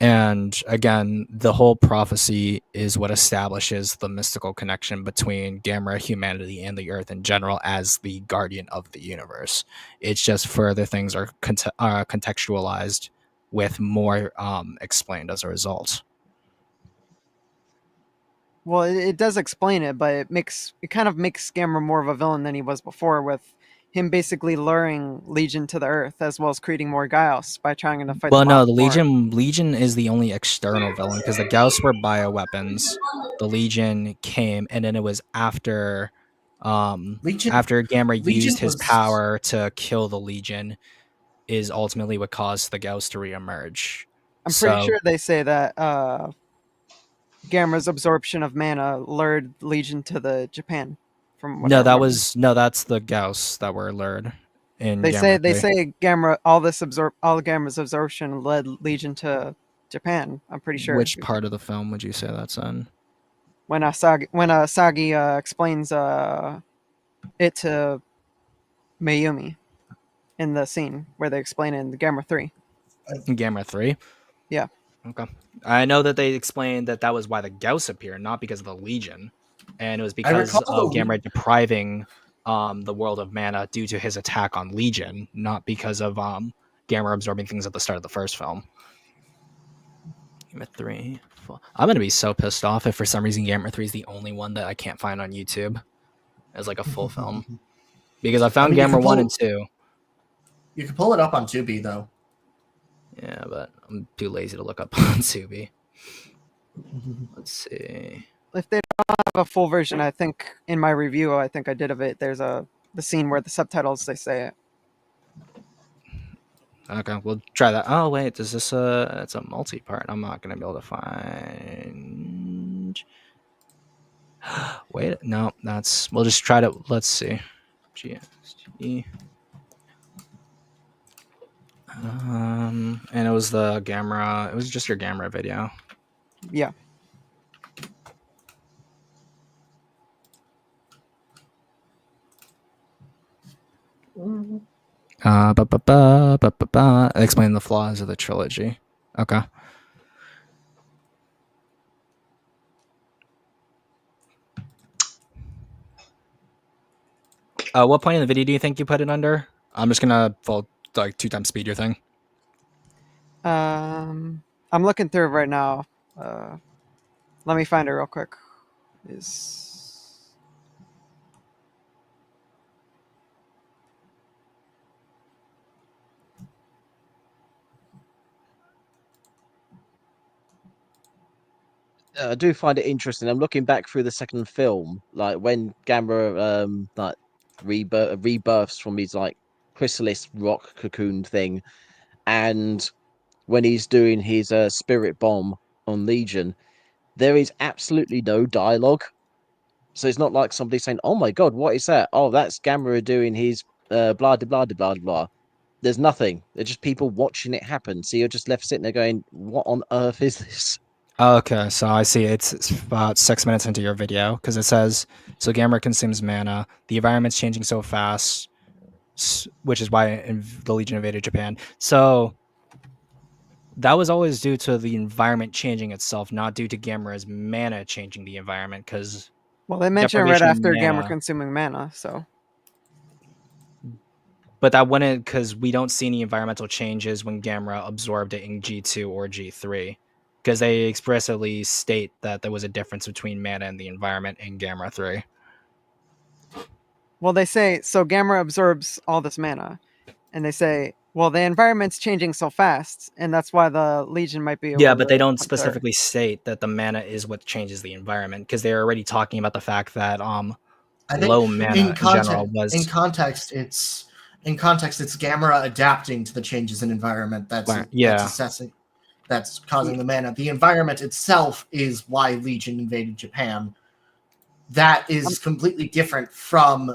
And again, the whole prophecy is what establishes the mystical connection between Gamera, humanity, and the Earth in general as the guardian of the universe. It's just further things are contextualized with more explained as a result. well, it does explain it, but it kind of makes Gamera more of a villain than he was before, with him basically luring Legion to the Earth as well as creating more Gauss by trying to fight. Well, no, the more. Legion is the only external villain because the Gauss were bioweapons. The Legion came, and then it was after after Gamera Legion used his was- power to kill the Legion, is ultimately what caused the Gauss to reemerge. I'm pretty sure they say that Gamera's absorption of mana lured Legion to the Japan. From what I remember. That's the Gauss that were lured in They Gamera 3. say Gamera all Gamera's absorption led Legion to Japan. I'm pretty sure. Which part of the film would you say that's in? When Asagi explains it to Mayumi in the scene where they explain it in the Gamera 3. In Gamera 3? Yeah. Okay. I know that they explained that was why the Gauss appeared, not because of the Legion. And it was because of Gamera depriving the world of mana due to his attack on Legion, not because of Gamera absorbing things at the start of the first film. Gamera 3. I'm going to be so pissed off if for some reason Gamera 3 is the only one that I can't find on YouTube as like a full film. Because I found Gamera 1 and 2. You can pull it up on Tubi, though. Yeah, but I'm too lazy to look up on Tubi. Let's see. If they don't have a full version, I think in my review, I think I did of it. There's the scene where the subtitles they say it. Okay, we'll try that. Oh wait, is this it's a multi-part? I'm not gonna be able to find. Wait, no, we'll just try to. Let's see. GST. And it was the Gamera. It was just your Gamera video. Yeah. Explain the flaws of the trilogy. Okay. What point in the video do you think you put it under? I'm just gonna full like 2x speed your thing. I'm looking through it right now. Let me find it real quick. I do find it interesting. I'm looking back through the second film, like when Gamera like rebirths from his like chrysalis rock cocoon thing, and when he's doing his spirit bomb on Legion, there is absolutely no dialogue. So it's not like somebody saying, "Oh my god, what is that? Oh, that's Gamera doing his blah blah blah blah blah." There's nothing. They're just people watching it happen. So you're just left sitting there going, "What on earth is this?" Okay, so I see it's about 6 minutes into your video because it says, so Gamera consumes mana. The environment's changing so fast. which is why the Legion invaded Japan. So that was always due to the environment changing itself, not due to Gamera's mana changing the environment. Because Well, they mentioned right deprivation of after Gamera mana, consuming mana, so but that wouldn't, because we don't see any environmental changes when Gamera absorbed it in G2 or G3, because they expressly state that there was a difference between mana and the environment in Gamera 3. well they say so Gamera absorbs all this mana, and they say, well, the environment's changing so fast, and that's why the Legion might be able Yeah, to but they don't come to Earth. specifically state that the mana is what changes the environment, because they're already talking about the fact that I low think mana in in general was in context it's Gamera adapting to the changes in environment that's yeah. assessing that's causing the mana. The environment itself is why Legion invaded Japan. That is completely different from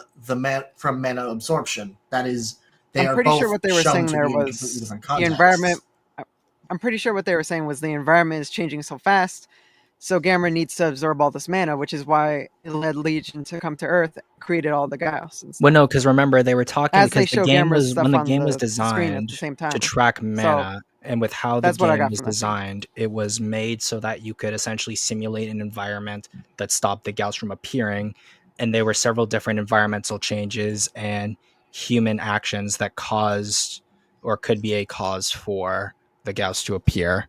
from mana absorption. That is, they I'm are pretty both sure what they were shown saying to there be in completely was different the contexts. environment. I'm pretty sure what they were saying was the environment is changing so fast, so Gamera needs to absorb all this mana, which is why it led Legion to come to Earth, created all the Gauss and stuff. Well, no, because remember they were talking As they because the show game Gamera's was stuff when the on game was the screen at designed the same to time. track mana, and with how the that's what I game got was from that scene. designed, it was made so that you could essentially simulate an environment that stopped the Gauss from appearing, and there were several different environmental changes and human actions that caused or could be a cause for the Gauss to appear,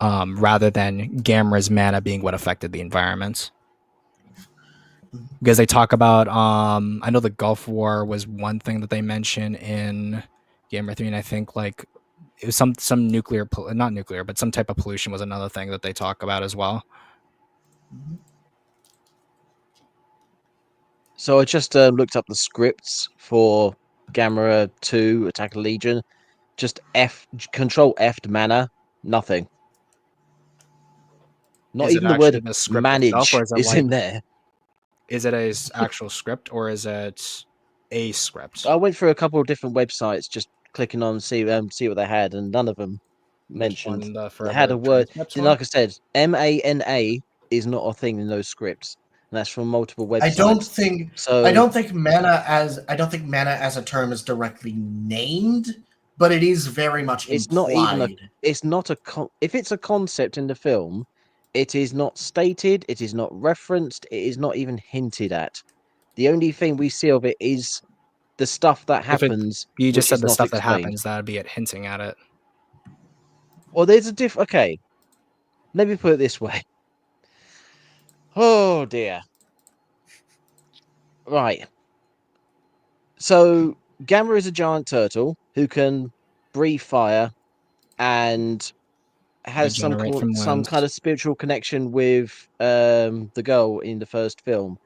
rather than Gamera's mana being what affected the environment. Because they talk about, I know the Gulf War was one thing that they mention in Gamer 3, and I think like it was some nuclear, not nuclear, but some type of pollution was another thing that they talk about as well. So I just looked up the scripts for Gamera 2 Attack of the Legion. Just Control F'd mana, nothing. Not Is it even the actually word the script itself, manage or is it is like, in there. is it a actual script, or is it a script? I went through a couple of different websites just clicking on see what they had, and none of them Which mentioned. one, the They had Forever a word. Transcripts Like one? I said, MANA is not a thing in those scripts, and that's from multiple websites. I don't think mana as a term is directly named, but it is very much It's implied. not even a. It's not a. If it's a concept in the film, it is not stated. It is not referenced. It is not even hinted at. The only thing we see of it is the stuff that happens. You just which said is the not stuff that explained. happens, that'd be it hinting at it. Well, there's a okay. Let me put it this way. Oh dear. Right. So Gamera is a giant turtle who can breathe fire and has some Regenerate from kind limbs. of spiritual connection with the girl in the first film.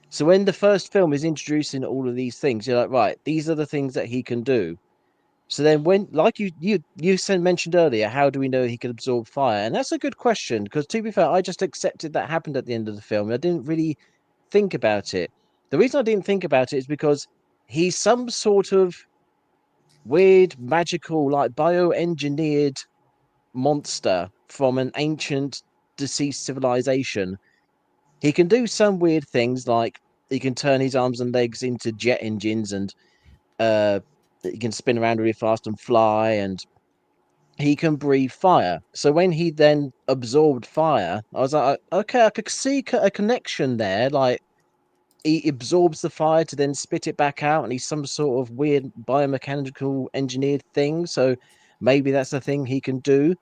So when the first film is introducing all of these things, you're like, right, these are the things that he can do. So then when, like you mentioned earlier, how do we know he can absorb fire? And that's a good question, because to be fair, I just accepted that happened at the end of the film. I didn't really think about it. The reason I didn't think about it is because he's some sort of weird, magical, like bioengineered monster from an ancient deceased civilization. He can do some weird things, like he can turn his arms and legs into jet engines, and he can spin around really fast and fly, and he can breathe fire. So when he then absorbed fire, I was like, okay, I could see a connection there. Like he absorbs the fire to then spit it back out, and he's some sort of weird biomechanical engineered thing. So maybe that's the thing he can do.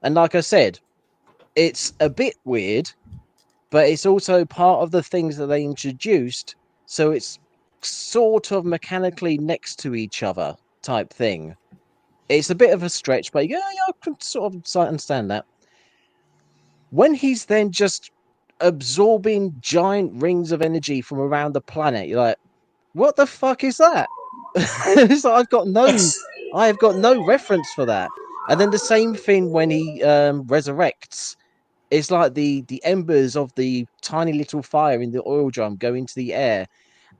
And like I said, it's a bit weird, but it's also part of the things that they introduced. So it's sort of mechanically next to each other type thing. It's a bit of a stretch, but yeah, I can sort of understand that. When he's then just absorbing giant rings of energy from around the planet, you're like, what the fuck is that? It's like, I have got no reference for that. And then the same thing when he resurrects. It's like the embers of the tiny little fire in the oil drum go into the air,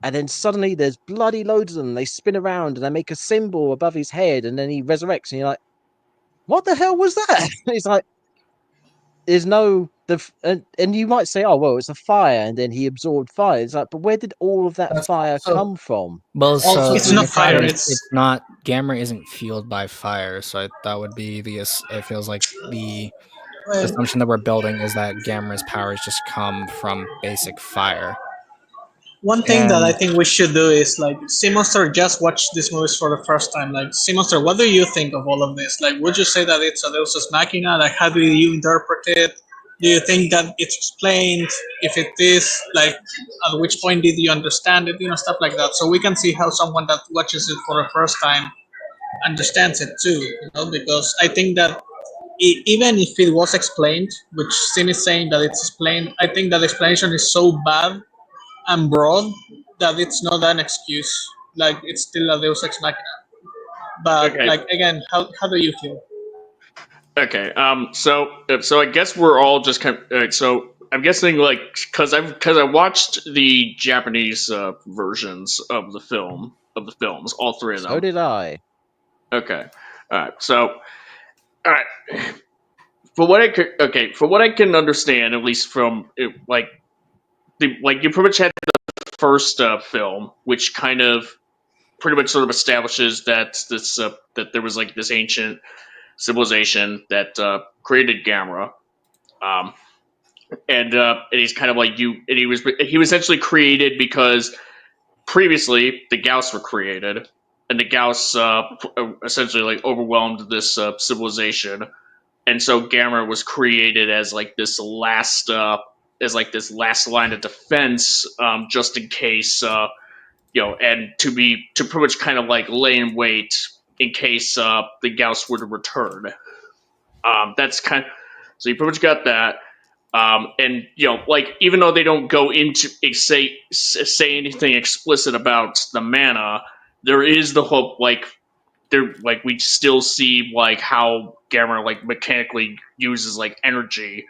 and then suddenly there's bloody loads of them. They spin around and they make a symbol above his head, and then he resurrects, and you're like, what the hell was that? It's like there's no and you might say, oh well, it's a fire, and then he absorbed fire. It's like, but where did all of that That's fire also- come from? Well, so It's in not this fire. case, It's it's not Gamera isn't fueled by fire, so that would be it feels like the assumption that we're building is that Gamera's powers just come from basic fire. one thing that I And think we should do is like, Monster just watched these movies for the first time. Like, Monster, what do you think of all of this? Like, would you say that it's a Deus Ex Machina? Like, how do you interpret it? Do you think that it's explained? If it is, like, at which point did you understand it? Stuff like that. So we can see how someone that watches it for the first time understands it too. Because I think that even if it was explained, which Sin is saying that it's explained, I think that explanation is so bad and broad that it's not an excuse. Like, it's still a Deus Ex Machina. But Okay. like, again, how do you feel? Okay. So I guess we're all just kind of. So I'm guessing like because I watched the Japanese versions of the films, all three of So them. did I. Okay. All right. So all right. For what I can understand, at least from it, like you pretty much had the first film, which kind of pretty much sort of establishes that there was like this ancient civilization that created Gamera. Um, and he's kind of like you, and he was essentially created because previously the Gauss were created, and the Gauss essentially like overwhelmed this civilization, and so Gamera was created as this last line of defense, just in case and to pretty much kind of like lay in wait in case the Gauss were to return. That's kind of, so you pretty much got that. And like even though they don't go into say anything explicit about the mana, there is the hope we still see like how Gamera like mechanically uses like energy,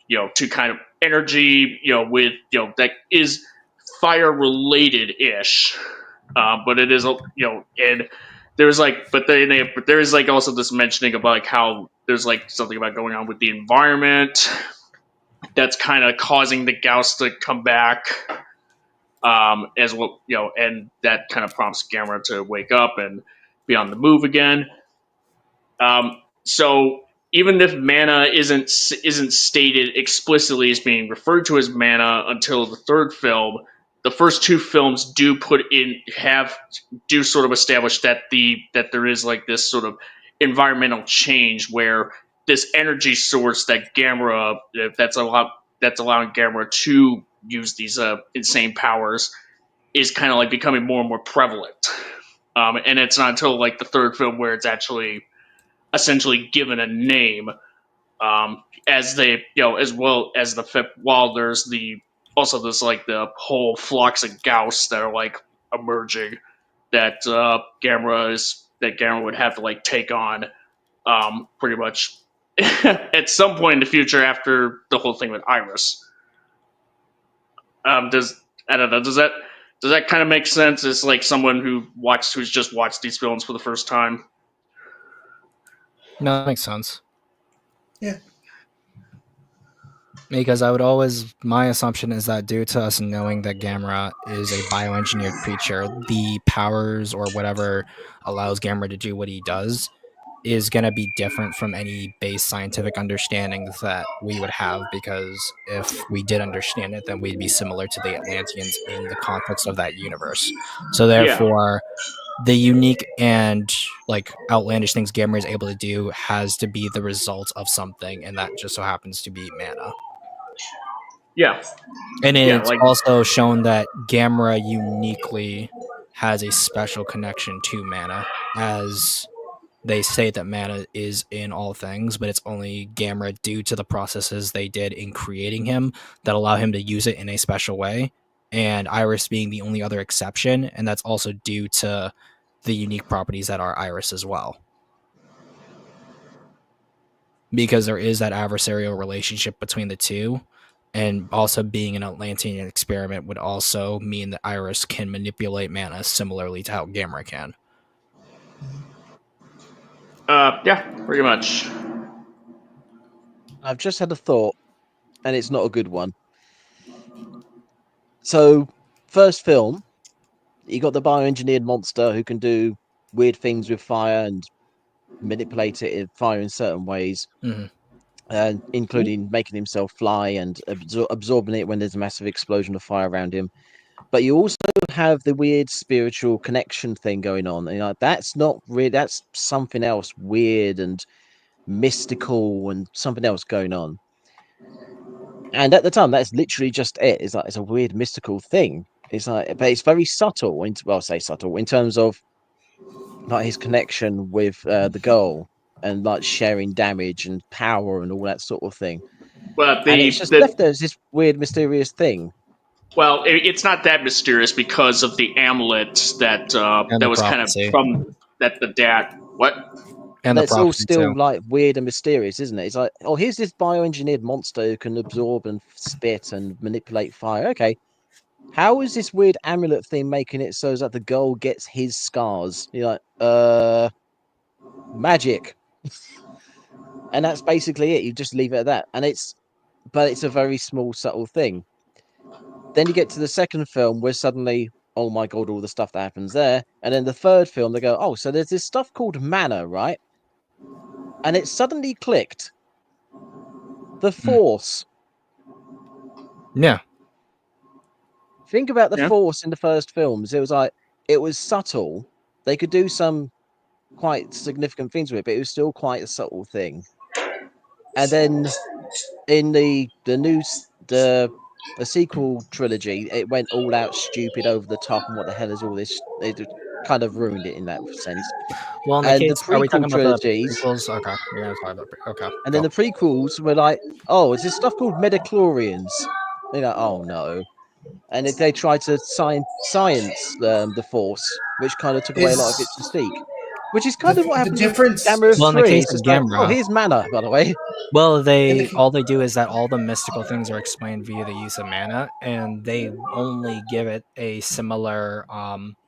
to kind of energy, with that is fire related ish, but it is and there's like but there is like also this mentioning about like how there's like something about going on with the environment that's kind of causing the Gauss to come back, as well, and that kind of prompts Gamera to wake up and be on the move again. So even if mana isn't stated explicitly as being referred to as mana until the third film, the first two films do sort of establish that there is like this sort of environmental change where this energy source that Gamera that's allowing Gamera to use these insane powers is kind of like becoming more and more prevalent. And it's not until like the third film where it's actually essentially given a name, as they as well as the fifth. While there's the also this like the whole flocks of Gauss that are like emerging that Gamera would have to like take on, pretty much at some point in the future after the whole thing with Iris. Does I don't know, does that kind of make sense as like someone who's just watched these films for the first time? no, that makes sense. Yeah. Because my assumption is that due to us knowing that Gamera is a bioengineered creature, the powers or whatever allows Gamera to do what he does is going to be different from any base scientific understandings that we would have, because if we did understand it, then we'd be similar to the Atlanteans in the context of that universe. So Yeah. therefore, the unique and like outlandish things Gamera is able to do has to be the result of something, and that just so happens to be mana. Yeah. And Yeah, it's like also shown that Gamera uniquely has a special connection to mana, as they say that mana is in all things, but it's only Gamera, due to the processes they did in creating him, that allow him to use it in a special way. And Iris being the only other exception, and that's also due to the unique properties that are Iris as well. Because there is that adversarial relationship between the two, and also being an Atlantean experiment would also mean that Iris can manipulate mana similarly to how Gamera can. yeah, pretty much. I've just had a thought. and it's not a good one. So, first film, you got the bioengineered monster who can do weird things with fire and manipulate it in fire in certain ways, including making himself fly and absorbing it when there's a massive explosion of fire around him. But you also have the weird spiritual connection thing going on. And that's not weird. That's something else weird and mystical and something else going on. And at the time, that's literally just it. It's like it's a weird mystical thing. It's like, but it's very subtle. Well, I say subtle in terms of like his connection with the girl and like sharing damage and power and all that sort of thing. But And it's just left there as this weird, mysterious thing. well, it's not that mysterious because of the amulet that that was kind of from that the dad. What? And that's all still too. like weird and mysterious, isn't it? It's like, oh, here's this bioengineered monster who can absorb and spit and manipulate fire. Okay, how is this weird amulet thing making it so that the girl gets his scars? You're like, magic. And that's basically it. You just leave it at that. And it's a very small, subtle thing. Then you get to the second film where suddenly, oh my god, all the stuff that happens there. And then the third film, they go, oh, so there's this stuff called mana, right? And it suddenly clicked. The Force. Yeah. Think about the Force in the first films. It was like, it was subtle. They could do some quite significant things with it, but it was still quite a subtle thing. And then in the sequel trilogy, it went all out stupid, over the top, and what the hell is all this? It kind of ruined it in that sense. Well, in the case, the are we talking about the trilogies, prequels? Okay, you're gonna talk about okay. And then the prequels were like, oh, it's this stuff called midichlorians. They're like, oh no. And they tried to science the Force, which kind of took away a lot of its mystique. Which is kind of what happened with Gamera 3. Well, in the case of Gamera, like, oh, here's mana, by the way. Well, all they do is that all the mystical things are explained via the use of mana, and they only give it a similar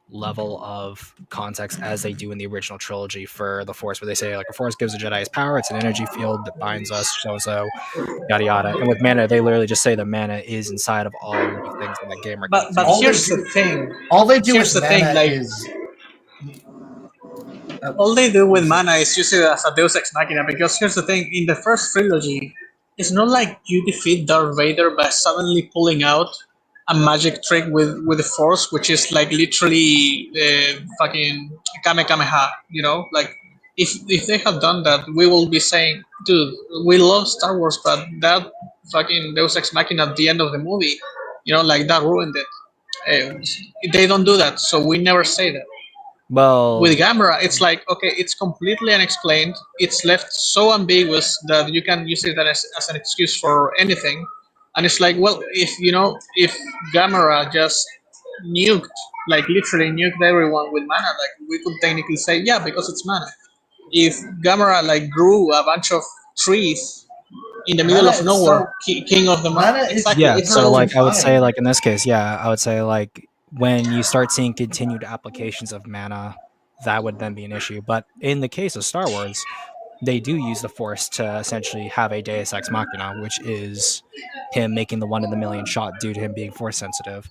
level of context as they do in the original trilogy for the Force, where they say like a Force gives a Jedi his power, it's an energy field that binds us, so yada yada. And with mana, they literally just say the mana is inside of all living things in that game. But here's the thing. All they do Here's with the thing, mana like, is all they do with mana is use it as a Deus Ex Machina, because here's the thing, in the first trilogy, it's not like you defeat Darth Vader by suddenly pulling out a magic trick with the Force, which is like literally fucking Kamehameha, you know? Like, if they have done that, we will be saying, dude, we love Star Wars, but that fucking Deus Ex Machina at the end of the movie, you know, like that ruined it. They don't do that, so we never say that. Well, with Gamera, it's like, okay, it's completely unexplained. It's left so ambiguous that you can use it as an excuse for anything. And it's like, well, if Gamera just nuked, like literally nuked everyone with mana, like we could technically say, yeah, because it's mana. If Gamera like grew a bunch of trees in the middle of nowhere, king of the mana, exactly. Yeah, so like I would say, like in this case, yeah, I would say like when you start seeing continued applications of mana, that would then be an issue. But in the case of Star Wars, they do use the Force to essentially have a Deus Ex Machina, which is him making the 1 in a million shot due to him being Force sensitive.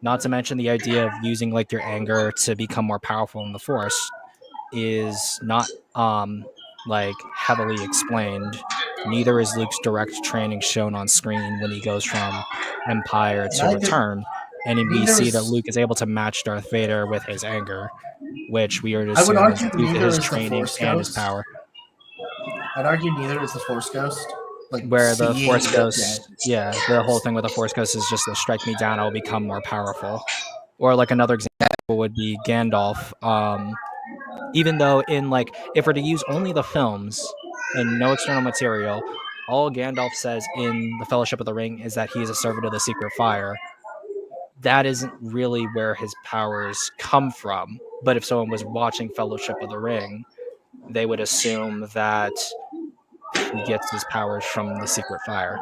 Not to mention the idea of using like your anger to become more powerful in the Force is not like heavily explained. Neither is Luke's direct training shown on screen when he goes from Empire to Return. And we see that Luke is able to match Darth Vader with his anger, which we are to assume is due to his training and his power. I'd argue neither is the Force Ghost. Like where the Force Ghost, yeah, the whole thing with the Force Ghost is just to strike me down, I'll become more powerful. Or like another example would be Gandalf. Even though in like, if we're to use only the films and no external material, all Gandalf says in the Fellowship of the Ring is that he is a servant of the Secret Fire. That isn't really where his powers come from. But if someone was watching Fellowship of the Ring, they would assume that he gets his powers from the Secret Fire.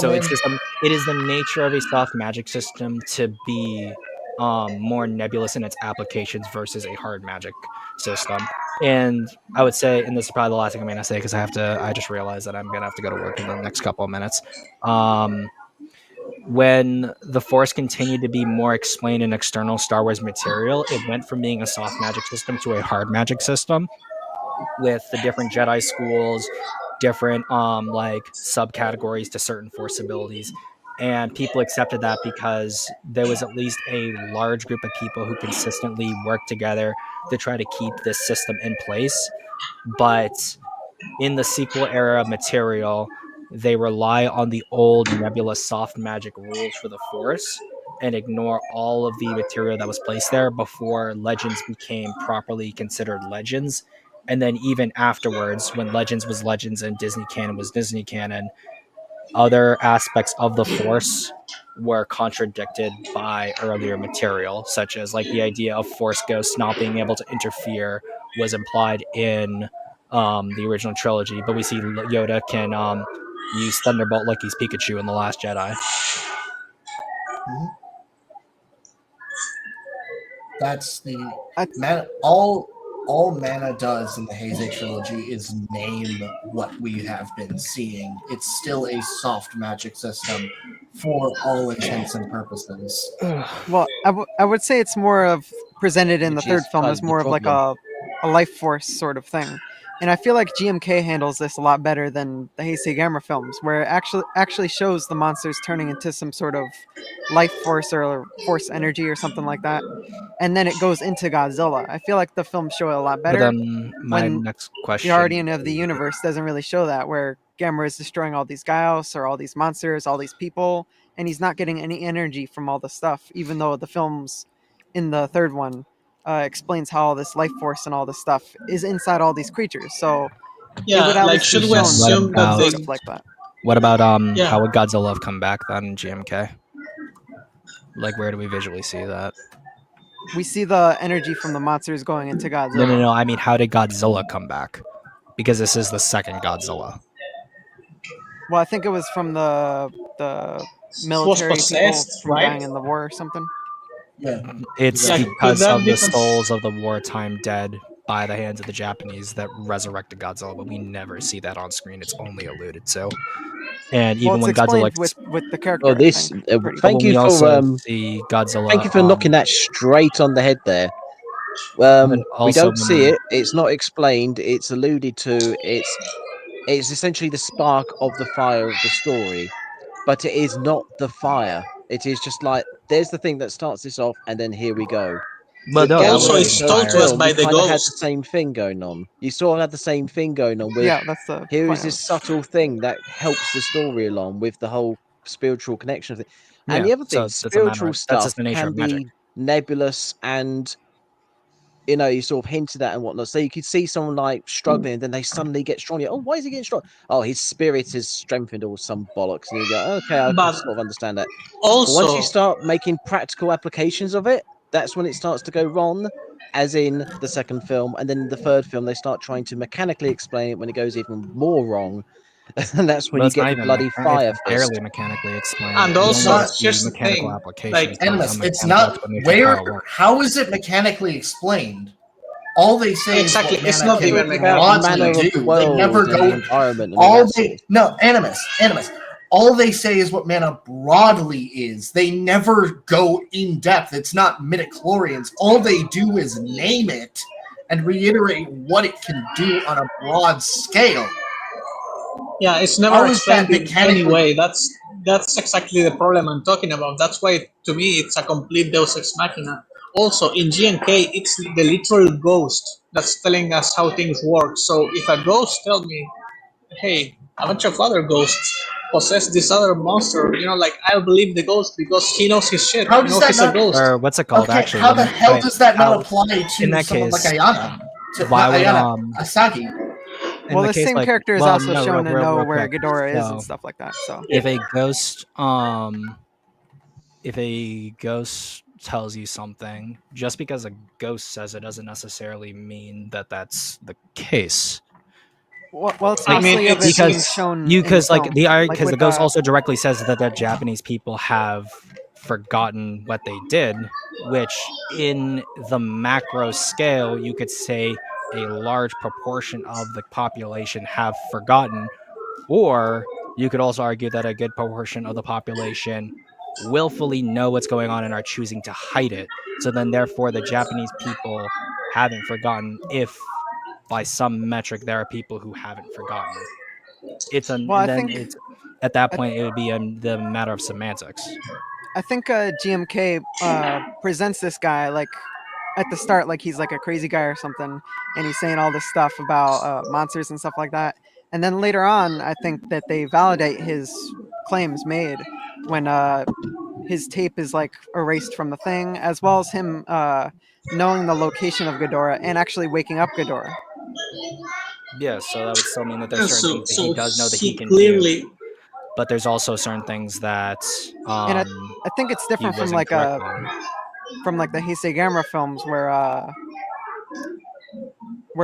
So it is the nature of a soft magic system to be more nebulous in its applications versus a hard magic system. And I would say, and this is probably the last thing I'm going to say because I just realized that I'm going to have to go to work in the next couple of minutes. When the Force continued to be more explained in external Star Wars material, it went from being a soft magic system to a hard magic system with the different Jedi schools, different like subcategories to certain Force abilities. And people accepted that because there was at least a large group of people who consistently worked together to try to keep this system in place. But in the sequel era material, they rely on the old Nebula soft magic rules for the Force and ignore all of the material that was placed there before Legends became properly considered Legends. And then even afterwards, when Legends was Legends and Disney canon was Disney canon, other aspects of the Force were contradicted by earlier material, such as like the idea of Force ghosts not being able to interfere was implied in the original trilogy, but we see Yoda can use Thunderbolt like he's Pikachu in The Last Jedi. That's the I- mana. All mana does in the Heisei trilogy is name what we have been seeing. It's still a soft magic system for all intents and purposes. Well, I would say it's more of presented in the Which third is film kind as of the more of like problem. a life force sort of thing. And I feel like GMK handles this a lot better than the Heisei Gamera films, where it actually shows the monsters turning into some sort of life force or force energy or something like that. And then it goes into Godzilla. I feel like the films show it a lot But better then my when next the question, Guardian of the Universe doesn't really show that, where Gamera is destroying all these Gaios or all these monsters, all these people, and he's not getting any energy from all the stuff, even though the films in the third one explains how all this life force and all this stuff is inside all these creatures. So it would Yeah, at like least be should we then what shown assume that about they? sort of like that. Yeah, how would Godzilla have come back then in GMK? Like, where do we visually see that? We see the energy from the monsters going into Godzilla. No. I mean, how did Godzilla come back? Because this is the second Godzilla. Well, I think it was from the was military people possessed, from right? dying in the war or something. Yeah, It's Yeah, could because that of be the souls of the wartime dead by the hands of the Japanese that resurrected Godzilla, but we never see that on screen. It's only alluded to. And Well, even it's when Godzilla, explained with the character, Well, I this. think. Pretty. but Thank when you we for also see thank you Godzilla, for knocking that straight on the head there. but We also don't when see we, it. It's not explained. It's alluded to. It's essentially the spark of the fire of the story, but it is not the fire. It is just like there's the thing that starts this off, and then here we go. but With no, that Also, would Gamera have in the been it's first told to fire. us film, by we the kind of had the ghost. same thing going on. You sort of had the same thing going on with Yeah, that's the here is point. this subtle thing that helps the story along with the whole spiritual connection of it. And Yeah, the other thing, so that's a matter. spiritual That's just stuff the nature can of magic. be nebulous and you sort of hinted at and whatnot. So you could see someone like struggling, and then they suddenly get strong. Oh, why is he getting strong? Oh, his spirit is strengthened or some bollocks. And you go, okay, I can But sort of understand that. But once you also, start making practical applications of it, that's when it starts to go wrong, as in the second film. And then the third film, they start trying to mechanically explain it when it goes even more wrong. And that's when But you it's get not the even. bloody It's fire barely fist. mechanically explained. and We it's only also, not. see here's the mechanical thing. applications. Like, There's no Animus. It's mechanical not explanation of how where. it works. How is it mechanically explained? All they say is exactly, what it's mana not You're can even talking about mechanical the broadly manner explained. of the do. They never world and the go. environment and all All that sort they of. no animus. All they say is what mana broadly is. They never go in depth. It's not midichlorians. All they do is name it and reiterate what it can do on a broad scale. Yeah, it's never How is that explained in any mechanically? way. That's exactly the problem I'm talking about. That's why, to me, it's a complete Deus Ex Machina. Also, in GNK, it's the literal ghost that's telling us how things work. So if a ghost tells me, hey, a bunch of other ghosts possess this other monster, like I'll believe the ghost because he knows his shit. How does that He's a not? ghost. Or what's it called? Okay, Actually, how the hell does that not apply in to that someone like case, Ayana? why Not would Ayana, Asagi. in Well, the the case same like character is well also no shown to know real where quick. Ghidorah is and So stuff like that. So if a ghost tells you something, just because a ghost says it doesn't necessarily mean that that's the case. well, it's I mean, mostly of it Because being shown you in the because like film, because the with ghost also directly says that the Japanese people have forgotten what they did, which in the macro scale you could say a large proportion of the population have forgotten, or you could also argue that a good proportion of the population willfully know what's going on and are choosing to hide it. So then, therefore, the Japanese people haven't forgotten if, by some metric, there are people who haven't forgotten. Well, I think It's at that point it would be the matter of semantics. I think GMK presents this guy like at the start like he's like a crazy guy or something, and he's saying all this stuff about monsters and stuff like that. And then later on, I think that they validate his claims made when his tape is like erased from the thing, as well as him knowing the location of Ghidorah and actually waking up Ghidorah. Yeah, so that would still mean that there's Yeah, certain so things that he does know that he he can clearly do, but there's also certain things that And I think it's he different from was like incorrect on. from like the Heisei Gamera films where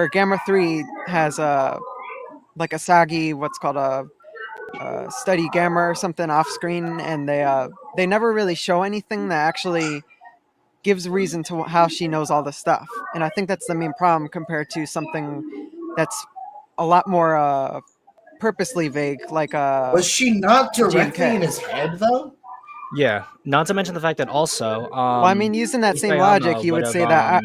Gamera 3 has like Asagi, what's called a study Gamera or something off screen, and they never really show anything that actually gives reason to how she knows all this stuff. And I think that's the main problem compared to something that's a lot more purposely vague, like Was she not directly GMK. in his head though? Yeah, not to mention the fact that also, Well, I mean, using that same logic, you would would've, say that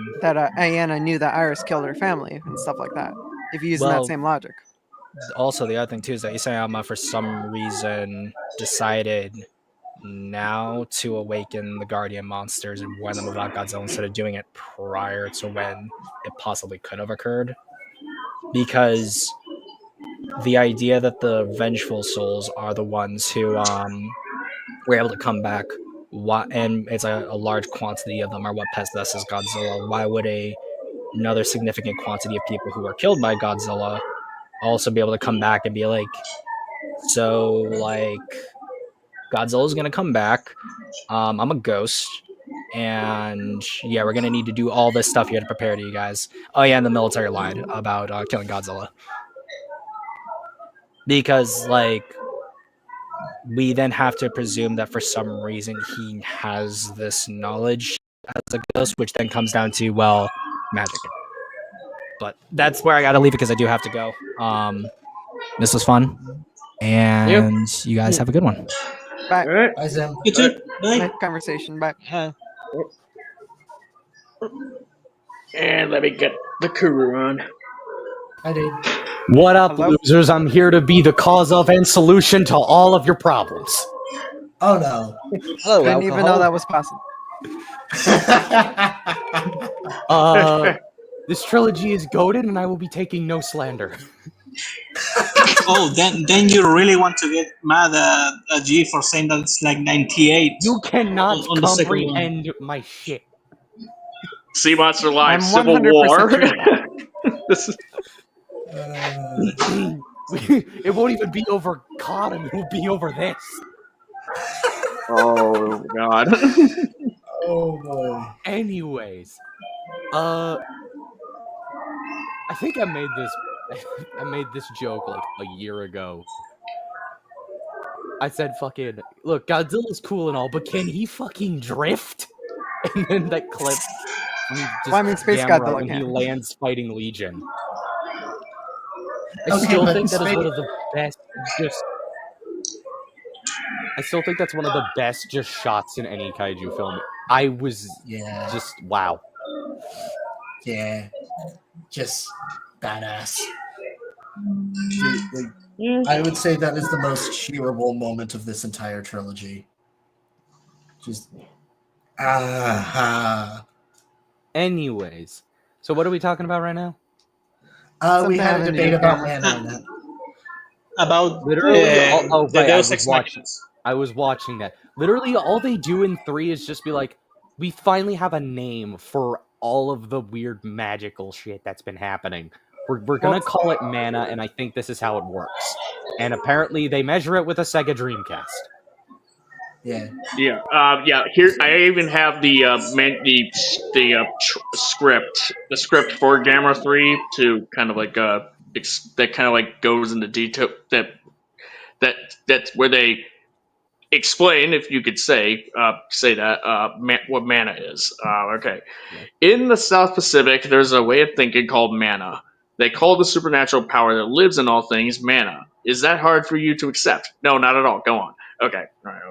Ayanna knew that Iris killed her family and stuff like that. If you're using that Well, same logic. also the other thing too is that Isayama for some reason decided now to awaken the guardian monsters and warn them about Godzilla instead of doing it prior to when it possibly could have occurred, because the idea that the vengeful souls are the ones who were able to come back, and it's a large quantity of them are what possesses Godzilla. Why would another significant quantity of people who were killed by Godzilla also be able to come back and be like, so like Godzilla's gonna come back. I'm a ghost, and yeah, we're gonna need to do all this stuff here to prepare to you guys. Oh yeah, and the military lied about killing Godzilla because like we then have to presume that for some reason he has this knowledge as a ghost, which then comes down to, well, magic. But that's where I gotta leave it because I do have to go. This was fun, and you guys have a good one. Bye. All right. Bye, Zim. you too. Bye. Nice conversation. Bye. Huh. And let me get the Kuru on. I did. What up, Hello? losers? I'm here to be the cause of and solution to all of your problems. Oh no. Hello, Didn't even know alcohol. that was possible. This trilogy is goated, and I will be taking no slander. Oh, then you really want to get mad at G for saying that it's like 98. You cannot On the second one. comprehend my shit. Sea Monster Live I'm Civil 100% War. true. This is It won't even be over Cotton, it will be over this. oh god. Oh boy. Anyways, I think I made this joke like a year ago. I said fucking, look, Godzilla's cool and all, but can he fucking drift? And then that clip from just Well, I mean, Space Gamera Godzilla when he can. lands fighting Legion. I Okay, still but think that is Space- one of the best I still think that's one of the best just shots in any kaiju film. I was Yeah. just wow. Yeah. Just badass. Dude, like, I would say that is the most cheerable moment of this entire trilogy. Just Anyways, so what are we talking about right now? we Something had a having to debate do with about Gamera. mana in it. About Literally, the right, Deus Ex Machinas. I was watching that. Literally, all they do in 3 is just be like, we finally have a name for all of the weird magical shit that's been happening. We're gonna call it mana, and I think this is how it works. And apparently, they measure it with a Sega Dreamcast. Yeah. Yeah. Here, I even have the script for Gamma 3 to kind of like that kind of like goes into detail that's where they explain, if you could say that what mana is. Okay. Yeah. In the South Pacific, there's a way of thinking called mana. They call the supernatural power that lives in all things mana. Is that hard for you to accept? No, not at all. Go on. Okay. All right.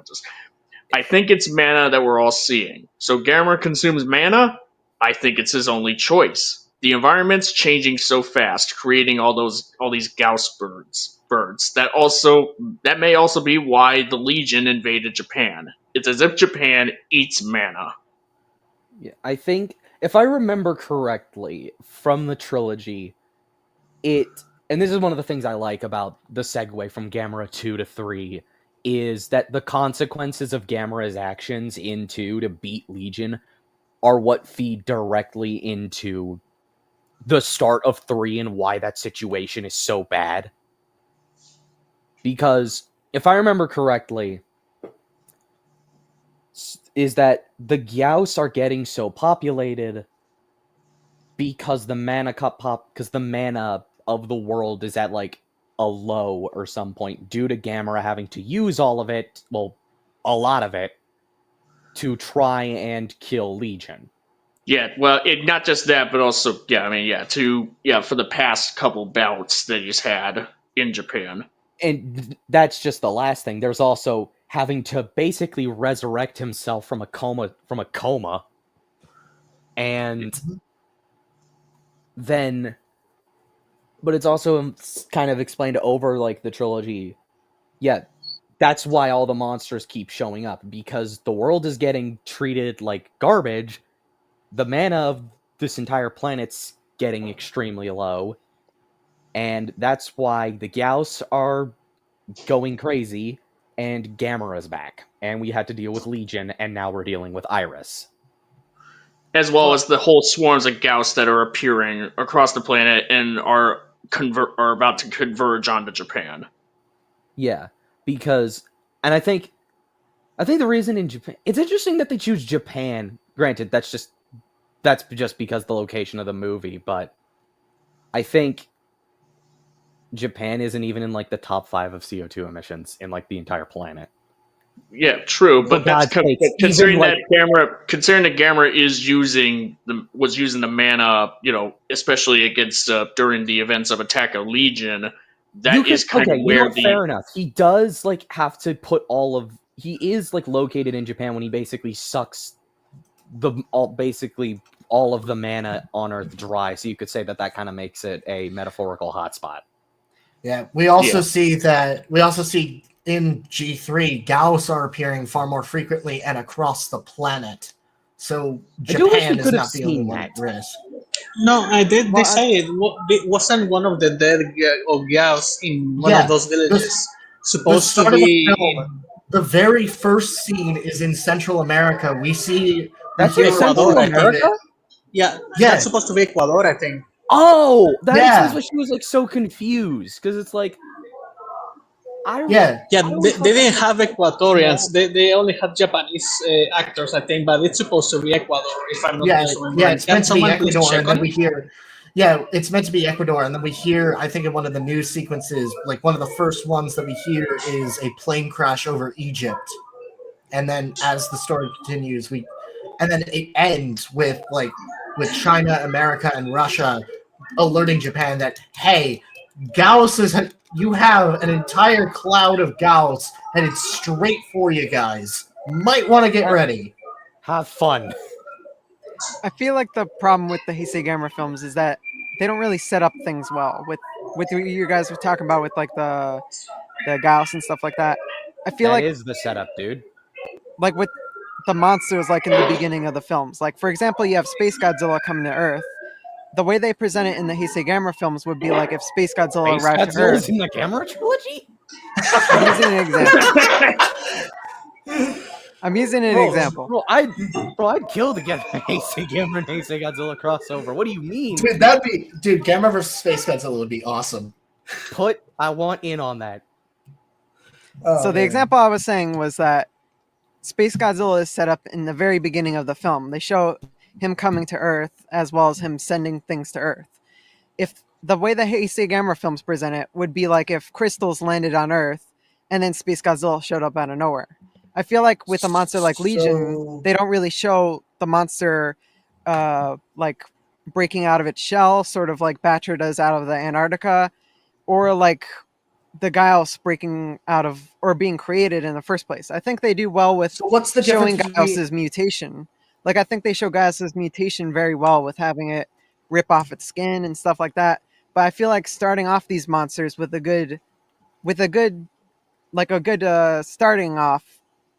I think it's mana that we're all seeing. So Gamera consumes mana. I think it's his only choice. The environment's changing so fast, creating all these Gauss birds. That may also be why the Legion invaded Japan. It's as if Japan eats mana. Yeah, I think if I remember correctly from the trilogy, and this is one of the things I like about the segue from Gamera 2 to 3 is that the consequences of Gamera's actions in 2 to beat Legion are what feed directly into the start of 3 and why that situation is so bad. Because if I remember correctly, is that the Gyaos are getting so populated because the mana of the world is at like a low or some point due to Gamera having to use all of it, well, a lot of it, to try and kill Legion. Yeah, well, not just that, but also, for the past couple bouts that he's had in Japan. And that's just the last thing. There's also having to basically resurrect himself from a coma. And then, but it's also kind of explained over like the trilogy. Yeah, that's why all the monsters keep showing up, because the world is getting treated like garbage. The mana of this entire planet's getting extremely low. And that's why the Gyaos are going crazy, and Gamera's back. And we had to deal with Legion, and now we're dealing with Iris. As well as the whole swarms of Gauss that are appearing across the planet and are about to converge onto Japan. Yeah, because, and I think the reason in Japan, it's interesting that they choose Japan. Granted, that's just because the location of the movie, but I think Japan isn't even in like the top 5 of CO2 emissions in like the entire planet. Yeah, true, but that's considering like, that Gamera was using the mana, especially against during the events of Attack of Legion. That is kind of where fair enough. He does like have to put he is like located in Japan when he basically sucks basically all of the mana on Earth dry. So you could say that kind of makes it a metaphorical hotspot. Yeah, we also see in G3, Gauss are appearing far more frequently and across the planet. So Japan is not the only one at risk. No, they say it wasn't one of the dead of Gyaos in one of those villages supposed to be. The very first scene is in Central America. We see that's in Central America. That's supposed to be Ecuador, I think. Oh, that explains why she was like so confused, because it's like, they didn't have Ecuadorians. They only had Japanese actors, I think, but it's supposed to be Ecuador, if I'm not mistaken. Yeah, it's meant to be Ecuador, and then we hear. Yeah, it's meant to be Ecuador, and then we hear, I think in one of the news sequences, like one of the first ones that we hear is a plane crash over Egypt. And then as the story continues, and then it ends with China, America, and Russia alerting Japan that, hey, you have an entire cloud of Gauss headed straight for you guys. Might want to get ready. Have fun. I feel like the problem with the Heisei Gamera films is that they don't really set up things well. With what you guys were talking about with like the Gauss and stuff like that. I feel that is the setup, dude. Like with the monsters, like in the beginning of the films. Like for example, you have Space Godzilla coming to Earth. The way they present it in the Heisei Gamera films would be like if Space Godzilla arrived to Earth. In the Gamera trilogy? I'm using an example. Bro, I'd kill to get a Heisei Gamera and Heisei Godzilla crossover. What do you mean? Dude, Gamera versus Space Godzilla would be awesome. I want in on that. The example I was saying was that Space Godzilla is set up in the very beginning of the film. They show him coming to Earth as well as him sending things to Earth. If the way the Heisei Gamera films present it would be like if crystals landed on Earth and then Space Godzilla showed up out of nowhere. I feel like with a monster like Legion, So- they don't really show the monster like breaking out of its shell, sort of like Batra does out of the Antarctica, or like the Gaius breaking out of or being created in the first place. I think they do well with So what's the showing difference between Gaius's mutation. Like I think they show Gaius's mutation very well with having it rip off its skin and stuff like that. But I feel like starting off these monsters with a good starting off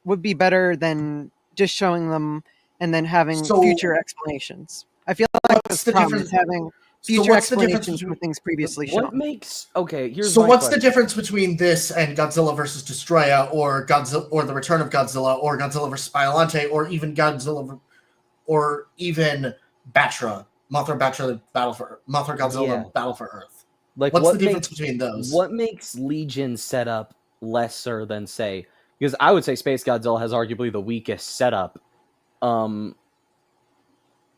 would be better than just showing them and then having So- future explanations. I feel like what's the the problem difference? is having So future what's the difference explanations for between things previously What shown. makes here's So my what's the question. difference between this and Godzilla versus Destroya, or Godzilla, or the Return of Godzilla, or Godzilla versus Biollante, or even Godzilla, or even Batra, Mothra Batra Mothra Godzilla Yeah. Battle for Earth? Like What's what the difference makes between those? what makes Legion setup lesser than say, because I would say Space Godzilla has arguably the weakest setup.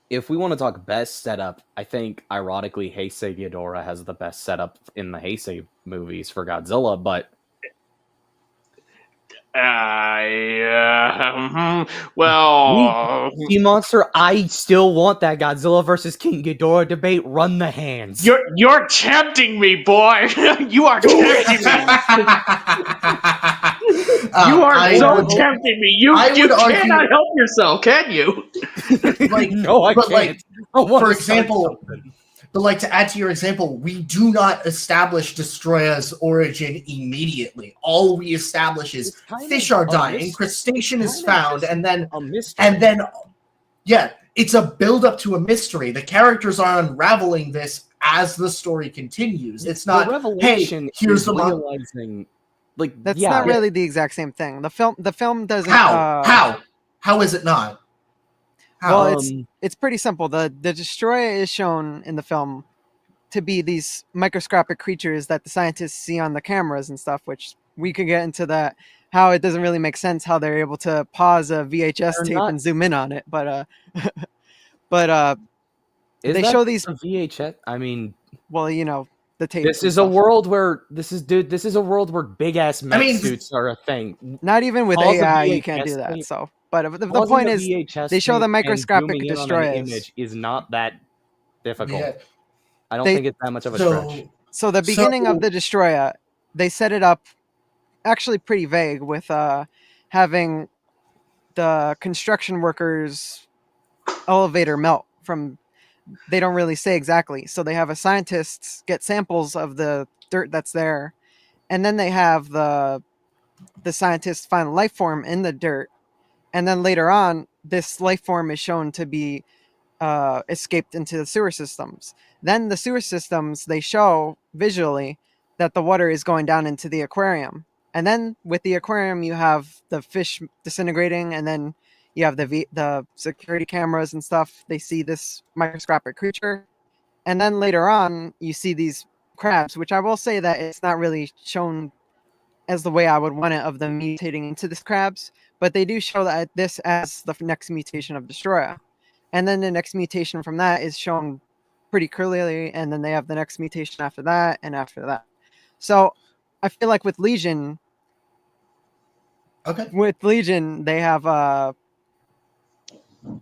If we want to talk best setup, I think ironically Heisei Ghidorah has the best setup in the Heisei movies for Godzilla, but well, Sea Monster, I still want that Godzilla versus King Ghidorah debate. Run the hands. you're tempting me, boy. You are tempting me. You are so tempting me. You cannot help yourself, can you? Like, no, I but, can't. like, I wanna for start example, something. but like to add to your example, we do not establish Destroya's origin immediately. All we establish is It's kind fish of are a dying, mys- crustacean it's is kind of found, just and then a mystery. yeah, it's a build up to a mystery. The characters are unraveling this as the story continues. It's not, the revelation hey, here's is the realizing, like That's yeah, not really the exact same thing. The film doesn't How is it not? How? Well, it's pretty simple. The Destroyer is shown in the film to be these microscopic creatures that the scientists see on the cameras and stuff, which we could get into that, how it doesn't really make sense how they're able to pause a VHS They're tape not- and zoom in on it. But is they that show these a VHS? I mean, well, you know, the tape. this is a world where this is a world where big ass mech mean, suits are a thing. Not even with Pause a AI you can't do VHS that. tape. So, but the Pausing point a is VHS they show the tape and microscopic zooming in on an destroyers. image is not that difficult. Yeah. I don't They- think it's that much of a stretch. So the beginning of the Destroyer, they set it up actually pretty vague with having the construction workers elevator melt from, they don't really say exactly. So they have a scientists get samples of the dirt that's there, and then they have the scientists find a life form in the dirt, and then later on this life form is shown to be escaped into the sewer systems. Then the sewer systems, they show visually that the water is going down into the aquarium. And then with the aquarium, you have the fish disintegrating, and then you have the security cameras and stuff. They see this microscopic creature. And then later on, you see these crabs, which I will say that it's not really shown as the way I would want it of them mutating into this crabs, but they do show that this as the next mutation of Destroyer. And then the next mutation from that is shown pretty clearly, and then they have the next mutation after that and after that. So I feel like with Legion, they have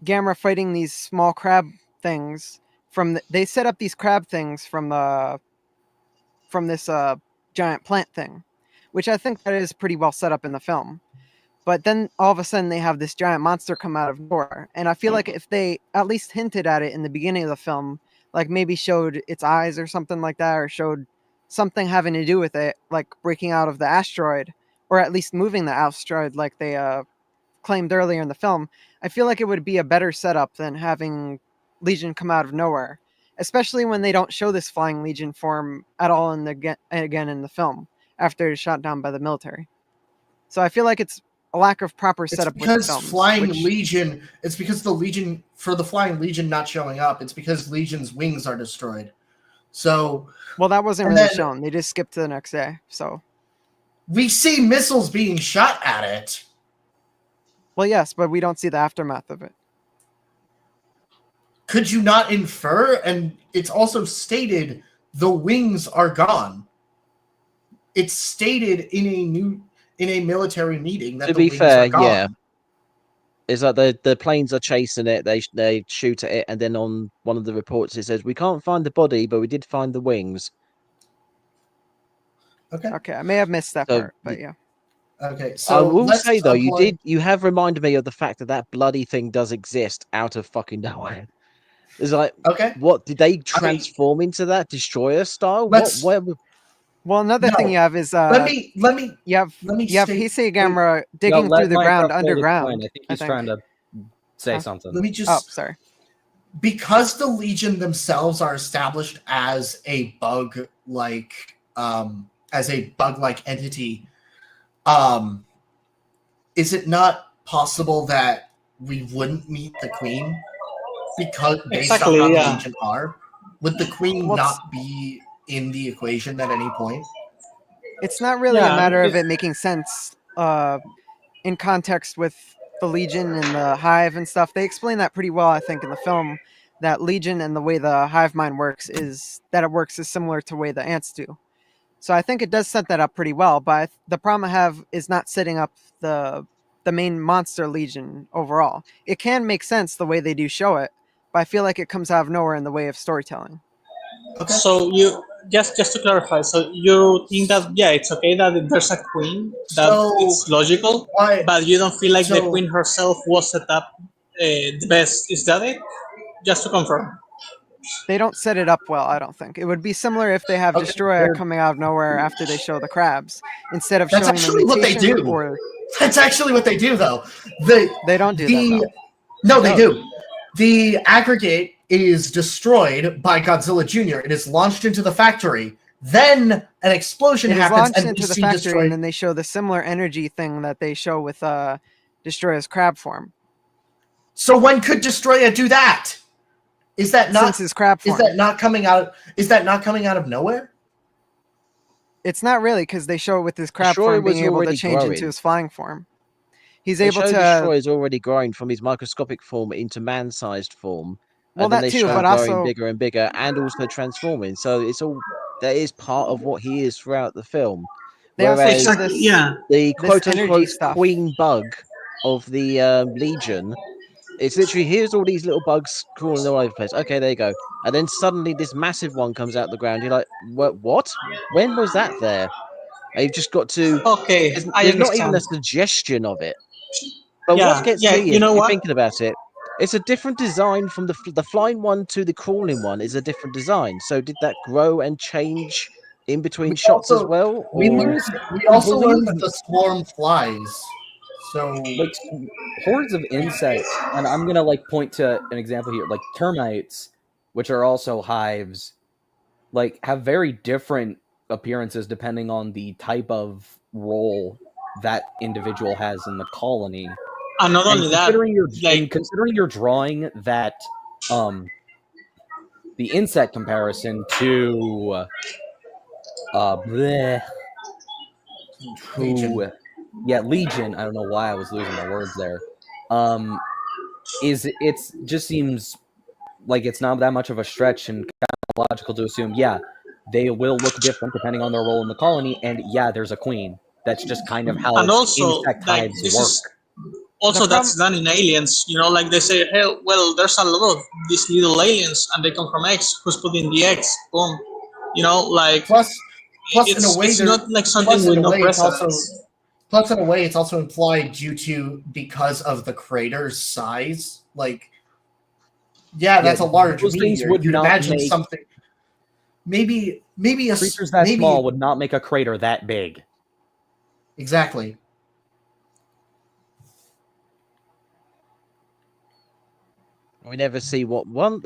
Gamera fighting these small crab things they set up these crab things from this giant plant thing, which I think that is pretty well set up in the film. But then all of a sudden they have this giant monster come out of nowhere. And I feel like if they at least hinted at it in the beginning of the film, like maybe showed its eyes or something like that, or showed something having to do with it, like breaking out of the asteroid, or at least moving the asteroid like they claimed earlier in the film, I feel like it would be a better setup than having Legion come out of nowhere, especially when they don't show this flying Legion form at all again in the film after it's shot down by the military. So I feel like it's a lack of proper setup. It's because with Flying Legion. It's because the Legion, for the Flying Legion not showing up, it's because Legion's wings are destroyed. So, well, that wasn't really shown. They just skipped to the next day. So we see missiles being shot at it. Well, yes, but we don't see the aftermath of it. Could you not infer? And it's also stated the wings are gone. It's stated in in a military meeting that To the be wings fair, are gone. yeah. It's like the planes are chasing it. They shoot at it, and then on one of the reports it says we can't find the body, but we did find the wings. Okay, I may have missed that So part, but yeah. Okay, I so will let's say though, apply- you have reminded me of the fact that bloody thing does exist out of fucking nowhere. It's like, Okay, what did they transform into that destroyer style? let's- Well, another thing you have is let me you have state- Heisei Gamera digging through the ground underground. I think he's trying to say something. Let me just. Oh, sorry. Because the Legion themselves are established as a bug-like entity, is it not possible that we wouldn't meet the Queen because based Exactly, on how yeah. the Legion are? Would the Queen Well, not be in the equation at any point? It's not really Yeah, a matter of because- it making sense in context with the Legion and the Hive and stuff. They explain that pretty well, I think, in the film. That Legion and the way the hive mind works is similar to the way the ants do. So I think it does set that up pretty well. But the problem I have is not setting up the main monster Legion overall. It can make sense the way they do show it, but I feel like it comes out of nowhere in the way of storytelling. Okay. So you just to clarify, so you think that it's okay that there's a queen, that So, it's logical, why- but you don't feel like the so- queen herself was set up the best. Is that it? Just to confirm. They don't set it up well, I don't think. It would be similar if they have Okay. Destroyer coming out of nowhere after they show the crabs, instead of That's showing actually the what they mutation do. or That's actually what they do, though. they don't do that though. No, they do. The aggregate is destroyed by Godzilla Jr. It is launched into the factory. Then an explosion It is happens, launched and into we the see factory, destroyed. and then they show the similar energy thing that they show with Destroyer's crab form. So when could Destroyer do that? Is that not Since his crab form. Is that not coming out? Is that not coming out of nowhere? It's not really, because they show it with his crab Destroyer form being was able to already change into growing. his flying form. He's They able show to. Destroyer is already growing from his microscopic form into man-sized form, Well, and then that they too, show but him growing also bigger and bigger, and also transforming. So it's all that is part of what he is throughout the film. they also Whereas show Exactly, this. yeah. the this quote energy unquote stuff. queen bug of the Legion, it's literally here's all these little bugs crawling all over the place. Okay, there you go. And then suddenly this massive one comes out the ground. You're like, what? When was that there? And you've just got to. Okay, I There's not even understand. a suggestion of it. But Yeah, what gets yeah, me you is, know if you're what? thinking about it, it's a different design from the flying one to the crawling one is a different design. So did that grow and change in between We shots as also- well? We Or learned. We also learned that the swarm flies. So Like hordes of insects, and I'm gonna like point to an example here, like termites, which are also hives, like have very different appearances depending on the type of role that individual has in the colony. And not And only that, considering you're drawing that the insect comparison to bleh, Legion. Legion. I don't know why I was losing my words there. It's just seems like it's not that much of a stretch and kind of logical to assume, they will look different depending on their role in the colony, and there's a queen. That's just kind of how and also insect like hives this work. is also The that's done in Aliens. You know, like they say, hey, well, there's a lot of these little aliens, and they come from eggs. Who's putting the eggs? Boom. You know, like plus in it's a way, not like something with no precedence. Plus, in a way, it's also implied because of the crater's size. Like, that's a large those things meteor. would You'd not imagine make- something. Maybe a Creatures that maybe, small would not make a crater that big. Exactly. we never see what one.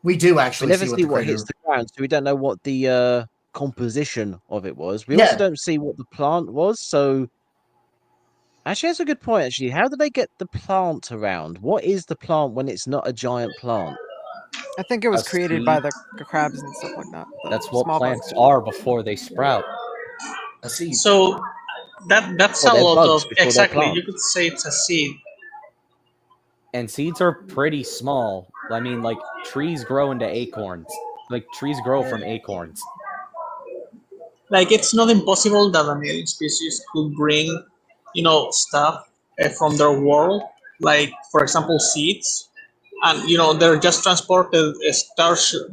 We do We actually never see see what what the hits crater. the ground, so we don't know what the composition of it was. We also Yeah. don't see what the plant was. So actually, that's a good point. Actually, how do they get the plant around? What is the plant when it's not a giant plant? I think it was A created seed. by the crabs and stuff like that. the That's what small plants bugs. are before they sprout. A seed. So that's Well, a they're lot bugs of before they're exactly. You plants. could say it's a seed. And seeds are pretty small. I mean, like, trees grow into acorns. Like, trees grow from acorns. like it's not impossible that an alien species could bring, stuff from their world, like for example seeds, and they're just transported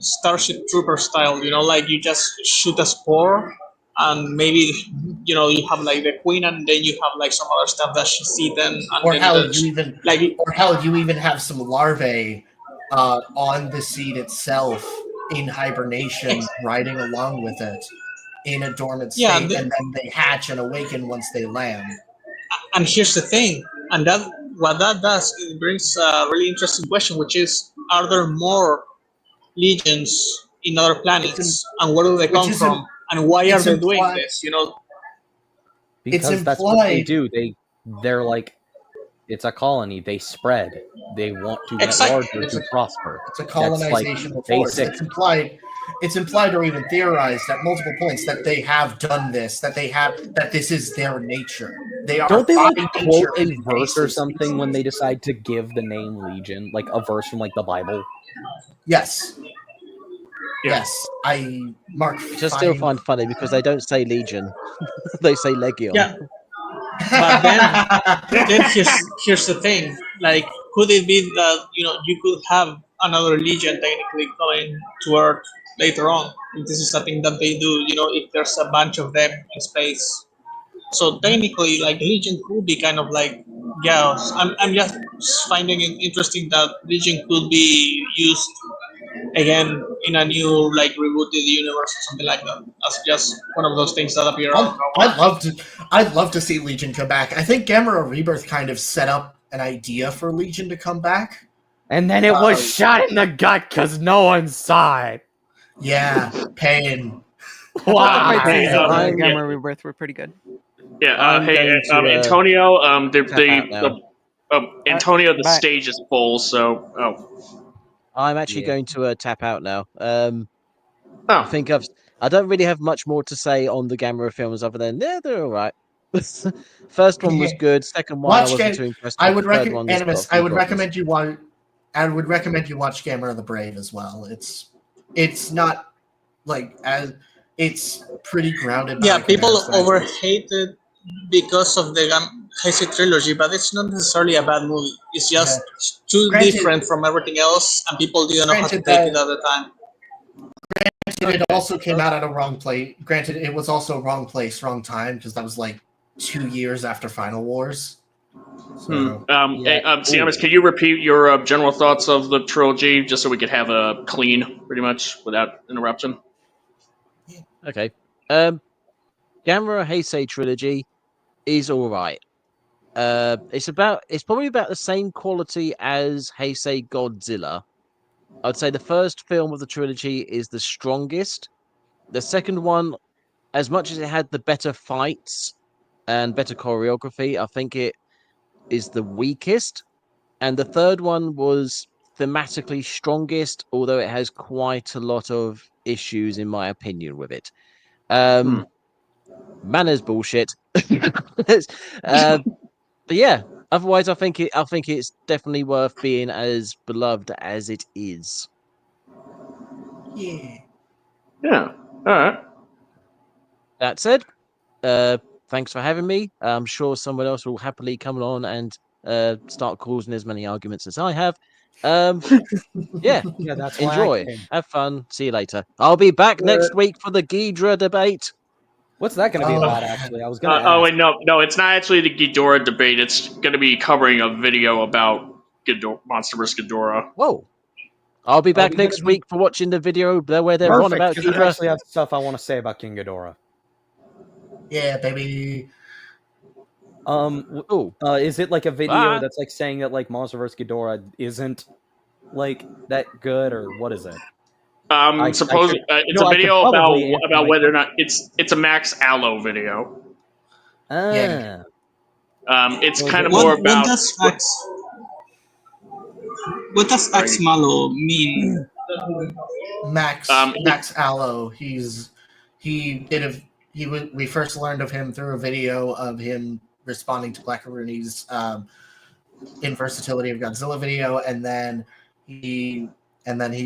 starship trooper style. Like you just shoot a spore, and maybe you have like the queen, and then you have like some other stuff that she's eaten, and Or then hell, you even have some larvae on the seed itself in hibernation, riding along with it in a dormant yeah, state, and then they hatch and awaken once they land. and here's the thing, and that what that does, it brings a really interesting question, which is, are there more legions in other planets, and where do they come from, and why are it's they doing implied. this? Because that's what they do. They're like, it's a colony. They spread. They want to get Exactly. larger to prosper. It's a colonization of force. basic. It's implied or even theorized at multiple points that they have done this, that this is their nature. They are. Don't they like by quote nature a an verse or invasive something species. when they decide to give the name Legion, like a verse from like the Bible? Yes. Yeah. Yes. Mark. Which I still find funny because they don't say Legion, they say Legion. Yeah. But then here's the thing. Like, could it be that you could have another legion technically coming to Earth later on? If this is something that they do. If there's a bunch of them in space. So technically, like Legion could be kind of like, yeah. I'm just finding it interesting that Legion could be used again in a new like rebooted universe or something like that. That's just one of those things that appear out of nowhere. I'd love to see Legion come back. I think Gamera Rebirth kind of set up an idea for Legion to come back. And then it was shot in the gut because no one saw it. Yeah, pain. Fight Hey, scenes in yeah. Gamera Rebirth were pretty good. Yeah, hey, going to, Antonio, tap out now. Antonio, the Bye. stage is full, so, I'm actually Yeah. going to tap out now. I Oh, think I don't really have much more to say on the Gamera films other than they're all right. First one was good. Second one I wasn't too impressed with. Third one, there's got a few I would problems. recommend you watch. I would recommend you watch Gamera the Brave as well. It's not like as it's pretty grounded. Yeah, by people comparison. overhate it because of the Heisei trilogy, but it's not necessarily a bad movie. It's just too different from everything else, and people didn't know how to take it at the time. It also came out at a wrong place. Granted, it was also wrong place, wrong time, because that was like 2 years after Final Wars. So, Siamis, can you repeat your general thoughts of the trilogy, just so we could have a clean, pretty much, without interruption? Okay. Gamera Heisei trilogy is all right. It's probably about the same quality as Heisei Godzilla. I'd say the first film of the trilogy is the strongest. The second one, as much as it had the better fights and better choreography, I think it is the weakest. And the third one was thematically strongest, although it has quite a lot of issues, in my opinion, with it. Manners bullshit. But yeah, otherwise, I think it's definitely worth being as beloved as it is. yeah. Yeah, alright. That said, thanks for having me. I'm sure someone else will happily come on and start causing as many arguments as I have. Yeah, that's why I enjoy, came. have fun. See you later. I'll be back next week for the Ghidorah debate. What's that going to be about? Actually, I was going to ask. Wait, no, it's not actually the Ghidorah debate. It's going to be covering a video about Monster vs. Ghidorah. Whoa. I'll be back next week for watching the video where they're on about Perfect, 'cause I Ghidorah. actually have stuff I want to say about King Ghidorah. Yeah, baby. Is it like a video that's like saying that like Monster vs. Ghidorah isn't like that good, or what is it? It's a video about whether or not it's a Max Allo video. Yeah. It's kind of more about what does Max Malo mean? Max Allo. We first learned of him through a video of him responding to Black Rooney's Inversatility of Godzilla video, and then he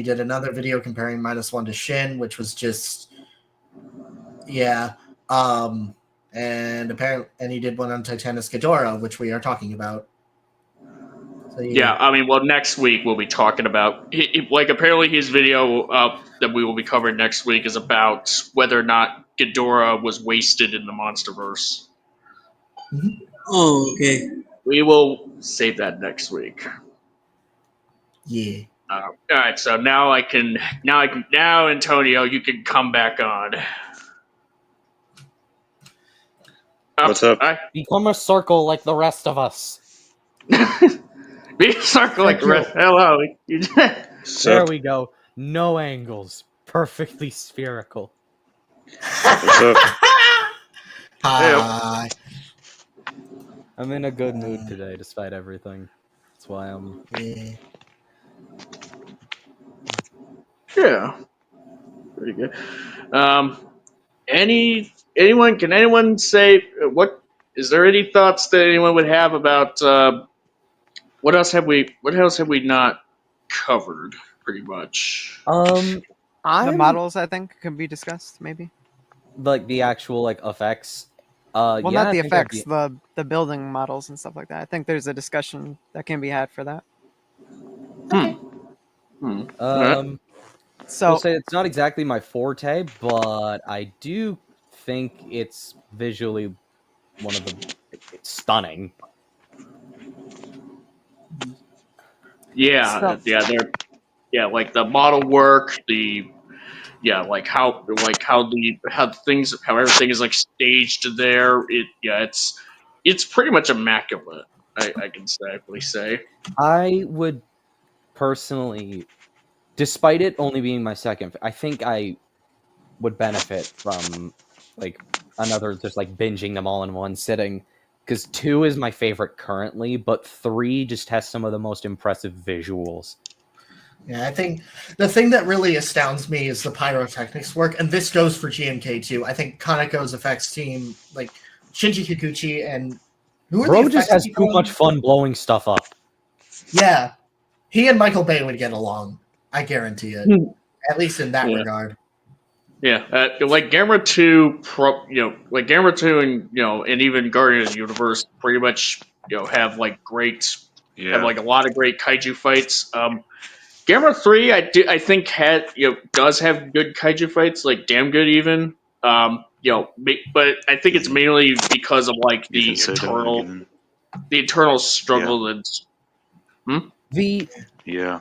did another video comparing -1 to Shin, which was just Yeah. And he did one on Titanis Ghidorah, which we are talking about. So Yeah, I mean, well, next week we'll be talking about apparently his video that we will be covering next week is about whether or not Ghidorah was wasted in the MonsterVerse. Oh, okay. We will save that next week. Yeah. All right, so now Antonio, you can come back on. What's up? Become a circle like the rest of us. Be a circle like Thank you. hello. There we go. No angles. Perfectly spherical. What's up? Hi. I'm in a good mood today, despite everything. That's why I'm. Yeah. Yeah, pretty good. Can anyone say what? Is there any thoughts that anyone would have about what else have we not covered? Pretty much. The I'm models, I think, can be discussed, maybe. like the actual effects. Well, yeah, not I the think I'd effects, the building models and stuff like that. I think there's a discussion that can be had for that. Okay. So I'll say it's not exactly my forte, but I do think it's visually it's stunning. Yeah, like the model work, how everything is like staged there. It's pretty much immaculate. I can safely say. I would personally, despite it only being my second, I think I would benefit from another just binging them all in one sitting, because 2 is my favorite currently, but 3 just has some of the most impressive visuals. Yeah, I think the thing that really astounds me is the pyrotechnics work, and this goes for GMK too. I think Kaneko's effects team, like Shinji Kikuchi and who are Bro the just effects has people? too much fun blowing stuff up. Yeah, he and Michael Bay would get along. I guarantee it. At least in that regard. Yeah, like Gamera 2, Gamera 2 and even Guardian of the Universe pretty much, have a lot of great kaiju fights. Gamera 3, I think does have good kaiju fights, like damn good even. But I think it's mainly because of the internal struggle and Yeah.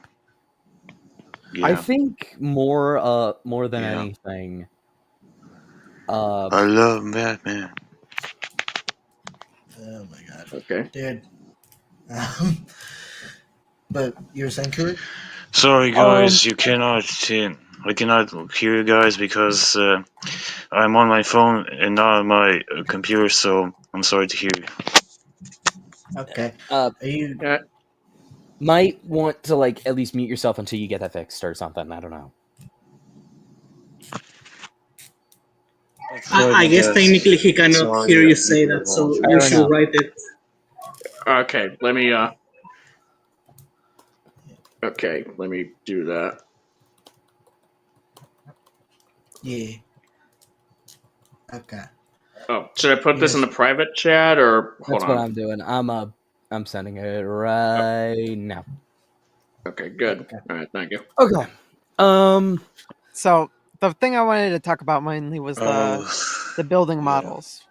I think more than Yeah. anything. I love Batman. Oh my god. Okay. Dude. But you're saying, Kurt? Sorry, guys, I cannot hear you guys because I'm on my phone and not on my computer, so I'm sorry to hear you. Okay. Are you? Might want to at least mute yourself until you get that fixed or something. I don't know. I guess technically he cannot hear you say that, so you should write it. Okay, let me do that. Yeah. Okay. Oh, should I put this in the private chat or hold That's on? what I'm doing. I'm sending it right now. Okay, good. All right, thank you. Okay. So the thing I wanted to talk about mainly was the building models.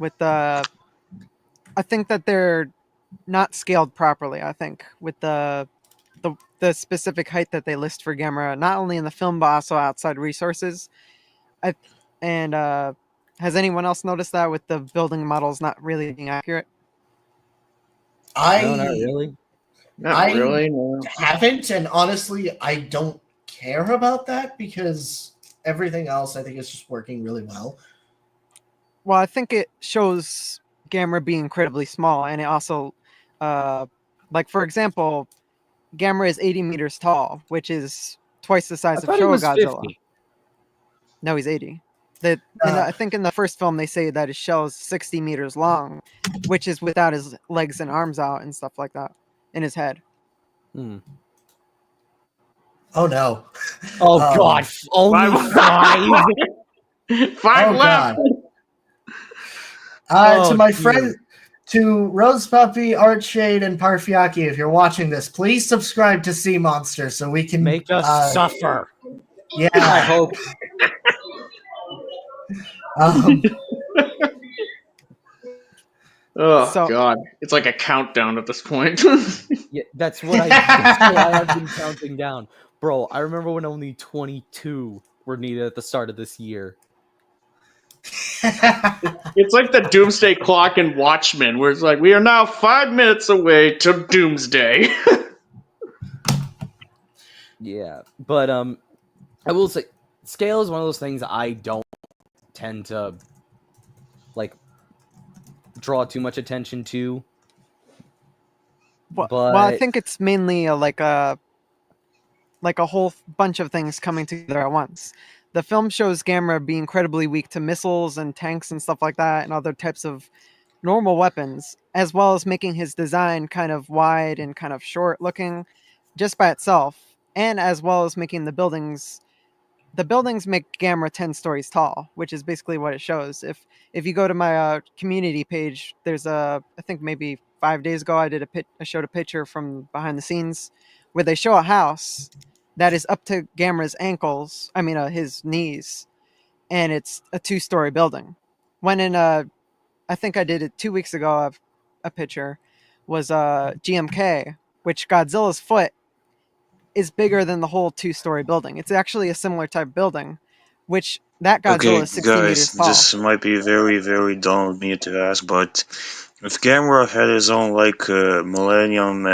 I think that they're not scaled properly. I think with the specific height that they list for Gamera, not only in the film but also outside resources. Has anyone else noticed that with the building models not really being accurate? No, not really. Not really. No. Haven't, and honestly, I don't care about that because everything else I think is just working really well. Well, I think it shows Gamera being incredibly small, and it also, for example, Gamera is 80 meters tall, which is twice the size of Showa Godzilla. 50. No, he's 80. I think in the first film they say that his shell is 60 meters long, which is without his legs and arms out and stuff like that in his head. Oh no! Oh god! Only 5. Five Oh left. God. To Oh, my dude. friend, to Rose Puppy, Artshade, and Parfiaki, if you're watching this, please subscribe to Sea Monster so we can Make us suffer. Yeah. I hope. Um, Oh So- God, it's like a countdown at this point. Yeah, that's what that's why I've been counting down. Bro, I remember when only 22 were needed at the start of this year. It's like the Doomsday Clock in Watchmen, where it's like we are now 5 minutes away to Doomsday. Yeah, but I will say scale is one of those things I don't tend to like draw too much attention to. well, But I think it's mainly like a whole bunch of things coming together at once. The film shows Gamera be incredibly weak to missiles and tanks and stuff like that, and other types of normal weapons, as well as making his design kind of wide and kind of short looking just by itself, and as well as making the buildings make Gamera 10 stories tall, which is basically what it shows. If you go to my community page, there's I think maybe 5 days ago I showed a picture from behind the scenes where they show a house that is up to Gamera's ankles, his knees, and it's a 2-story building. When in I think I did it 2 weeks ago, a picture was GMK, which Godzilla's foot is bigger than the whole 2-story building. It's actually a similar type building, which that Godzilla Okay, is 60 guys, meters tall. this might be very, very dumb of me to ask, but if Gamera had his own Millennium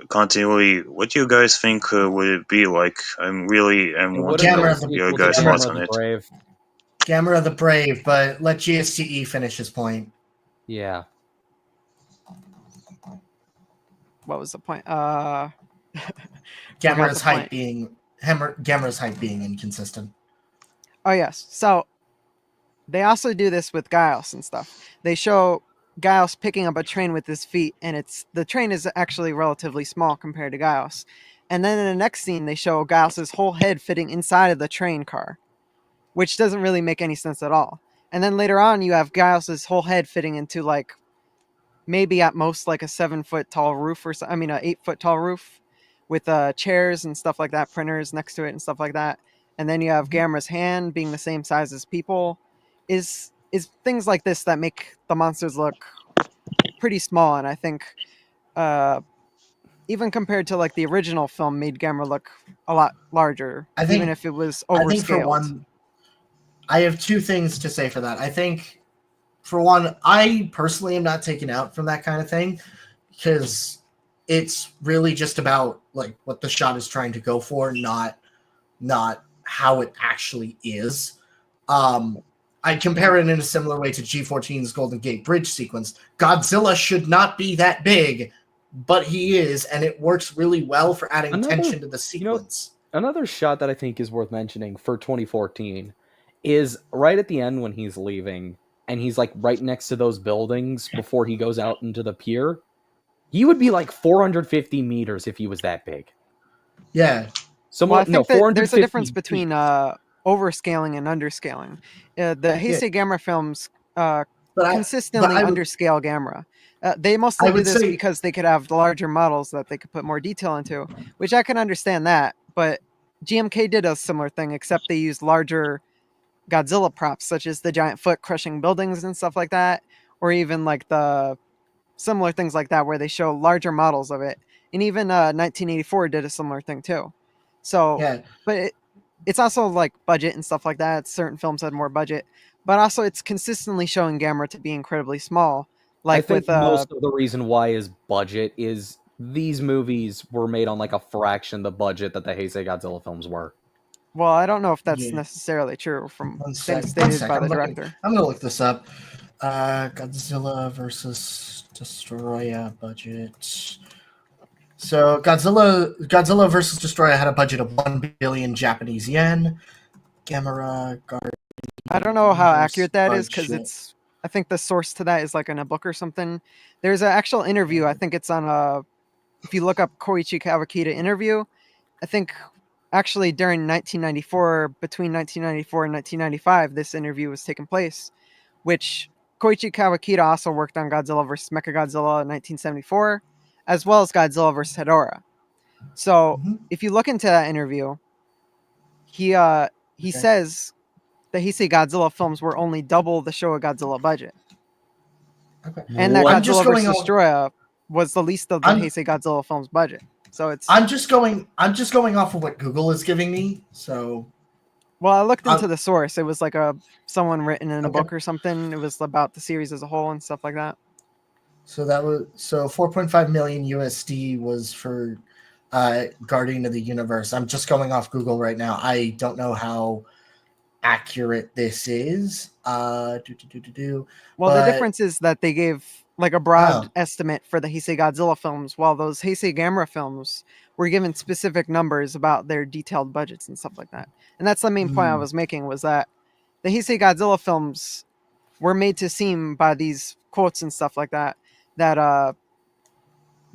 continuity, what do you guys think would it be like? I'm it would wanting have to been a know Gamera the- your sequel to guys' Gamera thoughts Gamera on the it. Brave. Gamera the Brave, but let GSTE finish his point. Yeah. What was the point? Gamera's height point. being Gamera's height being inconsistent. Oh yes. So they also do this with Gaius and stuff. They show Gaius picking up a train with his feet, and the train is actually relatively small compared to Gaius. And then in the next scene, they show Gaius's whole head fitting inside of the train car, which doesn't really make any sense at all. And then later on, you have Gaius's whole head fitting into maybe at most like a 7-foot tall roof, or an 8-foot tall roof, with chairs and stuff like that, printers next to it and stuff like that. And then you have Gamera's hand being the same size as people. Is things like this that make the monsters look pretty small, and I think even compared to the original film, made Gamera look a lot larger, even if it was overscaled. I think for one, I have two things to say for that. I think for one, I personally am not taken out from that kind of thing because it's really just about what the shot is trying to go for, not how it actually is. I compare it in a similar way to G14's Golden Gate Bridge sequence. Godzilla should not be that big, but he is, and it works really well for adding tension to the sequence. Another shot that I think is worth mentioning for 2014 is right at the end when he's leaving, and he's right next to those buildings before he goes out into the pier. He would be 450 meters if he was that big. Yeah. I think that there's a difference between overscaling and underscaling. The Heisei Gamera films consistently underscale Gamera. They mostly do this because they could have the larger models that they could put more detail into, which I can understand that. But GMK did a similar thing, except they used larger Godzilla props, such as the giant foot crushing buildings and stuff like that, or even the similar things like that, where they show larger models of it. And even 1984 did a similar thing too. So, yeah. But it's also budget and stuff like that. Certain films had more budget, but also it's consistently showing Gamera to be incredibly small. I think most of the reason why is budget is these movies were made on a fraction of the budget that the Heisei Godzilla films were. Well, I don't know if that's necessarily true from things stated by the director. I'm going to look this up. Godzilla versus Destroyer budget. So Godzilla versus Destroyer had a budget of 1 billion Japanese yen. Gamera Guardian. I don't know how accurate that is because I think the source to that is in a book or something. There's an actual interview. I think it's on if you look up Koichi Kawakita interview, I think actually during 1994, between 1994 and 1995, this interview was taking place, which Koichi Kawakita also worked on Godzilla vs. Mechagodzilla in 1974, as well as Godzilla vs. Hedorah. So Mhm. if you look into that interview, he Okay. says the Heisei Godzilla films were only double the Showa Godzilla budget, Okay. and that What? I'm just Godzilla vs. going on. Destroya was the least of the I'm Heisei Godzilla films budget. So it's I'm just going off of what Google is giving me. So well, I looked into I'm the source. It was like someone written in a okay. book or something. It was about the series as a whole and stuff like that. So 4.5 million USD was for Guardian of the Universe. I'm just going off Google right now. I don't know how accurate this is. Well, the But difference is that they gave like a broad estimate for the Heisei Godzilla films, while those Heisei Gamera films were given specific numbers about their detailed budgets and stuff like that. And that's the main point I was making, was that the Heisei Godzilla films were made to seem by these quotes and stuff like that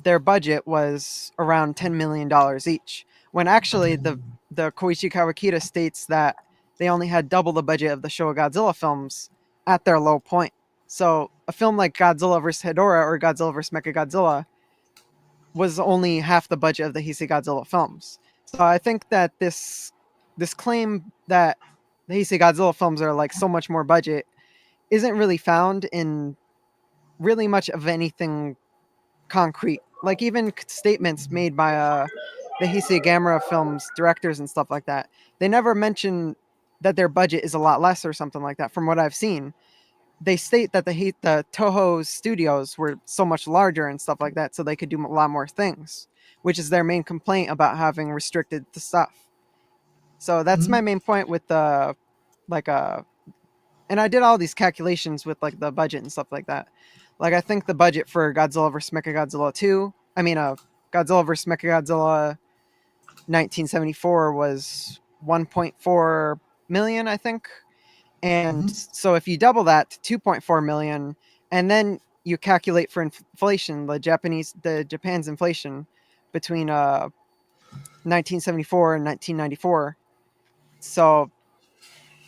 their budget was around $10 million each, when actually the Koichi Kawakita states that they only had double the budget of the Showa Godzilla films at their low point. So a film like Godzilla vs. Hedorah or Godzilla vs. Mechagodzilla was only half the budget of the Heisei Godzilla films. So I think that this claim that the Heisei Godzilla films are like so much more budget isn't really found in really much of anything concrete. Like even statements made by the Heisei Gamera films directors and stuff like that, they never mention that their budget is a lot less or something like that. From what I've seen, they state that the Toho studios were so much larger and stuff like that, so they could do a lot more things, which is their main complaint about having restricted the stuff. So that's my main point with the like and I did all these calculations with like the budget and stuff like that. Like I think the budget for Godzilla vs. Mechagodzilla 2, Godzilla vs. Mechagodzilla 1974 was 1.4 million, I think. And so if you double that to 2.4 million, and then you calculate for inflation, the Japan's inflation between 1974 and 1994. So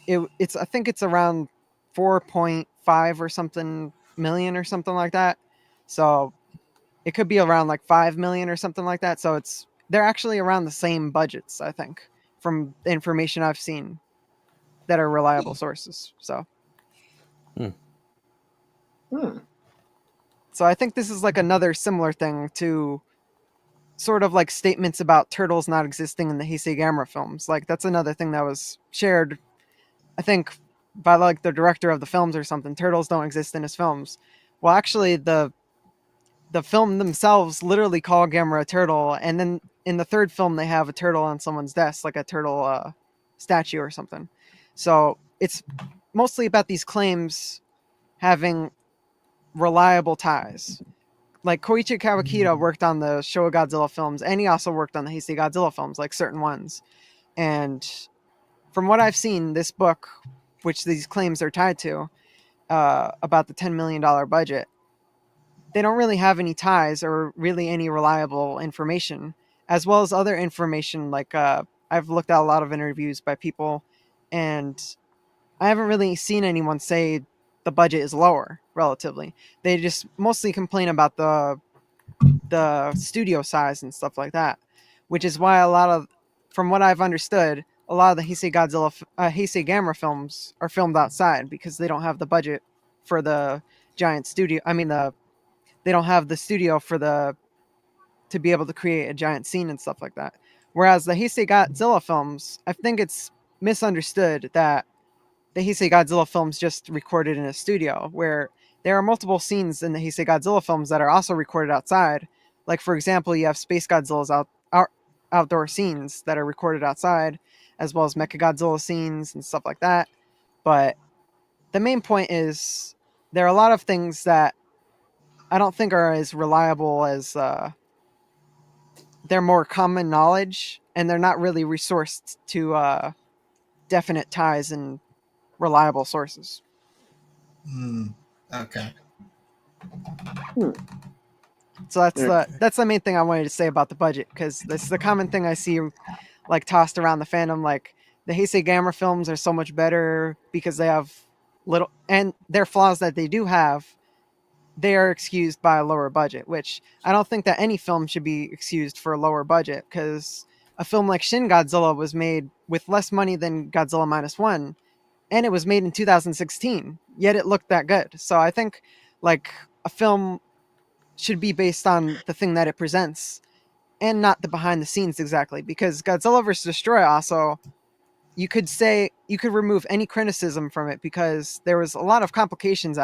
it's I think it's around 4.5 or something million or something like that. So it could be around like 5 million or something like that. So they're actually around the same budgets, I think, from the information I've seen that are reliable sources. So So I think this is like another similar thing to sort of like statements about turtles not existing in the Heisei Gamera films. Like that's another thing that was shared, I think, by like the director of the films or something. Turtles don't exist in his films. Well, actually, the film themselves literally call Gamera a turtle, and then in the third film they have a turtle on someone's desk, like a turtle statue or something. So it's mostly about these claims having reliable ties. Like Koichi Kawakita worked on the Showa Godzilla films, and he also worked on the Heisei Godzilla films, like certain ones. And from what I've seen, this book, which these claims are tied to, about the $10 million budget, they don't really have any ties or really any reliable information, as well as other information. Like I've looked at a lot of interviews by people, and I haven't really seen anyone say the budget is lower relatively. They just mostly complain about the studio size and stuff like that, which is why from what I've understood, a lot of the Heisei Gamera films are filmed outside because they don't have the budget for the giant studio. They don't have the studio to be able to create a giant scene and stuff like that. Whereas the Heisei Godzilla films, I think it's misunderstood that the Heisei Godzilla films just recorded in a studio, where there are multiple scenes in the Heisei Godzilla films that are also recorded outside. Like, for example, you have Space Godzilla's outdoor scenes that are recorded outside, as well as Mechagodzilla scenes and stuff like that. But the main point is there are a lot of things that I don't think are as reliable as they're more common knowledge, and they're not really resourced to definite ties and reliable sources. Okay. So that's the main thing I wanted to say about the budget, because that's the common thing I see like tossed around the fandom, like the Heisei Gamera films are so much better because they have little, and their flaws that they do have, they are excused by a lower budget, which I don't think that any film should be excused for a lower budget, because a film like Shin Godzilla was made with less money than Godzilla Minus One, and it was made in 2016, yet it looked that good. So I think like a film should be based on the thing that it presents and not the behind the scenes exactly, because Godzilla vs. Destroy also, you could remove any criticism from it because there was a lot of complications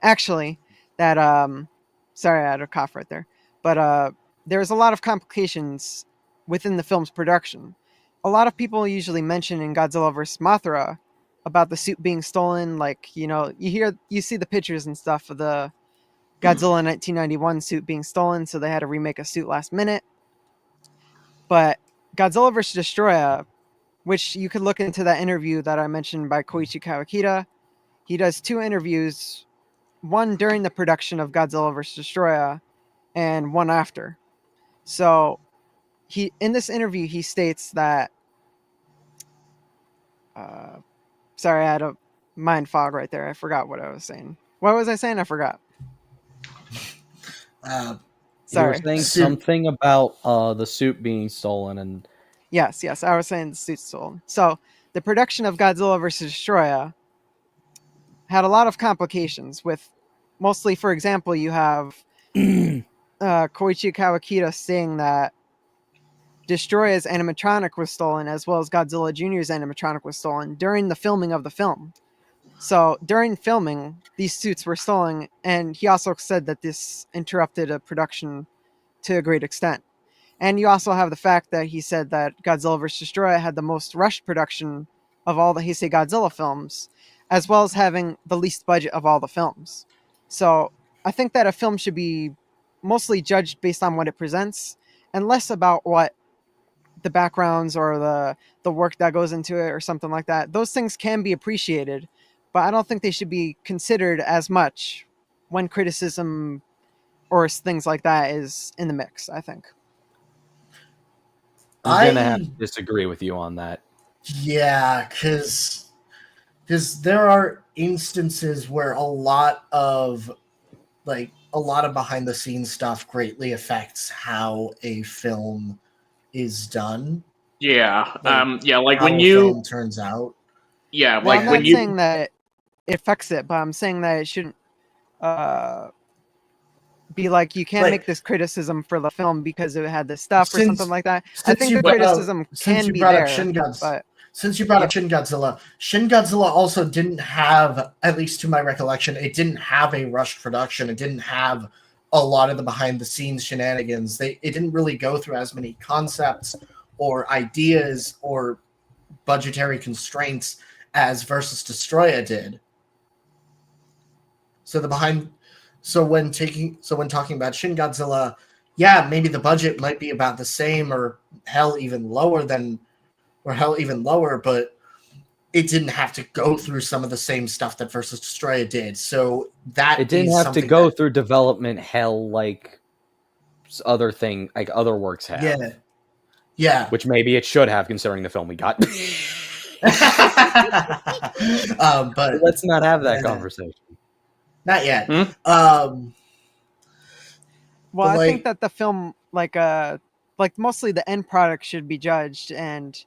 actually that sorry, I had a cough right there. But there was a lot of complications within the film's production. A lot of people usually mention in Godzilla vs. Mothra about the suit being stolen. Like, you see the pictures and stuff of the Godzilla 1991 suit being stolen, so they had to remake a suit last minute. But Godzilla vs. Destroya, which you could look into that interview that I mentioned by Koichi Kawakita. He does 2 interviews, one during the production of Godzilla vs. Destroya and one after. So in this interview he states that sorry, I had a mind fog right there. I forgot what I was saying. What was I saying? I forgot. You were Sorry. saying something about the suit being stolen, and Yes, I was saying the suit's stolen. So the production of Godzilla vs. Destroya had a lot of complications with, mostly, for example, you have Koichi Kawakita saying that Destroya's animatronic was stolen, as well as Godzilla Jr.'s animatronic was stolen during the filming of the film. So during filming, these suits were stolen, and he also said that this interrupted a production to a great extent. And you also have the fact that he said that Godzilla vs. Destroya had the most rushed production of all the Heisei Godzilla films, as well as having the least budget of all the films. So I think that a film should be mostly judged based on what it presents, and less about what the backgrounds or the work that goes into it or something like that. Those things can be appreciated, but I don't think they should be considered as much when criticism or things like that is in the mix, I think. I'm gonna have to disagree with you on that. Yeah, because there are instances where a lot of behind the scenes stuff greatly affects how a film is done. Yeah. Like how when a film turns out. Yeah, Well, like I'm when not you. saying that it affects it, but I'm saying that it shouldn't be like, you can't make this criticism for the film because it had this stuff or something like that. I think the criticism can be there, but since you brought up Shin Godzilla also didn't have, at least to my recollection, it didn't have a rushed production. It didn't have a lot of the behind the scenes shenanigans. It didn't really go through as many concepts or ideas or budgetary constraints as Versus Destroya did. So when talking about Shin Godzilla, yeah, maybe the budget might be about the same or hell even lower, but it didn't have to go through some of the same stuff that Versus Destroya did. So that it didn't have to go through development hell like other works have. Yeah. Which maybe it should have, considering the film we got. But let's not have that conversation. Not yet. Well, I think that the film, like mostly the end product should be judged, and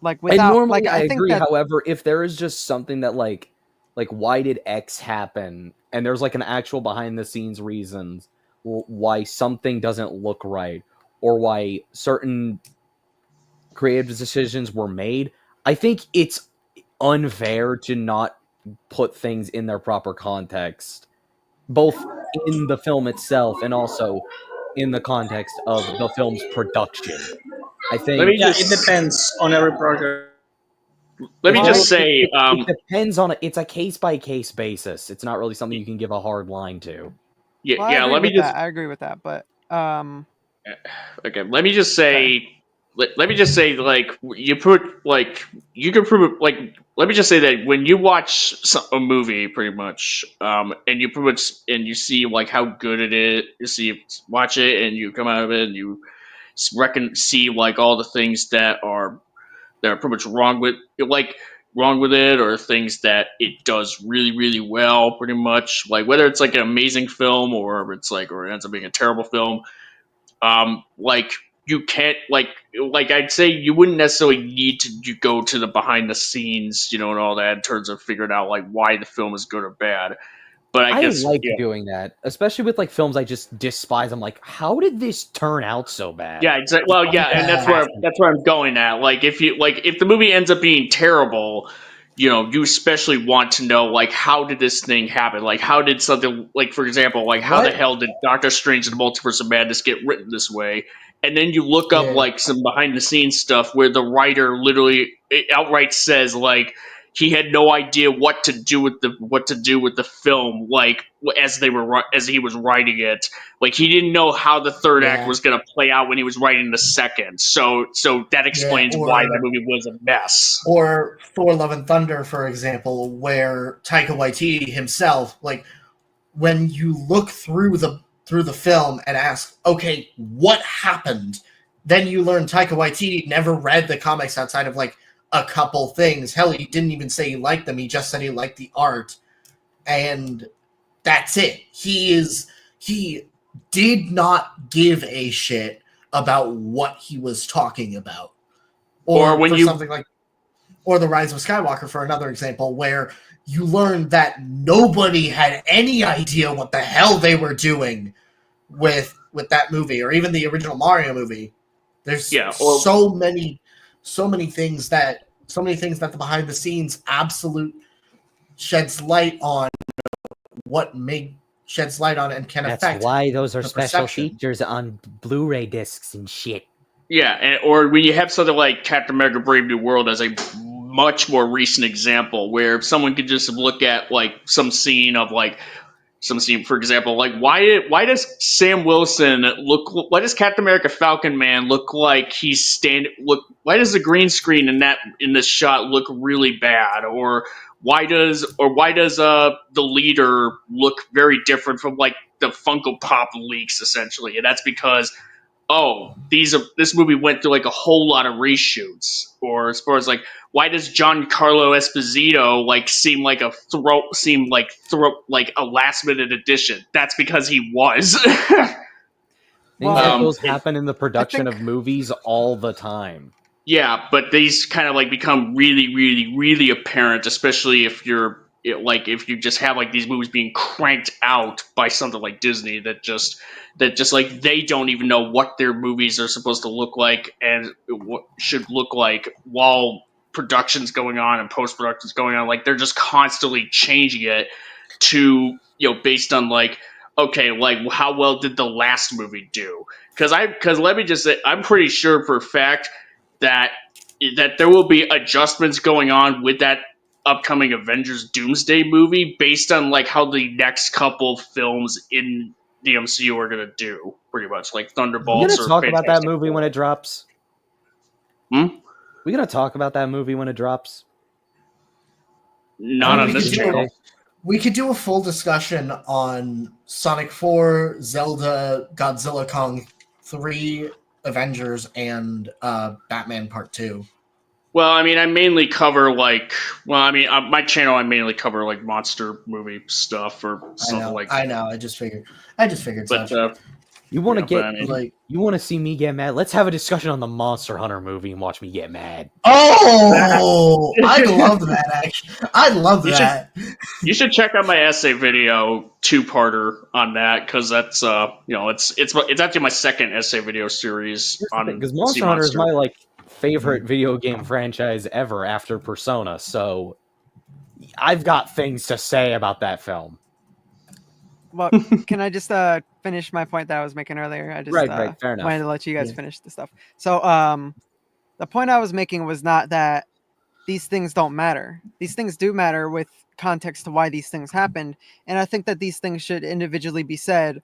without. And normally, I agree. That, however, if there is just something that like why did X happen, and there's an actual behind the scenes reasons why something doesn't look right, or why certain creative decisions were made, I think it's unfair to not put things in their proper context, both in the film itself and also in the context of the film's production. I think it depends on every project. Let me just say, it depends on it's a case by case basis. It's not really something you can give a hard line to. I agree with that, but okay, let me just say, like you put you can prove it. Let me just say that when you watch a movie, pretty much, and you see how good it is, watch it, and you come out of it, and see like all the things that are pretty much wrong with it, or things that it does really really well, pretty much, like whether it's like an amazing film or it ends up being a terrible film. Like you can't I'd say you wouldn't necessarily need to go to the behind the scenes, and all that in terms of figuring out like why the film is good or bad. But I I guess like yeah. doing that, especially with like films I just despise. I'm like, how did this turn out so bad? Yeah, exactly. Well, yeah, and that's where I'm going at. Like, if the movie ends up being terrible, you especially want to know like how did this thing happen? Like, how did something like, for example, like how the What? hell did Doctor Strange and the Multiverse of Madness get written this way? And then you look up Yeah. like some behind the scenes stuff where the writer literally outright says like he had no idea what to do with the film, like as he was writing it. Like he didn't know how the third act Yeah. was going to play out when he was writing the second. So that Yeah. explains why that movie was a mess. Or Thor: Love and Thunder, for example, where Taika Waititi himself, like, when you look through the film and ask, okay, what happened? Then you learn Taika Waititi never read the comics outside of like a couple things. Hell, he didn't even say he liked them. He just said he liked the art, and that's it. He did not give a shit about what he was talking about, Or when for you something like, or The Rise of Skywalker, for another example, where you learn that nobody had any idea what the hell they were doing with that movie, or even the original Mario movie. There's so many things that the behind the scenes absolute sheds light on and can That's affect why those are the special perception. features on Blu-ray discs and shit. Yeah, or when you have something like Captain America: Brave New World as a much more recent example, where someone could just look at like some scene, for example, like why does Sam Wilson look? Why does Captain America Falcon Man look like he's why does the green screen in this shot look really bad? Or why does the leader look very different from like the Funko Pop leaks, essentially? And that's because this movie went through like a whole lot of reshoots. Or as far as like, why does Giancarlo Esposito seem like a last minute addition? That's because he was. Things Well, like those happen in the production think- of movies all the time. Yeah, but these kind of like become really, really, really apparent, especially if if you just have like these movies being cranked out by something like Disney that just like they don't even know what their movies are supposed to look like and what should look like while production's going on and post production's going on. Like they're just constantly changing it to based on like, okay, like how well did the last movie do? Because let me just say, I'm pretty sure for a fact that there will be adjustments going on with that upcoming Avengers Doomsday movie based on like how the next couple films in the MCU are gonna do, pretty much like We're Thunderbolts gonna or talk about that Fantastic movie when Four. it drops. Hmm? We're gonna talk about that movie when it drops. Not on this channel. We could do a full discussion on Sonic 4, Zelda, Godzilla Kong 3, Avengers, and Batman Part 2. Well, I mean, I mainly cover like, my channel, I mainly cover like monster movie stuff or something like. I know. I just figured. But such. You want to yeah, but I mean, Like, you want to see me get mad? Let's have a discussion on the Monster Hunter movie and watch me get mad. oh, I love that. Actually, I love that. you should check out my essay video, two-parter on that, because that's it's actually my second essay video series on Because Monster Hunter is my like favorite video game franchise ever after Persona, so I've got things to say about that film. Well, can I just finish my point that I was making earlier? I just Right, fair enough. wanted to let you guys finish the stuff. So, the point I was making was not that these things don't matter. These things do matter with context to why these things happened, and I think that these things should individually be said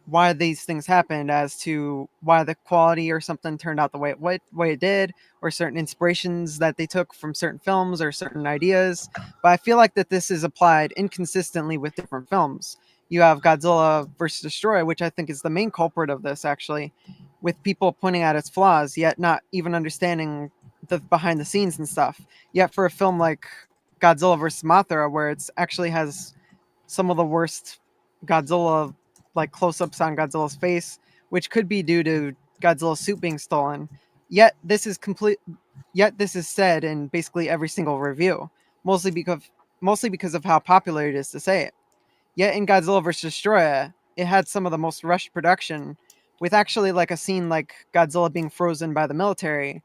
why these things happened, as to why the quality or something turned out the way it did, or certain inspirations that they took from certain films or certain ideas. But I feel like that this is applied inconsistently with different films. You have Godzilla vs. Destroy, which I think is the main culprit of this, actually. with people pointing out its flaws, yet not even understanding the behind the scenes and stuff. Yet for a film like Godzilla vs. Mothra, where it's actually has some of the worst Godzilla like close-ups on Godzilla's face, which could be due to Godzilla's suit being stolen. Yet this is said in basically every single review, mostly because of how popular it is to say it. Yet in Godzilla vs. Destroyer, it had some of the most rushed production, with actually like a scene like Godzilla being frozen by the military.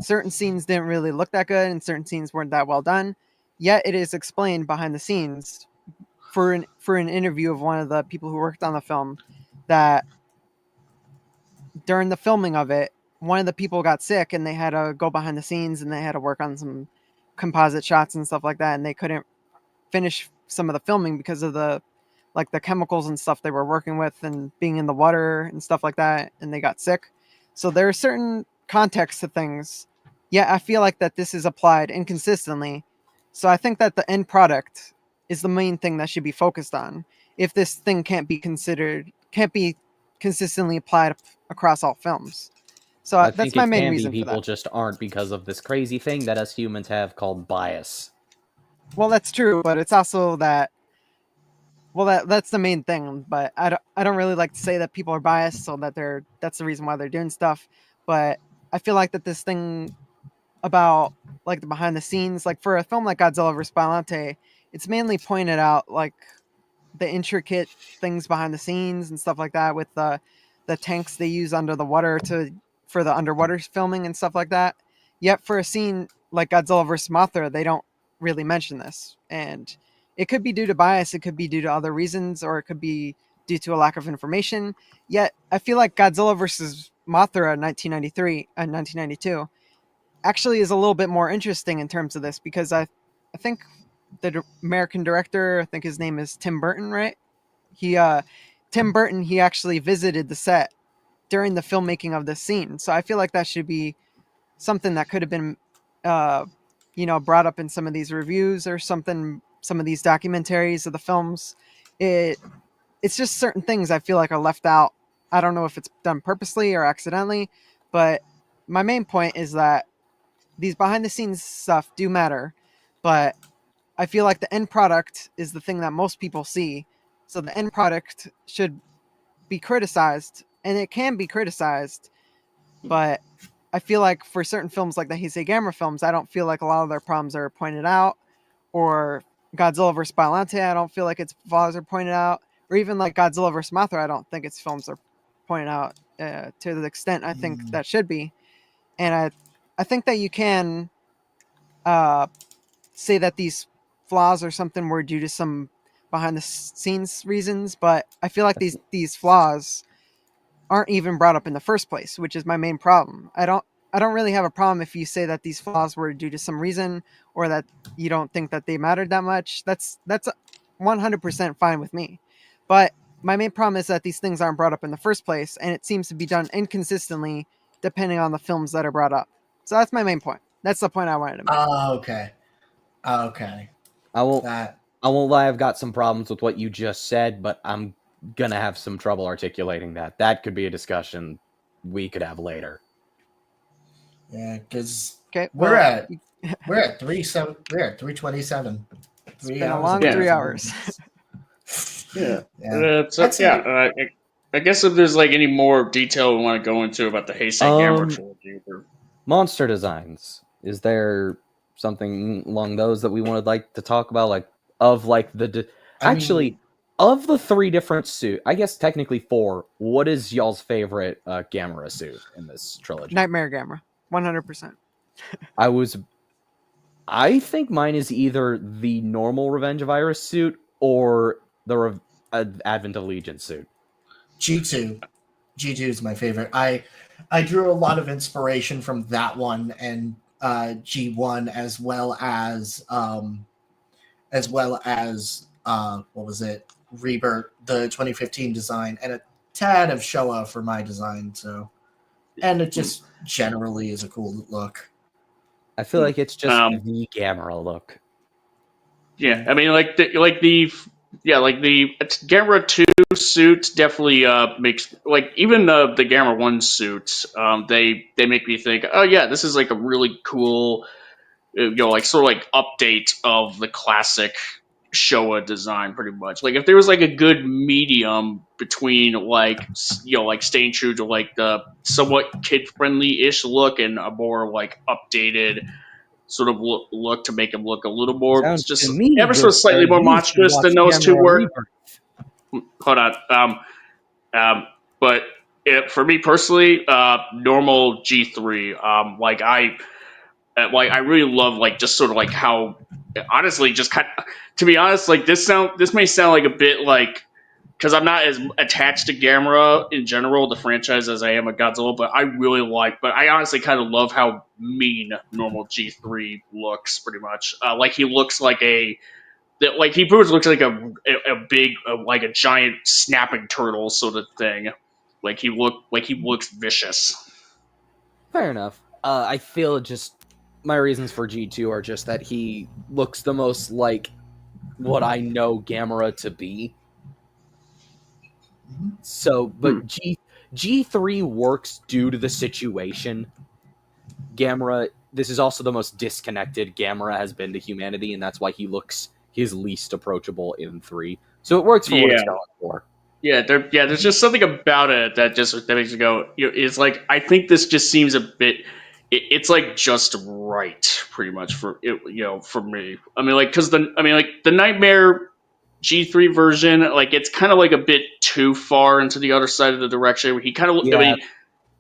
Certain scenes didn't really look that good, and certain scenes weren't that well done. Yet it is explained behind the scenes for an interview of one of the people who worked on the film that during the filming of it, one of the people got sick and they had to go behind the scenes and they had to work on some composite shots and stuff like that, and they couldn't finish some of the filming because of the chemicals and stuff they were working with and being in the water and stuff like that, and they got sick. So there are certain contexts to things. Yeah, I feel like that this is applied inconsistently. So I think that the end product is the main thing that should be focused on. If this thing can't be consistently applied across all films. So I that's think my it main can be, reason for people that. just aren't, because of this crazy thing that us humans have called bias. Well, that's true, but it's also that. Well, that's the main thing. But I don't really like to say that people are biased, so that's the reason why they're doing stuff. But I feel like that this thing about like the behind the scenes, like for a film like Godzilla vs. Ballante, it's mainly pointed out like the intricate things behind the scenes and stuff like that with the tanks they use under the water for the underwater filming and stuff like that. Yet for a scene like Godzilla vs. Mothra, they don't really mention this, and it could be due to bias, it could be due to other reasons, or it could be due to a lack of information. Yet I feel like Godzilla vs. Mothra 1993 and 1992 actually is a little bit more interesting in terms of this, because I think the American director, I think his name is Tim Burton, right? Tim Burton, he actually visited the set during the filmmaking of this scene. So I feel like that should be something that could have been uh brought up in some of these reviews or something, some of these documentaries of the films. It's just certain things I feel like are left out. I don't know if it's done purposely or accidentally, but my main point is that these behind the scenes stuff do matter, but I feel like the end product is the thing that most people see. So the end product should be criticized, and it can be criticized, but I feel like for certain films like the Heisei Gamera films, I don't feel like a lot of their problems are pointed out, or Godzilla vs. Ballante, I don't feel like its flaws are pointed out, or even like Godzilla vs. Mothra, I don't think its films are pointed out to the extent I think that should be. And I think that you can say that these flaws or something were due to some behind the scenes reasons, but I feel like these flaws aren't even brought up in the first place, which is my main problem. I don't really have a problem if you say that these flaws were due to some reason, or that you don't think that they mattered that much. That's 100% fine with me. But my main problem is that these things aren't brought up in the first place, and it seems to be done inconsistently depending on the films that are brought up. So that's my main point. That's the point I wanted to make. Okay. Okay. I won't That I won't lie, I've got some problems with what you just said, but I'm gonna have some trouble articulating that. That could be a discussion we could have later. yeah, because Okay, we're well, at 327. it's been a long 3 hours. Yeah. Yeah. So, I guess if there's like any more detail we want to go into about the Heisei Gamera trilogy, Monster designs. Is there something along those that we would like to talk about? Like, of like the of the 3 different suit, I guess technically 4. What is y'all's favorite Gamera suit in this trilogy? Nightmare Gamera, 100%. I think mine is either the normal Revenge of Iris suit or the Advent of Legion suit. G2. G2 is my favorite. I drew a lot of inspiration from that one and G1, as well as what was it? Rebirth, the 2015 design, and a tad of Showa for my design. So, and it just generally is a cool look. I feel like it's just the Gamera look. Yeah, I mean, like the yeah, like the Gamera 2 suit definitely makes like even the Gamera 1 suit. They make me think, oh yeah, this is like a really cool, like sort of like update of the classic Showa design, pretty much. Like if there was like a good medium between like like staying true to like the somewhat kid friendly ish look and a more like updated sort of look to make him look a little more Sounds to just me, ever so good slightly sir, more you should monstrous than watch those two Gamera were. Rebirth. Hold on. But for me personally, normal G3. Like I really love like just sort of like how honestly just kind of, to be honest, like this may sound like a bit like because I'm not as attached to Gamera in general, the franchise, as I am a Godzilla, but I honestly kind of love how mean normal G3 looks, pretty much. Like he looks like like he pretty much looks like a big, like a giant snapping turtle sort of thing. Like he looks vicious. Fair enough. I feel just my reasons for G2 are just that he looks the most like what I know Gamera to be. So, but G3 works due to the situation. Gamera, this is also the most disconnected Gamera has been to humanity, and that's why he looks his least approachable in 3. So it works for what it's Yeah. going for. Yeah, there's just something about it that makes you go. It's like I think this just seems a bit. It's like just right, pretty much for it. For me. I mean, like the Nightmare G3 version, like it's kind of like a bit too far into the other side of the direction. Where he kind of, I Yeah,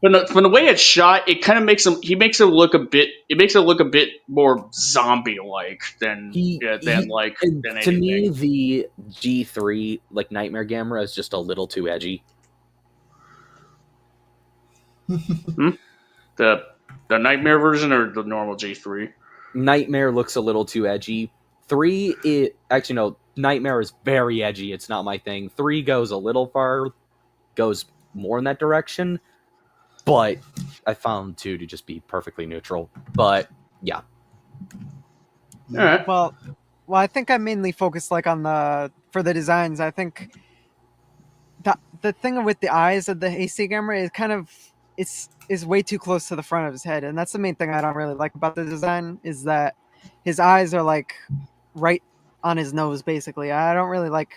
mean, from the way it's shot, it kind of makes him. He makes it look a bit. It makes it look a bit more zombie-like than than to me, anything. the G3 like Nightmare Gamera is just a little too edgy. The Nightmare version or the normal G3. Nightmare looks a little too edgy. 3, actually no, Nightmare is very edgy. It's not my thing. 3 goes a little far, goes more in that direction, but I found 2 to just be perfectly neutral. But yeah, All right. Well, I think I mainly focus like on for the designs. I think the thing with the eyes of the Heisei Gamera is kind of is way too close to the front of his head, and that's the main thing I don't really like about the design is that his eyes are like right on his nose. Basically, I don't really like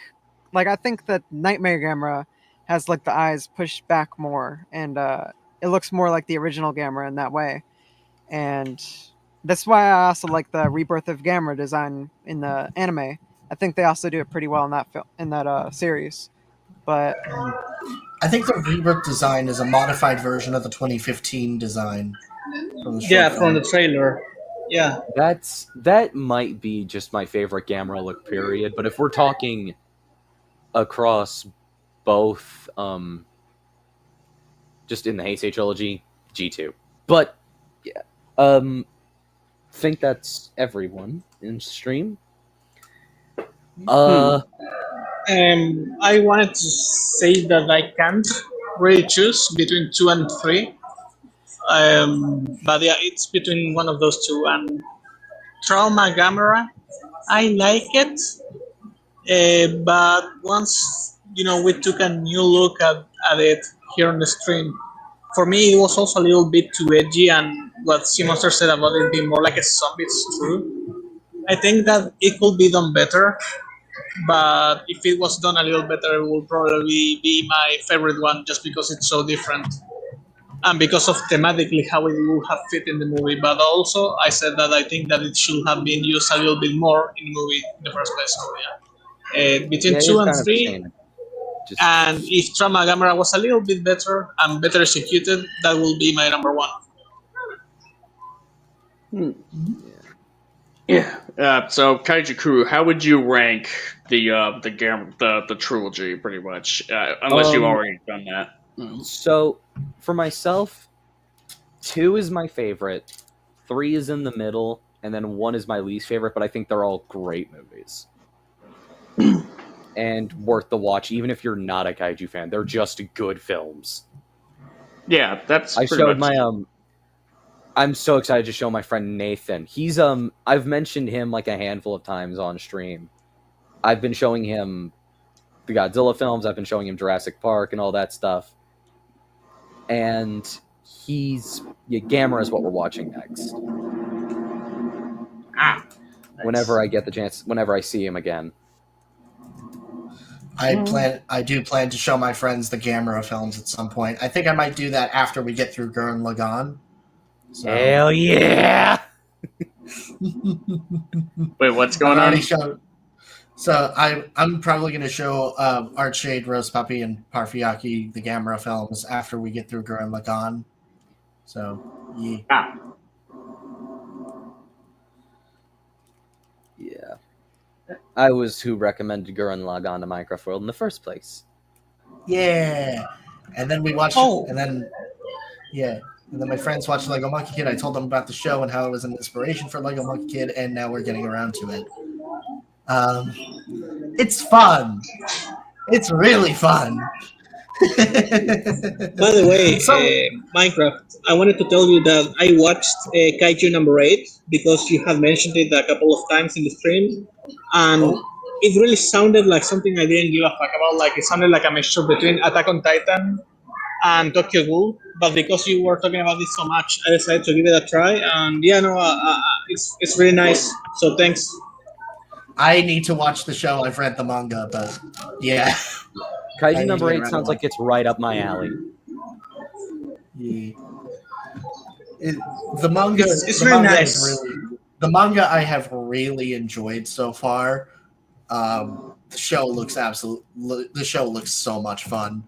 I think that Nightmare Gamera has like the eyes pushed back more, and it looks more like the original Gamera in that way, and that's why I also like the Rebirth of Gamera design in the anime. I think they also do it pretty well in that series. But I think the Rebirth design is a modified version of the 2015 design from the short Yeah, film. from the trailer. Yeah. that might be just my favorite Gamera look, period. But if we're talking across both, just in the Heisei trilogy, G2. But yeah, think that's everyone in stream. I wanted to say that I can't really choose between 2 and 3. But yeah, it's between one of those two. And Trauma Gamera, I like it, but once we took a new look at it here on the stream, for me it was also a little bit too edgy. And what Monster said about it being more like a zombie is true. I think that it could be done better, but if it was done a little better, it would probably be my favorite one just because it's so different and because of thematically how it would have fit in the movie. But also, I said that I think that it should have been used a little bit more in the movie in the first place. So yeah, between Yeah, it 2 is and kind of a 3, shame. Just and if Trauma Gamera was a little bit better and better executed, that will be my number one. Yeah. So Kaiju Crew, how would you rank the trilogy, pretty much? Unless you've already done that. So for myself, 2 is my favorite, 3 is in the middle, and then 1 is my least favorite. But I think they're all great movies and worth the watch, even if you're not a kaiju fan. They're just good films. Yeah, that's. I pretty showed much... my I'm so excited to show my friend Nathan. He's I've mentioned him like a handful of times on stream. I've been showing him the Godzilla films. I've been showing him Jurassic Park and all that stuff. And Gamera is what we're watching next. Nice. Whenever I get the chance, whenever I see him again. I do plan to show my friends the Gamera films at some point. I think I might do that after we get through Gurren Lagann. So. Hell yeah! Wait, what's going on? So I'm probably going to show Archshade, Rose Puppy, and Parfiaki the Gamera films after we get through Gurren Lagann. So, yeah. Yeah. I was who recommended Gurren Lagann to Minecraft World in the first place. Yeah. And then we watched and then my friends watched Lego Monkey Kid. I told them about the show and how it was an inspiration for Lego Monkey Kid, and now we're getting around to it. It's fun. It's really fun. By the way, Minecraft, I wanted to tell you that I watched Kaiju number 8 because you have mentioned it a couple of times in the stream, and it really sounded like something I didn't give a fuck about. Like, it sounded like a mixture between Attack on Titan and Tokyo Ghoul, but because you were talking about it so much, I decided to give it a try, and it's really nice, so thanks. I need to watch the show. I've read the manga, but yeah. Kaiju number 8 sounds like it's right up my alley. Yeah. The manga, it's really nice. The manga I have really enjoyed so far. The show looks so much fun.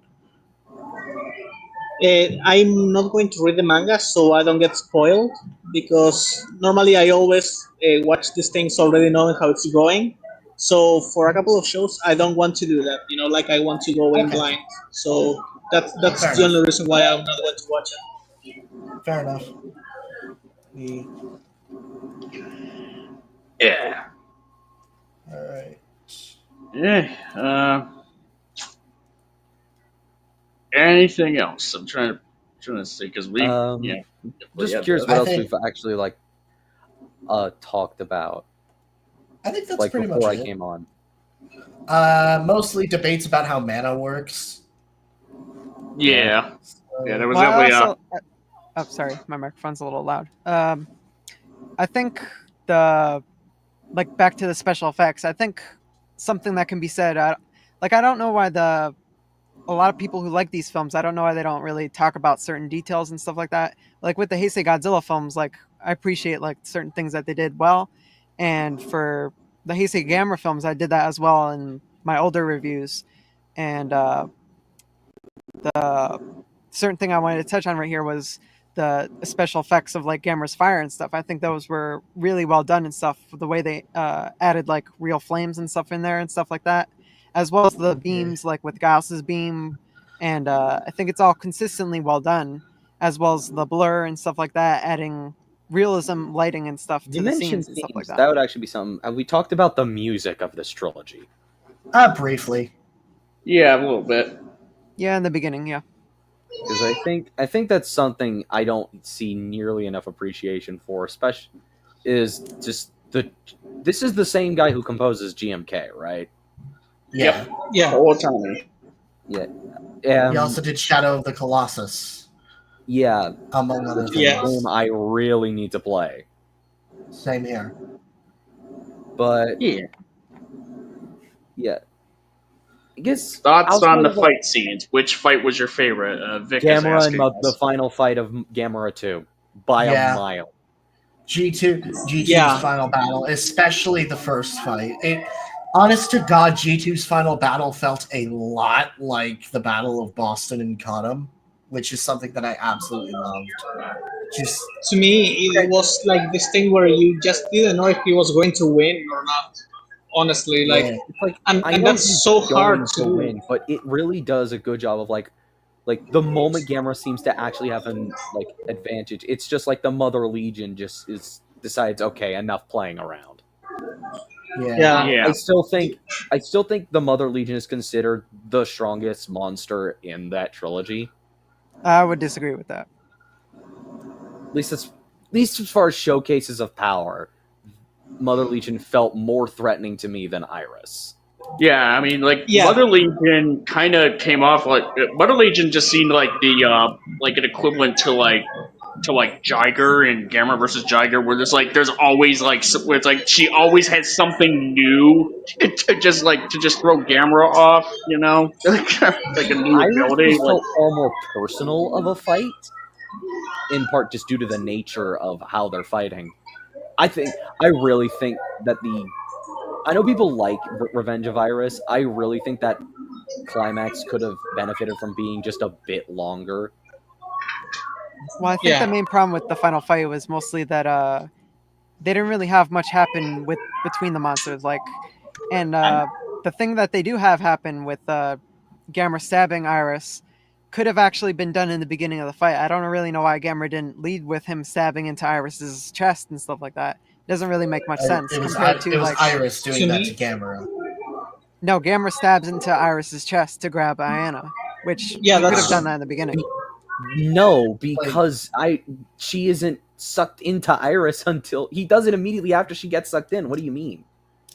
I'm not going to read the manga so I don't get spoiled, because normally I always watch these things already knowing how it's going. So for a couple of shows, I don't want to do that. Like I want to go in blind. So that's the only reason why I'm not going to watch it. Fair enough. Yeah. All right. Yeah. Anything else? I'm trying to see because we. Just curious what else we've actually talked about. I think that's pretty much it. Before I came on. Mostly debates about how mana works. Yeah. There was definitely. Oh, sorry, my microphone's a little loud. I think back to the special effects. I think something that can be said. I don't know why a lot of people who like these films, I don't know why they don't really talk about certain details and stuff like that. Like with the Heisei Godzilla films, I appreciate certain things that they did well. And for the Heisei Gamera films, I did that as well in my older reviews. And the certain thing I wanted to touch on right here was the special effects of Gamera's fire and stuff. I think those were really well done and stuff. The way they added real flames and stuff in there and stuff like that, as well as the beams with Gauss's beam, and I think it's all consistently well done, as well as the blur and stuff like that, adding realism lighting and stuff to the scenes and stuff like that. That would actually be something. And we talked about the music of this trilogy. Briefly. Yeah, a little bit. Yeah, in the beginning, yeah. Because I think that's something I don't see nearly enough appreciation for, especially is just this is the same guy who composes GMK, right? Yeah. Yeah. All the time. Yeah. He also did Shadow of the Colossus. Yeah. Among other things. Yeah. Game I really need to play. Same here. But yeah. I guess thoughts on the fight scenes. Which fight was your favorite? Vic Gamera and the final fight of Gamera 2 by a mile. G2's final battle, especially the first fight. Honest to God, G2's final battle felt a lot like the Battle of Boston and Cottam, which is something that I absolutely loved. To me, it was like this thing where you just didn't know if he was going to win or not. Honestly, and that's so hard to win, but it really does a good job of the moment Gamera seems to actually have an advantage. It's just the Mother Legion just decides, okay, enough playing around. Yeah. I still think the Mother Legion is considered the strongest monster in that trilogy. I would disagree with that. At least as far as showcases of power, Mother Legion felt more threatening to me than Iris. Yeah, I mean, like Yeah, Mother Legion kind of came off like Mother Legion just seemed like the like an equivalent to like Jiger and Gamera versus Jiger, where there's always like where it's like she always has something new to just throw Gamera off, you know, like a new Iris ability. just Like felt far more personal of a fight, in part just due to the nature of how they're fighting. I really think that I know people like Revenge of Iris. I really think that climax could have benefited from being just a bit longer. Well, I think the yeah. main problem with the final fight was mostly that they didn't really have much happen with between the monsters. And the thing that they do have happen with Gamera stabbing Iris could have actually been done in the beginning of the fight. I don't really know why Gamera didn't lead with him stabbing into Iris's chest and stuff like that. It doesn't really make much sense compared to It was like Iris To doing that to me, Gamera. no, Gamera stabs into Iris's chest to grab Ayana, which yeah, he could have that's done that in the beginning. No, because she isn't sucked into Iris until he does it immediately after she gets sucked in. What do you mean?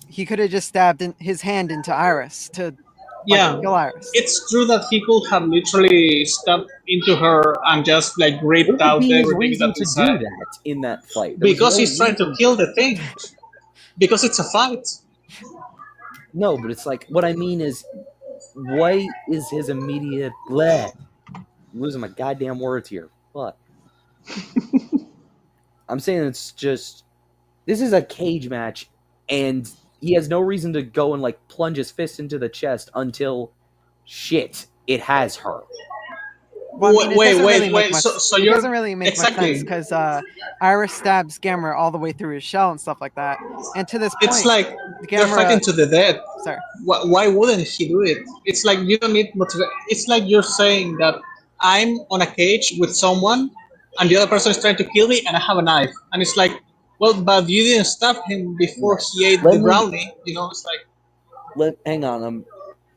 He could have just stabbed his hand into Iris to yeah. kill Iris. It's true that he could have literally stepped into her and just like What ripped would out be his everything reason that's to do inside that in that fight? There was because no he's trying to reason. kill the thing. Because it's a fight. No, but it's like what I mean is, what is his immediate bleh? I'm losing my goddamn words here. What? I'm saying it's just this is a cage match, and he has no reason to go and like plunge his fist into the chest until shit, it has her. Well, I mean, it doesn't really make much. So It you're doesn't really make much sense exactly. because Iris stabs Gamera all the way through his shell and stuff like that. And to this It's point, like they're fighting Gamera. to the death. Sorry. Why wouldn't he do it? It's like you don't need motivation. It's like you're saying that I'm on a cage with someone, and the other person is trying to kill me, and I have a knife, and it's like, well, but you didn't stab him before he ate Let the me- brownie. You know, it's like. Hang on.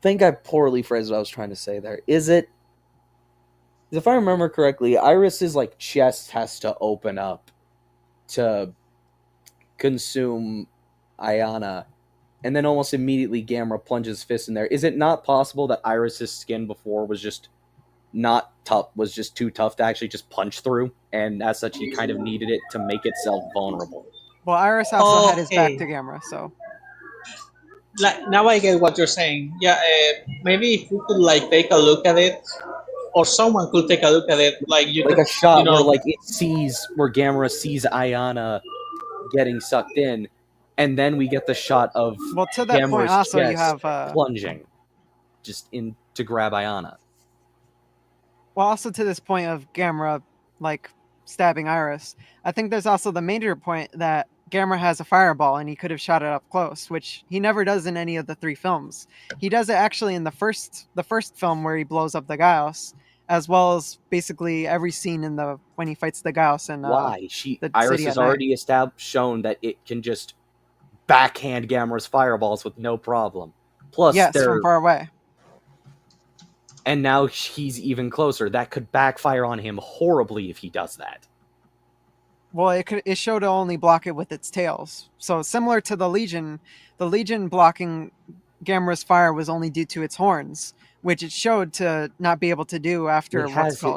Think I poorly phrased what I was trying to say there. Is it? If I remember correctly, Iris's like chest has to open up to consume Ayana, and then almost immediately Gamera plunges his fist in there. Is it not possible that Iris's skin before was just not tough, was just too tough to actually just punch through, and as such he kind of needed it to make itself vulnerable? Well, Iris also had his back Okay. to Gamera, so Like, now I get what you're saying. Yeah, maybe if we could like take a look at it, or someone could take a look at it, like you Like could, a shot you know, where where Gamera sees Ayana getting sucked in, and then we get the shot of well to that point Gamera's also you chest have plunging just in to grab Ayana. well also to this point of Gamera like stabbing Iris. I think there's also the major point that Gamera has a fireball and he could have shot it up close, which he never does in any of the three films. He does it actually in the first film where he blows up the Gauss, as well as basically every scene in the when he fights the Gauss and Why? the Iris city has at night. already shown that it can just backhand Gamera's fireballs with no problem. Plus, Yes, from far away. And now he's even closer. That could backfire on him horribly if he does that. Well, it showed to only block it with its tails. So similar to the Legion blocking Gamera's fire was only due to its horns, which it showed to not be able to do after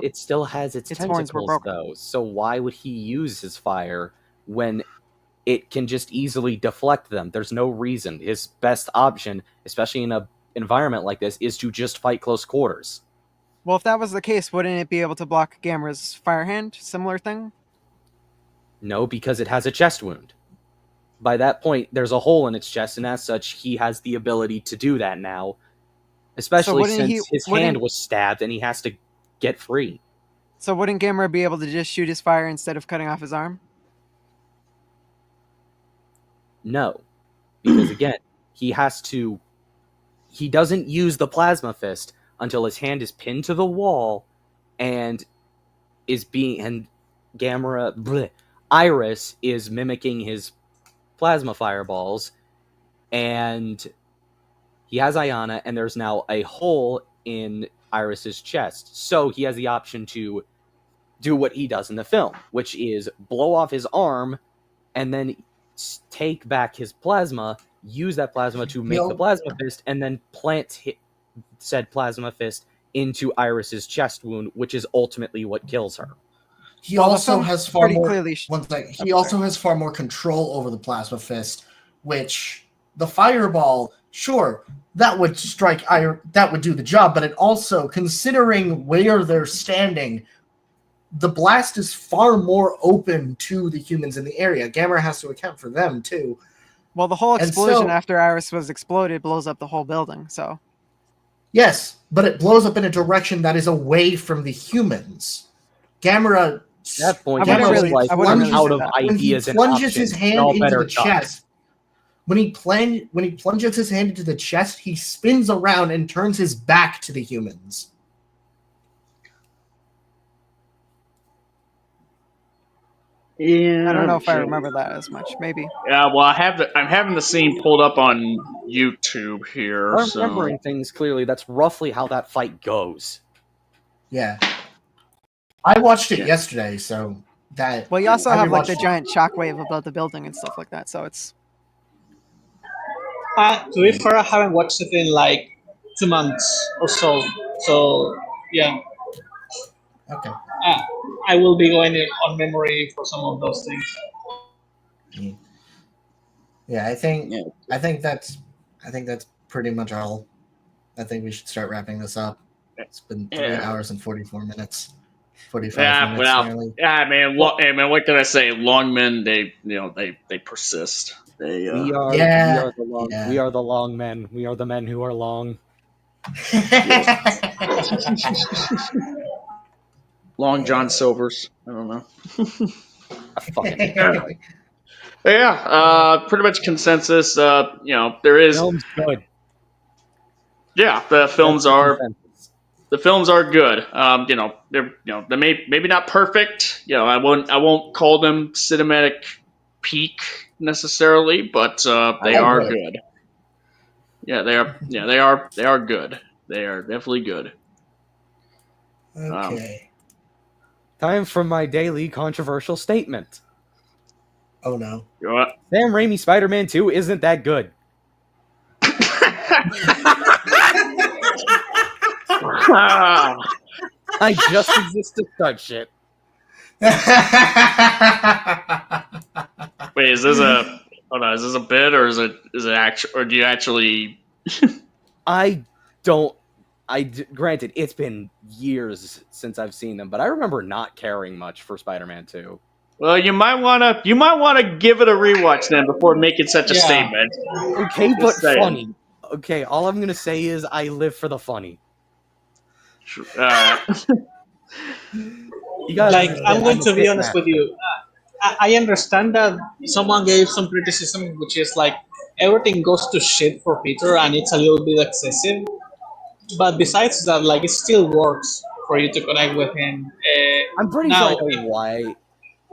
It still has its horns were tentacles, broken. though. So why would he use his fire when it can just easily deflect them? There's no reason. His best option, especially in an environment like this, is to just fight close quarters. Well, if that was the case, wouldn't it be able to block Gamera's fire hand? Similar thing? No, because it has a chest wound. By that point, there's a hole in its chest, and as such, he has the ability to do that now. Especially since his hand was stabbed and he has to get free. So wouldn't Gamera be able to just shoot his fire instead of cutting off his arm? No. Because again, he doesn't use the plasma fist until his hand is pinned to the wall and Iris is mimicking his plasma fireballs, and he has Ayana, and there's now a hole in Iris's chest. So he has the option to do what he does in the film, which is blow off his arm and then take back his plasma use that plasma to make the He'll- plasma fist, and then plant said plasma fist into Iris's chest wound, which is ultimately what kills her. He Well, the also film has far pretty more. clearly One second. He Okay. also has far more control over the plasma fist, which the fireball, sure, that would strike. That would do the job, but it also, considering where they're standing, the blast is far more open to the humans in the area. Gamera has to account for them too. Well, the whole And explosion so- after Iris was exploded blows up the whole building. So Yes, but it blows up in a direction that is away from the humans. Gamera. At that point, I wouldn't Gamera's really- like, I wouldn't I'm really out say of that. When he ideas and plunges options. his hand Y'all into better the duck. chest, when he plunges his hand into the chest, he spins around and turns his back to the humans. Yeah, I don't know if I remember that as much. Maybe. Yeah, well, I'm having the scene pulled up on YouTube here. I'm So remembering things clearly. That's roughly how that fight goes. Yeah. I watched it Yeah. yesterday, so that. Well, you also I have like rewatched the it. giant shockwave above the building and stuff like that. So it's To be fair, I haven't watched it in like 2 months or so. So yeah, Okay. I will be going on memory for some of those things. Yeah, I think Yeah. I think that's pretty much all. I think we should start wrapping this up. It's been 3 Yeah. hours and 44 minutes. 45 yeah, minutes well, nearly. yeah, man. Hey, man, what can I say? Long men, they persist. They We are Yeah, the long yeah. we are the long men. We are the men who are long. Long John Silvers. I don't know. I fucking hate that fight. But yeah, pretty much consensus. There is. Film's good. Yeah, the films That's the are consensus. good. They're maybe not perfect. I won't call them cinematic peak necessarily, but they Oh, are good. good. Yeah, they are. Yeah, they are. They are good. They are definitely good. Okay. Time for my daily controversial statement. Oh no. You know what? Sam Raimi Spider-Man 2 isn't that good. I just exist to start shit. Wait, is this a? Hold on, is this a bit or is it actual? Or do you actually? Granted, it's been years since I've seen them, but I remember not caring much for Spider-Man 2. Well, you might wanna give it a rewatch then before making such a Yeah. statement. Okay, but saying. funny. Okay, all I'm gonna say is I live for the funny. You guys, Like, I'm going a to be pit honest with master. you. I understand that someone gave some criticism, which is like everything goes to shit for Peter, and it's a little bit excessive. But besides that, like, it still works for you to connect with him. I'm pretty now, sure I know why.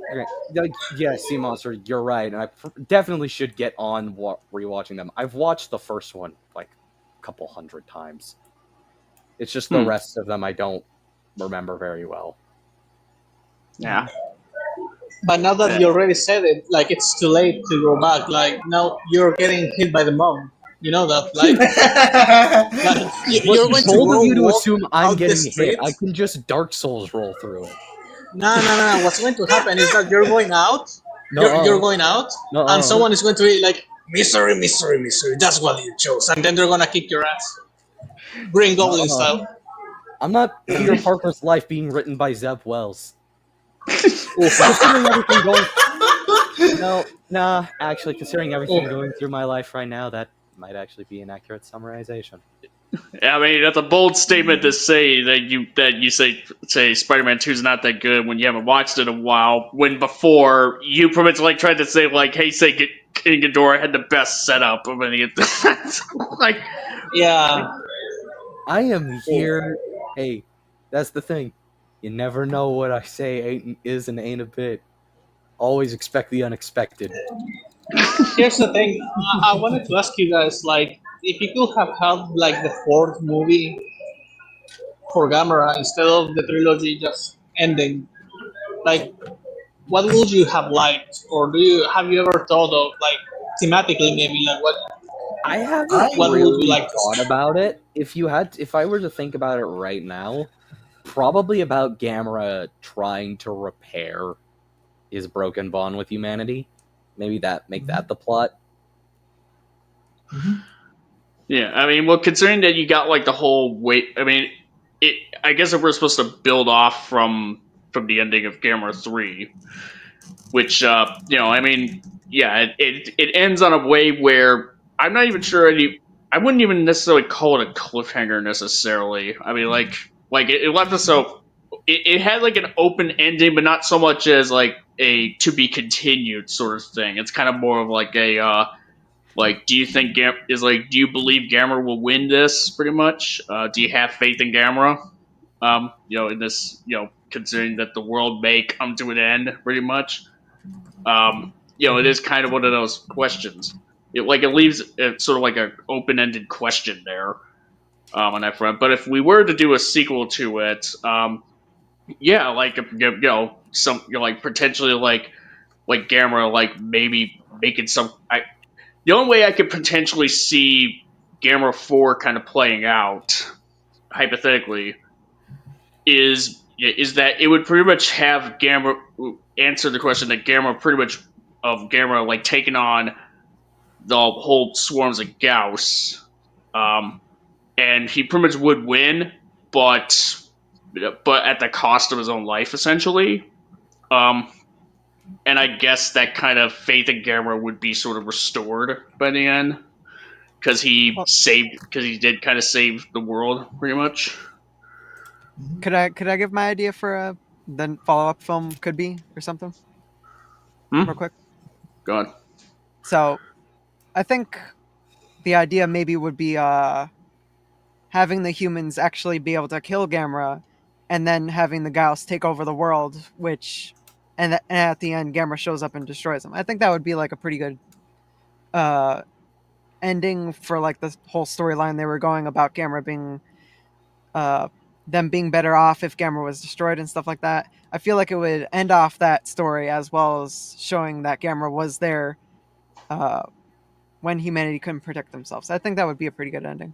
Okay, like, yeah, Sea Monster, you're right, and I definitely should get on rewatching them. I've watched the first one like a couple hundred times. It's just the rest of them I don't remember very well. Yeah. But now that you already said it, like, it's too late to go back. Like, now you're getting hit by the mom. You know that, like, you're going to bold go of you to walk assume I'm out the getting hit. street. I can just Dark Souls roll through it. No. What's going to happen is that you're going out. No, You're going out, No. and someone is going to be like, "Misery, misery, misery." That's what you chose, and then they're gonna kick your ass, Green Goblin style. I'm not Peter Parker's life being written by Zeb Wells. Considering everything considering everything going through my life right now, that might actually be an accurate summarization. I mean, that's a bold statement to say that you say Spider-Man 2 is not that good when you haven't watched it in a while. When before you pretty much like tried to say like, hey, say King Ghidorah had the best setup of any of that. Like, Yeah. I am here. Hey, that's the thing. You never know what I say is and ain't a bit. Always expect the unexpected. Here's the thing. I wanted to ask you guys, like, if you could have had like the fourth movie for Gamera instead of the trilogy just ending, like, what would you have liked, or have you ever thought of like thematically, maybe like what I haven't what would really you like to thought see? about it. If I were to think about it right now, probably about Gamera trying to repair his broken bond with humanity. Maybe make that the plot. Yeah, I mean, well, considering that you got like the whole wait, I mean, I guess if we're supposed to build off from the ending of Gamera 3, which I mean, yeah, it ends on a way where I'm not even sure I wouldn't even necessarily call it a cliffhanger necessarily. I mean, like it left us so it had like an open ending, but not so much as like a to be continued sort of thing. It's kind of more of like a like, do you think do you believe Gamera will win this? Pretty much. Do you have faith in Gamera? In this, considering that the world may come to an end, pretty much. It is kind of one of those questions. It leaves it sort of like an open-ended question there, on that front. But if we were to do a sequel to it, yeah, like some like potentially like Gamera like maybe making some. The only way I could potentially see Gamera 4 kind of playing out, hypothetically, is that it would pretty much have Gamera answer the question that Gamera like taking on the whole swarms of Gauss, and he pretty much would win, but at the cost of his own life, essentially. Um, and I guess that kind of faith in Gamera would be sort of restored by the end because he did kind of save the world pretty much. Could I give my idea for a the follow up film could be or something real quick? Go on. So I think the idea maybe would be having the humans actually be able to kill Gamera, and then having the Gauss take over the world, and at the end Gamera shows up and destroys them. I think that would be like a pretty good ending for like the whole storyline they were going about Gamera being them being better off if Gamera was destroyed and stuff like that. I feel like it would end off that story as well as showing that Gamera was there when humanity couldn't protect themselves. I think that would be a pretty good ending.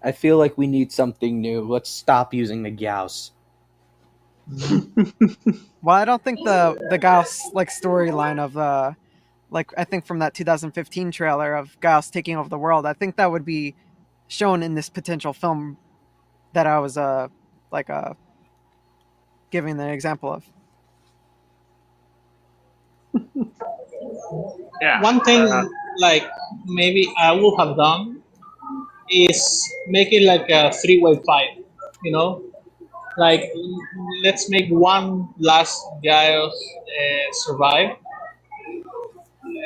I feel like we need something new. Let's stop using the Gauss. Well, I don't think the Gauss like storyline of like I think from that 2015 trailer of Gauss taking over the world, I think that would be shown in this potential film that I was giving the example of. Yeah. One thing like maybe I would have done is make it like a three-way fight. You know, like let's make one last guy survive.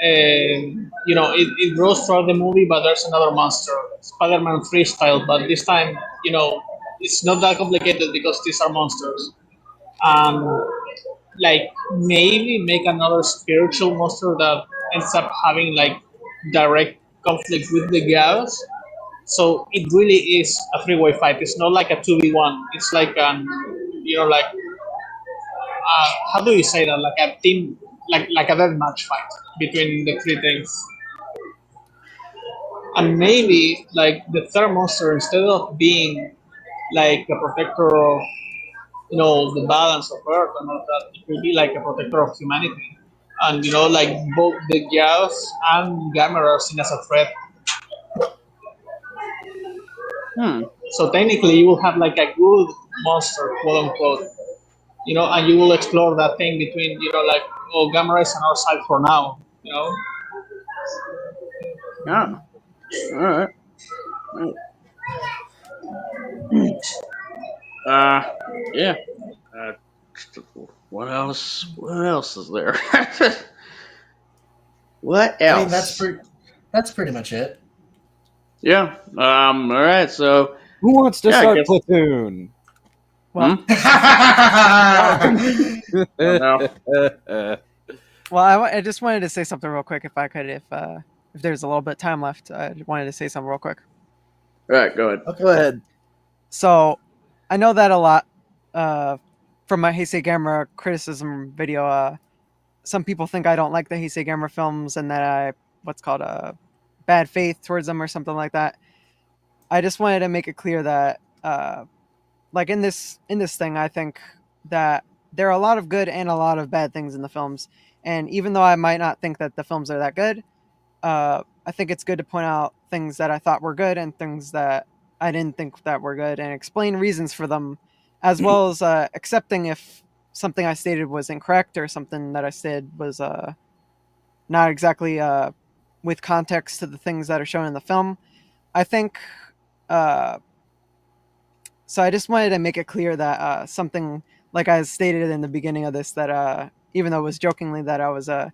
It grows throughout the movie, but there's another monster, Spider-Man freestyle. But this time, it's not that complicated because these are monsters. Like maybe make another spiritual monster that ends up having like direct conflict with the Gauss. So it really is a three-way fight. It's not like a 2v1. It's like like how do you say that? Like a team, like a death match fight between the three things. And maybe like the third monster, instead of being like a protector of the balance of Earth and all that, it will be like a protector of humanity. And like both the Gauss and Gamera are seen as a threat. So technically, you will have like a good monster, quote unquote, and you will explore that thing between, like, oh, Gamera is on our side for now, Yeah. All right. Yeah. Uh, what else? What else is there? What else? I mean, that's pretty much it. Yeah. All right. So, who wants to Yeah, I start guess- Platoon? Well, well, I just wanted to say something real quick, if I could, if there's a little bit of time left. I wanted to say something real quick. All right. Go ahead. Okay. Go ahead. So, I know that a lot from my Heisei Gamera criticism video. some people think I don't like the Heisei Gamera films and that I what's called a bad faith towards them or something like that. I just wanted to make it clear that like in this thing, I think that there are a lot of good and a lot of bad things in the films. And even though I might not think that the films are that good, I think it's good to point out things that I thought were good and things that I didn't think that were good and explain reasons for them, as well as accepting if something I stated was incorrect or something that I said was not exactly with context to the things that are shown in the film. I think uh, so. I just wanted to make it clear that something like I stated in the beginning of this that even though it was jokingly that I was a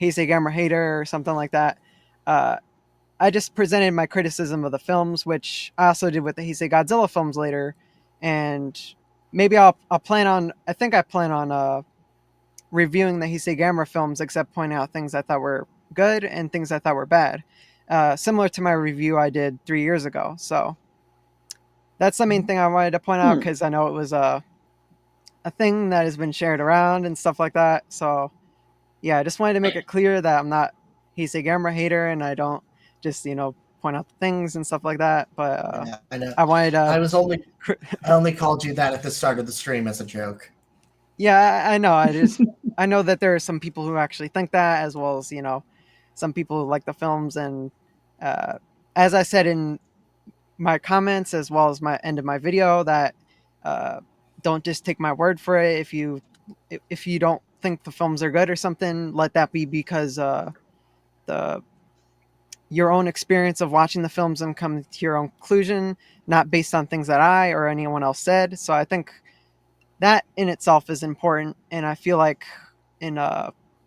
Heisei Gamera hater or something like that, uh, I just presented my criticism of the films, which I also did with the Heisei Godzilla films later, and maybe I'll plan on. I think I plan on reviewing the Heisei Gamera films, except pointing out things I thought were good and things I thought were bad, similar to my review I did 3 years ago. So that's the main thing I wanted to point out because I know it was a thing that has been shared around and stuff like that. So yeah, I just wanted to make it clear that I'm not Heisei Gamera hater and I don't just point out the things and stuff like that. But I know. I wanted to. I only called you that at the start of the stream as a joke. Yeah, I know. I know that there are some people who actually think that, as well as some people who like the films. And as I said in my comments, as well as my end of my video, that don't just take my word for it. If you don't think the films are good or something, let that be because the your own experience of watching the films and come to your own conclusion, not based on things that I or anyone else said. So I think that in itself is important, and I feel like in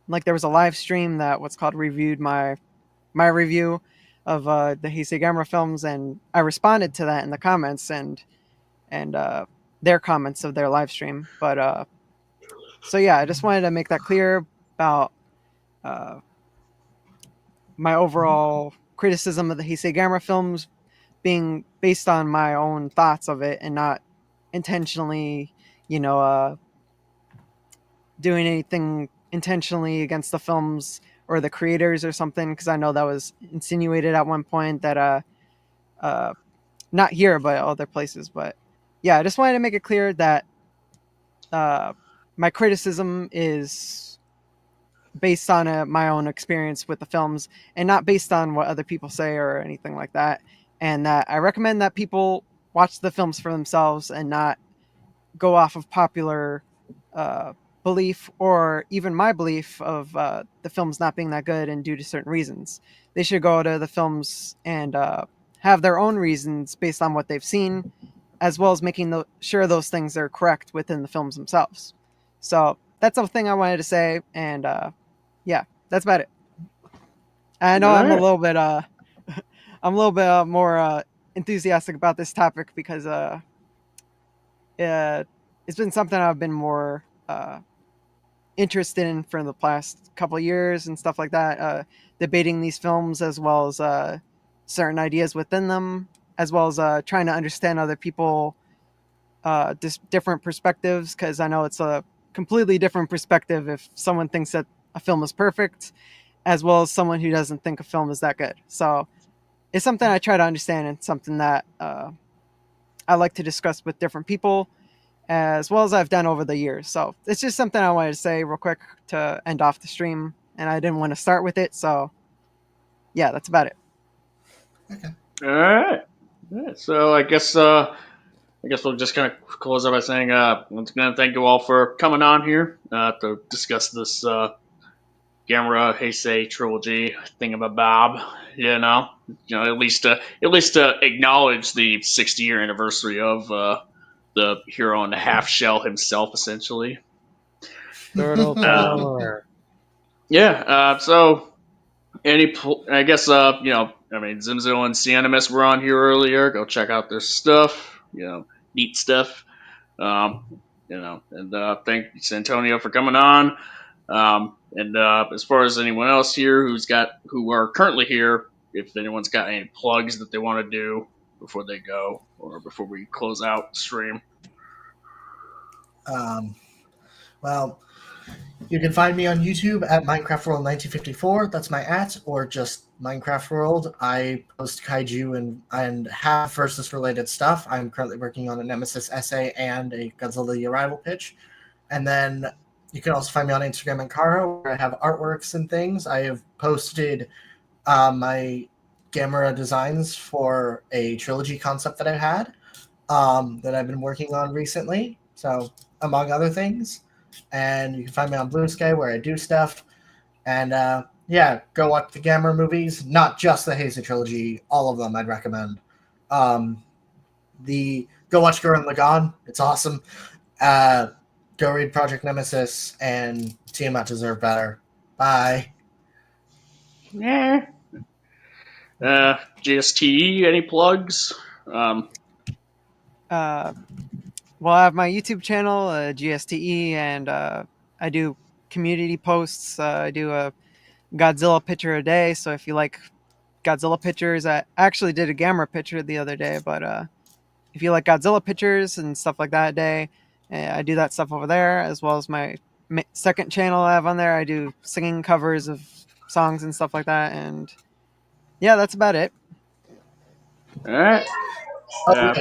like there was a live stream that what's called reviewed my review of the Heisei Gamera films, and I responded to that in the comments and their comments of their live stream. But so yeah, I just wanted to make that clear about my overall criticism of the Heisei Gamera films being based on my own thoughts of it and not intentionally, doing anything intentionally against the films or the creators or something. Because I know that was insinuated at one point that not here but other places. But yeah, I just wanted to make it clear that my criticism is based on my own experience with the films and not based on what other people say or anything like that. And that I recommend that people watch the films for themselves and not go off of popular belief or even my belief of the films not being that good and due to certain reasons. They should go to the films and have their own reasons based on what they've seen, as well as making sure those things are correct within the films themselves. So that's the thing I wanted to say, and yeah, that's about it. I know I'm a little bit I'm a little bit more enthusiastic about this topic because it's been something I've been more interested in for the past couple of years and stuff like that, debating these films as well as certain ideas within them, as well as trying to understand other people, different perspectives, because I know it's a completely different perspective if someone thinks that a film is perfect as well as someone who doesn't think a film is that good. So it's something I try to understand and something that I like to discuss with different people as well as I've done over the years. So it's just something I wanted to say real quick to end off the stream, and I didn't want to start with it. So yeah, that's about it. Okay. All right. Yeah, so I guess we'll just kind of close up by saying once again thank you all for coming on here to discuss this Gamera Heisei trilogy thingamabob. At least to acknowledge the 60-year anniversary of the hero in the half shell himself, essentially. Turtle power. Yeah. So I guess Zimzo and Cinemus were on here earlier. Go check out their stuff. Neat stuff. And thanks Antonio for coming on. And as far as anyone else here who are currently here, if anyone's got any plugs that they want to do before they go or before we close out the stream. Well, You can find me on YouTube at Minecraft World 1954. That's my @ or just Minecraft World. I post kaiju and have versus related stuff. I'm currently working on a Nemesis essay and a Godzilla the Arrival pitch. And then you can also find me on Instagram and Karo, where I have artworks and things. I have posted my Gamera designs for a trilogy concept that I had that I've been working on recently. So, among other things. And you can find me on Blue Sky, where I do stuff. And yeah, go watch the Gamera movies, not just the Heisei trilogy, all of them I'd recommend. Go watch Gurren Lagann, it's awesome. Go read Project Nemesis, and Tiamat deserve better. Bye. Yeah. GSTE, any plugs? Well, I have my YouTube channel, GSTE, and I do community posts. I do a Godzilla picture a day. So if you like Godzilla pictures, I actually did a Gamera picture the other day. But if you like Godzilla pictures and stuff like that a day, I do that stuff over there, as well as my second channel I have on there. I do singing covers of songs and stuff like that. And yeah, that's about it. All right.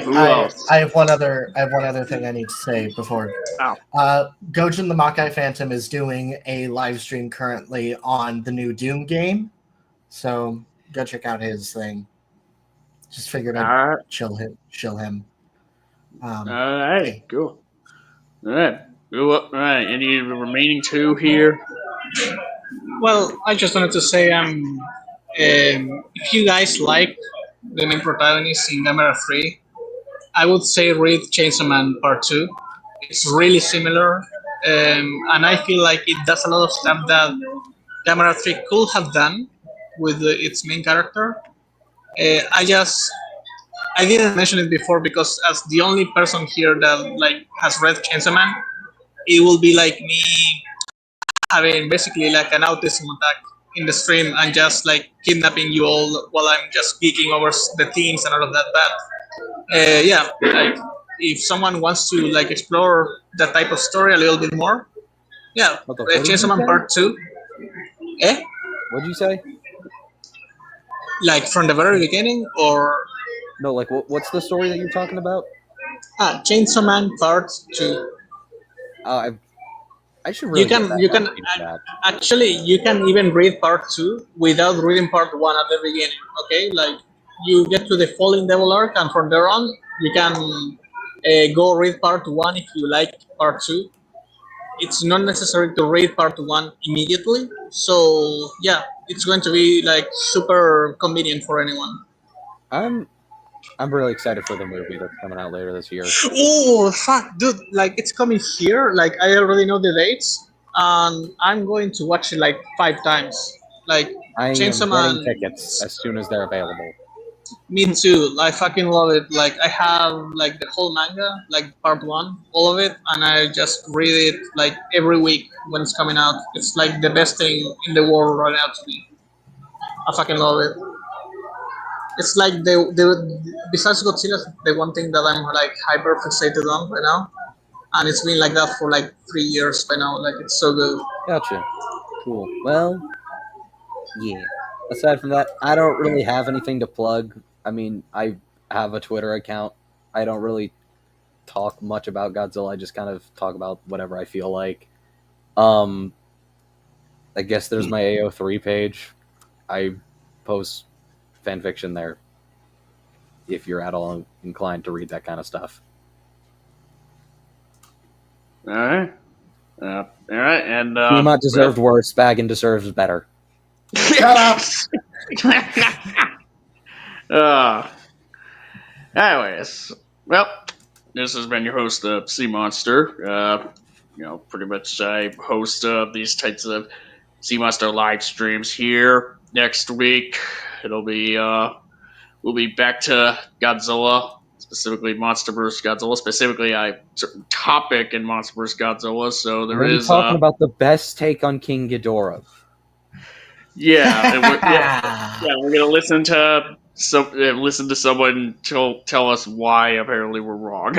Who I else? have one other thing I need to say before. Gojin the Makai Phantom is doing a live stream currently on the new Doom game, so go check out his thing. Just figured I'd chill him. All right, cool. All right, all right. Any remaining two here? Well, I just wanted to say, if you guys like the main protagonist in Gamera 3, I would say read Chainsaw Man Part 2. It's really similar, and I feel like it does a lot of stuff that Gamera 3 could have done with its main character. I didn't mention it before because as the only person here that has read Chainsaw Man, it will be like me having basically like an autism attack in the stream and just like kidnapping you all while I'm just geeking over the themes and all of that. But yeah, like if someone wants to like explore that type of story a little bit more, yeah, Chainsaw Man Part 2. What'd you say? Like from the very beginning, or no? Like what's the story that you're talking about? Chainsaw Man Part 2. I should really. You can actually you can even read Part 2 without reading Part 1 at the beginning. Okay, like you get to the Falling Devil arc, and from there on you can go read Part 1 if you like Part 2. It's not necessary to read Part 1 immediately. So yeah, it's going to be like super convenient for anyone. I'm really excited for the movie that's coming out later this year. Oh fuck, dude! Like it's coming here. Like I already know the dates, and I'm going to watch it like 5 times. Like I am Chainsaw Man getting tickets as soon as they're available. Me too. I fucking love it. Like I have like the whole manga, like Part 1, all of it, and I just read it like every week when it's coming out. It's like the best thing in the world right now to me. I fucking love it. It's like the besides Godzilla, the one thing that I'm like hyper fixated on right now, and it's been like that for like 3 years by now. Like it's so good. Gotcha. Cool. Well, yeah. Aside from that, I don't really have anything to plug. I mean, I have a Twitter account. I don't really talk much about Godzilla. I just kind of talk about whatever I feel like. I guess there's my AO3 page. I post fanfiction there if you're at all inclined to read that kind of stuff. All right. All right. And Tiamat deserved worse. Baggin deserves better. Shut up! Anyways, well, this has been your host, Sea Monster. Pretty much I host these types of Sea Monster live streams here. Next week, it'll be we'll be back to Godzilla, specifically Monster vs. Godzilla, specifically a certain topic in Monster vs. Godzilla. So we're talking about the best take on King Ghidorah. Yeah, we're gonna listen to listen to someone tell us why apparently we're wrong,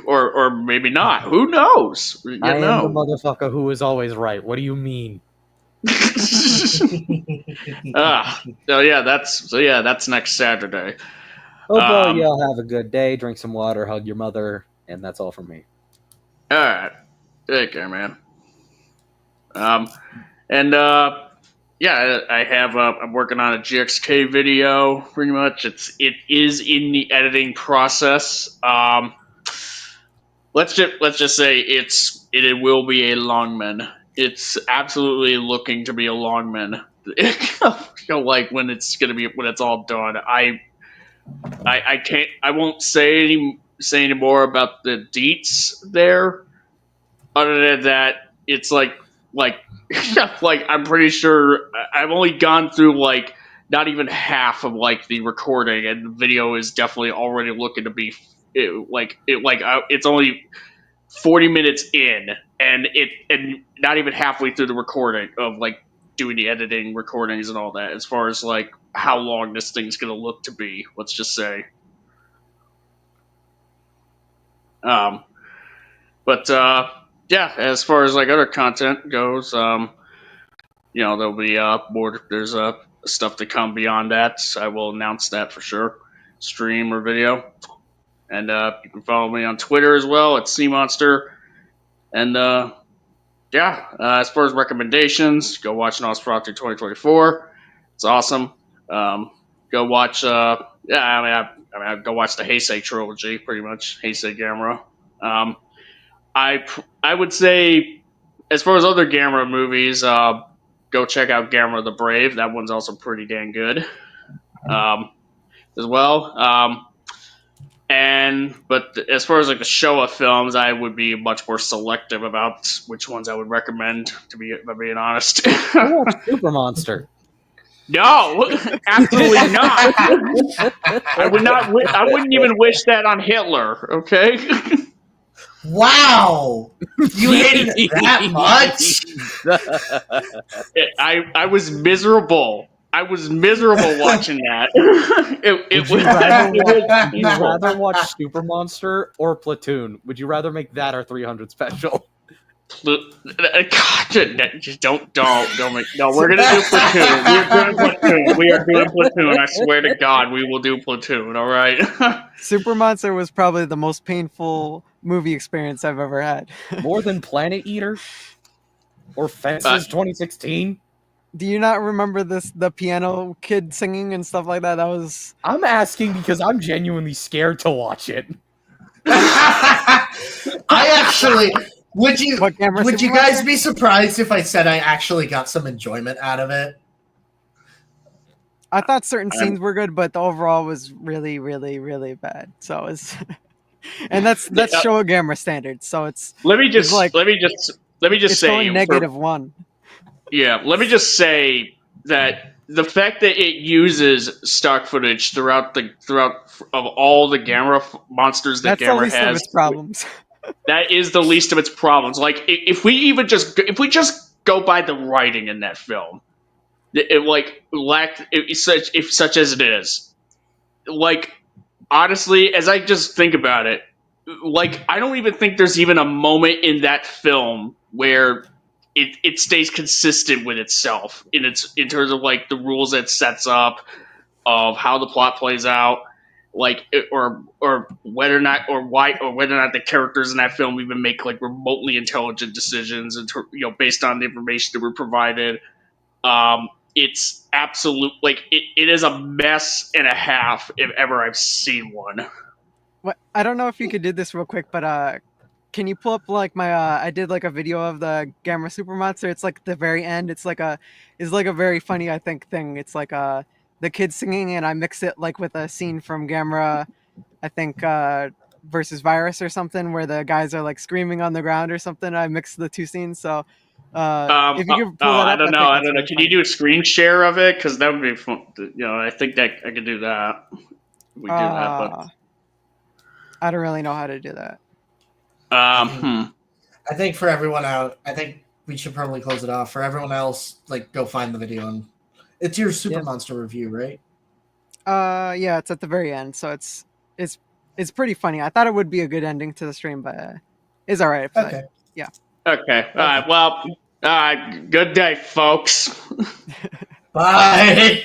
or maybe not. Who knows? You I am the know. motherfucker who is always right. What do you mean? That's next Saturday. Hope all Um, y'all have a good day. Drink some water, hug your mother, and that's all from me. all right, take care, man. And yeah, I have. I'm working on a GXK video. Pretty much, it is in the editing process. Let's just say it will be a longman. It's absolutely looking to be a longman. Like when it's all done. I can't. I won't say any more about the deets there. Other than that, it's like like I'm pretty sure I've only gone through like not even half of like the recording, and the video is definitely already looking to be it's only 40 minutes in, and not even halfway through the recording of like doing the editing, recordings, and all that. As far as like how long this thing's gonna look to be, let's just say. Um, but yeah, as far as like other content goes, there'll be more. There's stuff to come beyond that. I will announce that for sure, stream or video. And you can follow me on Twitter as well at CMonster. And as far as recommendations, go watch Nosferatu 2024. It's awesome. Go watch. Go watch the Heisei trilogy. Pretty much Heisei Gamera. I would say, as far as other Gamera movies, go check out Gamera the Brave. That one's also pretty dang good, as well. But as far as like the Showa films, I would be much more selective about which ones I would recommend. To be, if I'm being honest. Go watch Super Monster. No, absolutely not. I would not. I wouldn't even wish that on Hitler. Okay. Wow, you hated it that much? I was miserable. I was miserable watching that. Would you rather watch Super Monster or Platoon? Would you rather make that or 300 Special? God, just don't make. No, we're gonna do Platoon. We're doing Platoon. We are doing Platoon. I swear to God, we will do Platoon. All right. Super Monster was probably the most painful movie experience I've ever had. More than Planet Eater or Fences 2016. Do you not remember the piano kid singing and stuff like that? That was. I'm asking because I'm genuinely scared to watch it. I actually. Would you guys be surprised if I said I actually got some enjoyment out of it? I thought certain scenes were good, but the overall was really, really, really bad. So it's, and that's Showa Gamera standards. So it's let me just say -1. Yeah, let me just say that the fact that it uses stock footage throughout of all the Gamera monsters that Gamera the least has, of its problems. That is the least of its problems. Like if we just go by the writing in that film, such as it is, like honestly, as I just think about it, like I don't even think there's even a moment in that film where it stays consistent with itself in terms of like the rules it sets up, of how the plot plays out, or whether or not the characters in that film even make like remotely intelligent decisions, and based on the information that we're provided. It's absolute, like it is a mess and a half if ever I've seen one. What, I don't know if you could do this real quick, but can you pull up like my I did like a video of the Gamera Super Monster. It's like the very end. It's like a very funny, I think, thing. It's like the kids singing, and I mix it like with a scene from Gamera, I think versus Virus or something, where the guys are like screaming on the ground or something. I mixed the two scenes. So if you could pull that up, I don't know. Really Can funny. you do a screen share of it? Because that would be fun. I think that I could do that. We do that, but I don't really know how to do that. I think for everyone out, I think we should probably close it off. For everyone else, like go find the video, and it's your Super Monster review, right? Yeah, it's at the very end, so it's pretty funny. I thought it would be a good ending to the stream, but it's all right. Okay. Okay. All right. Well. Good day, folks. Bye.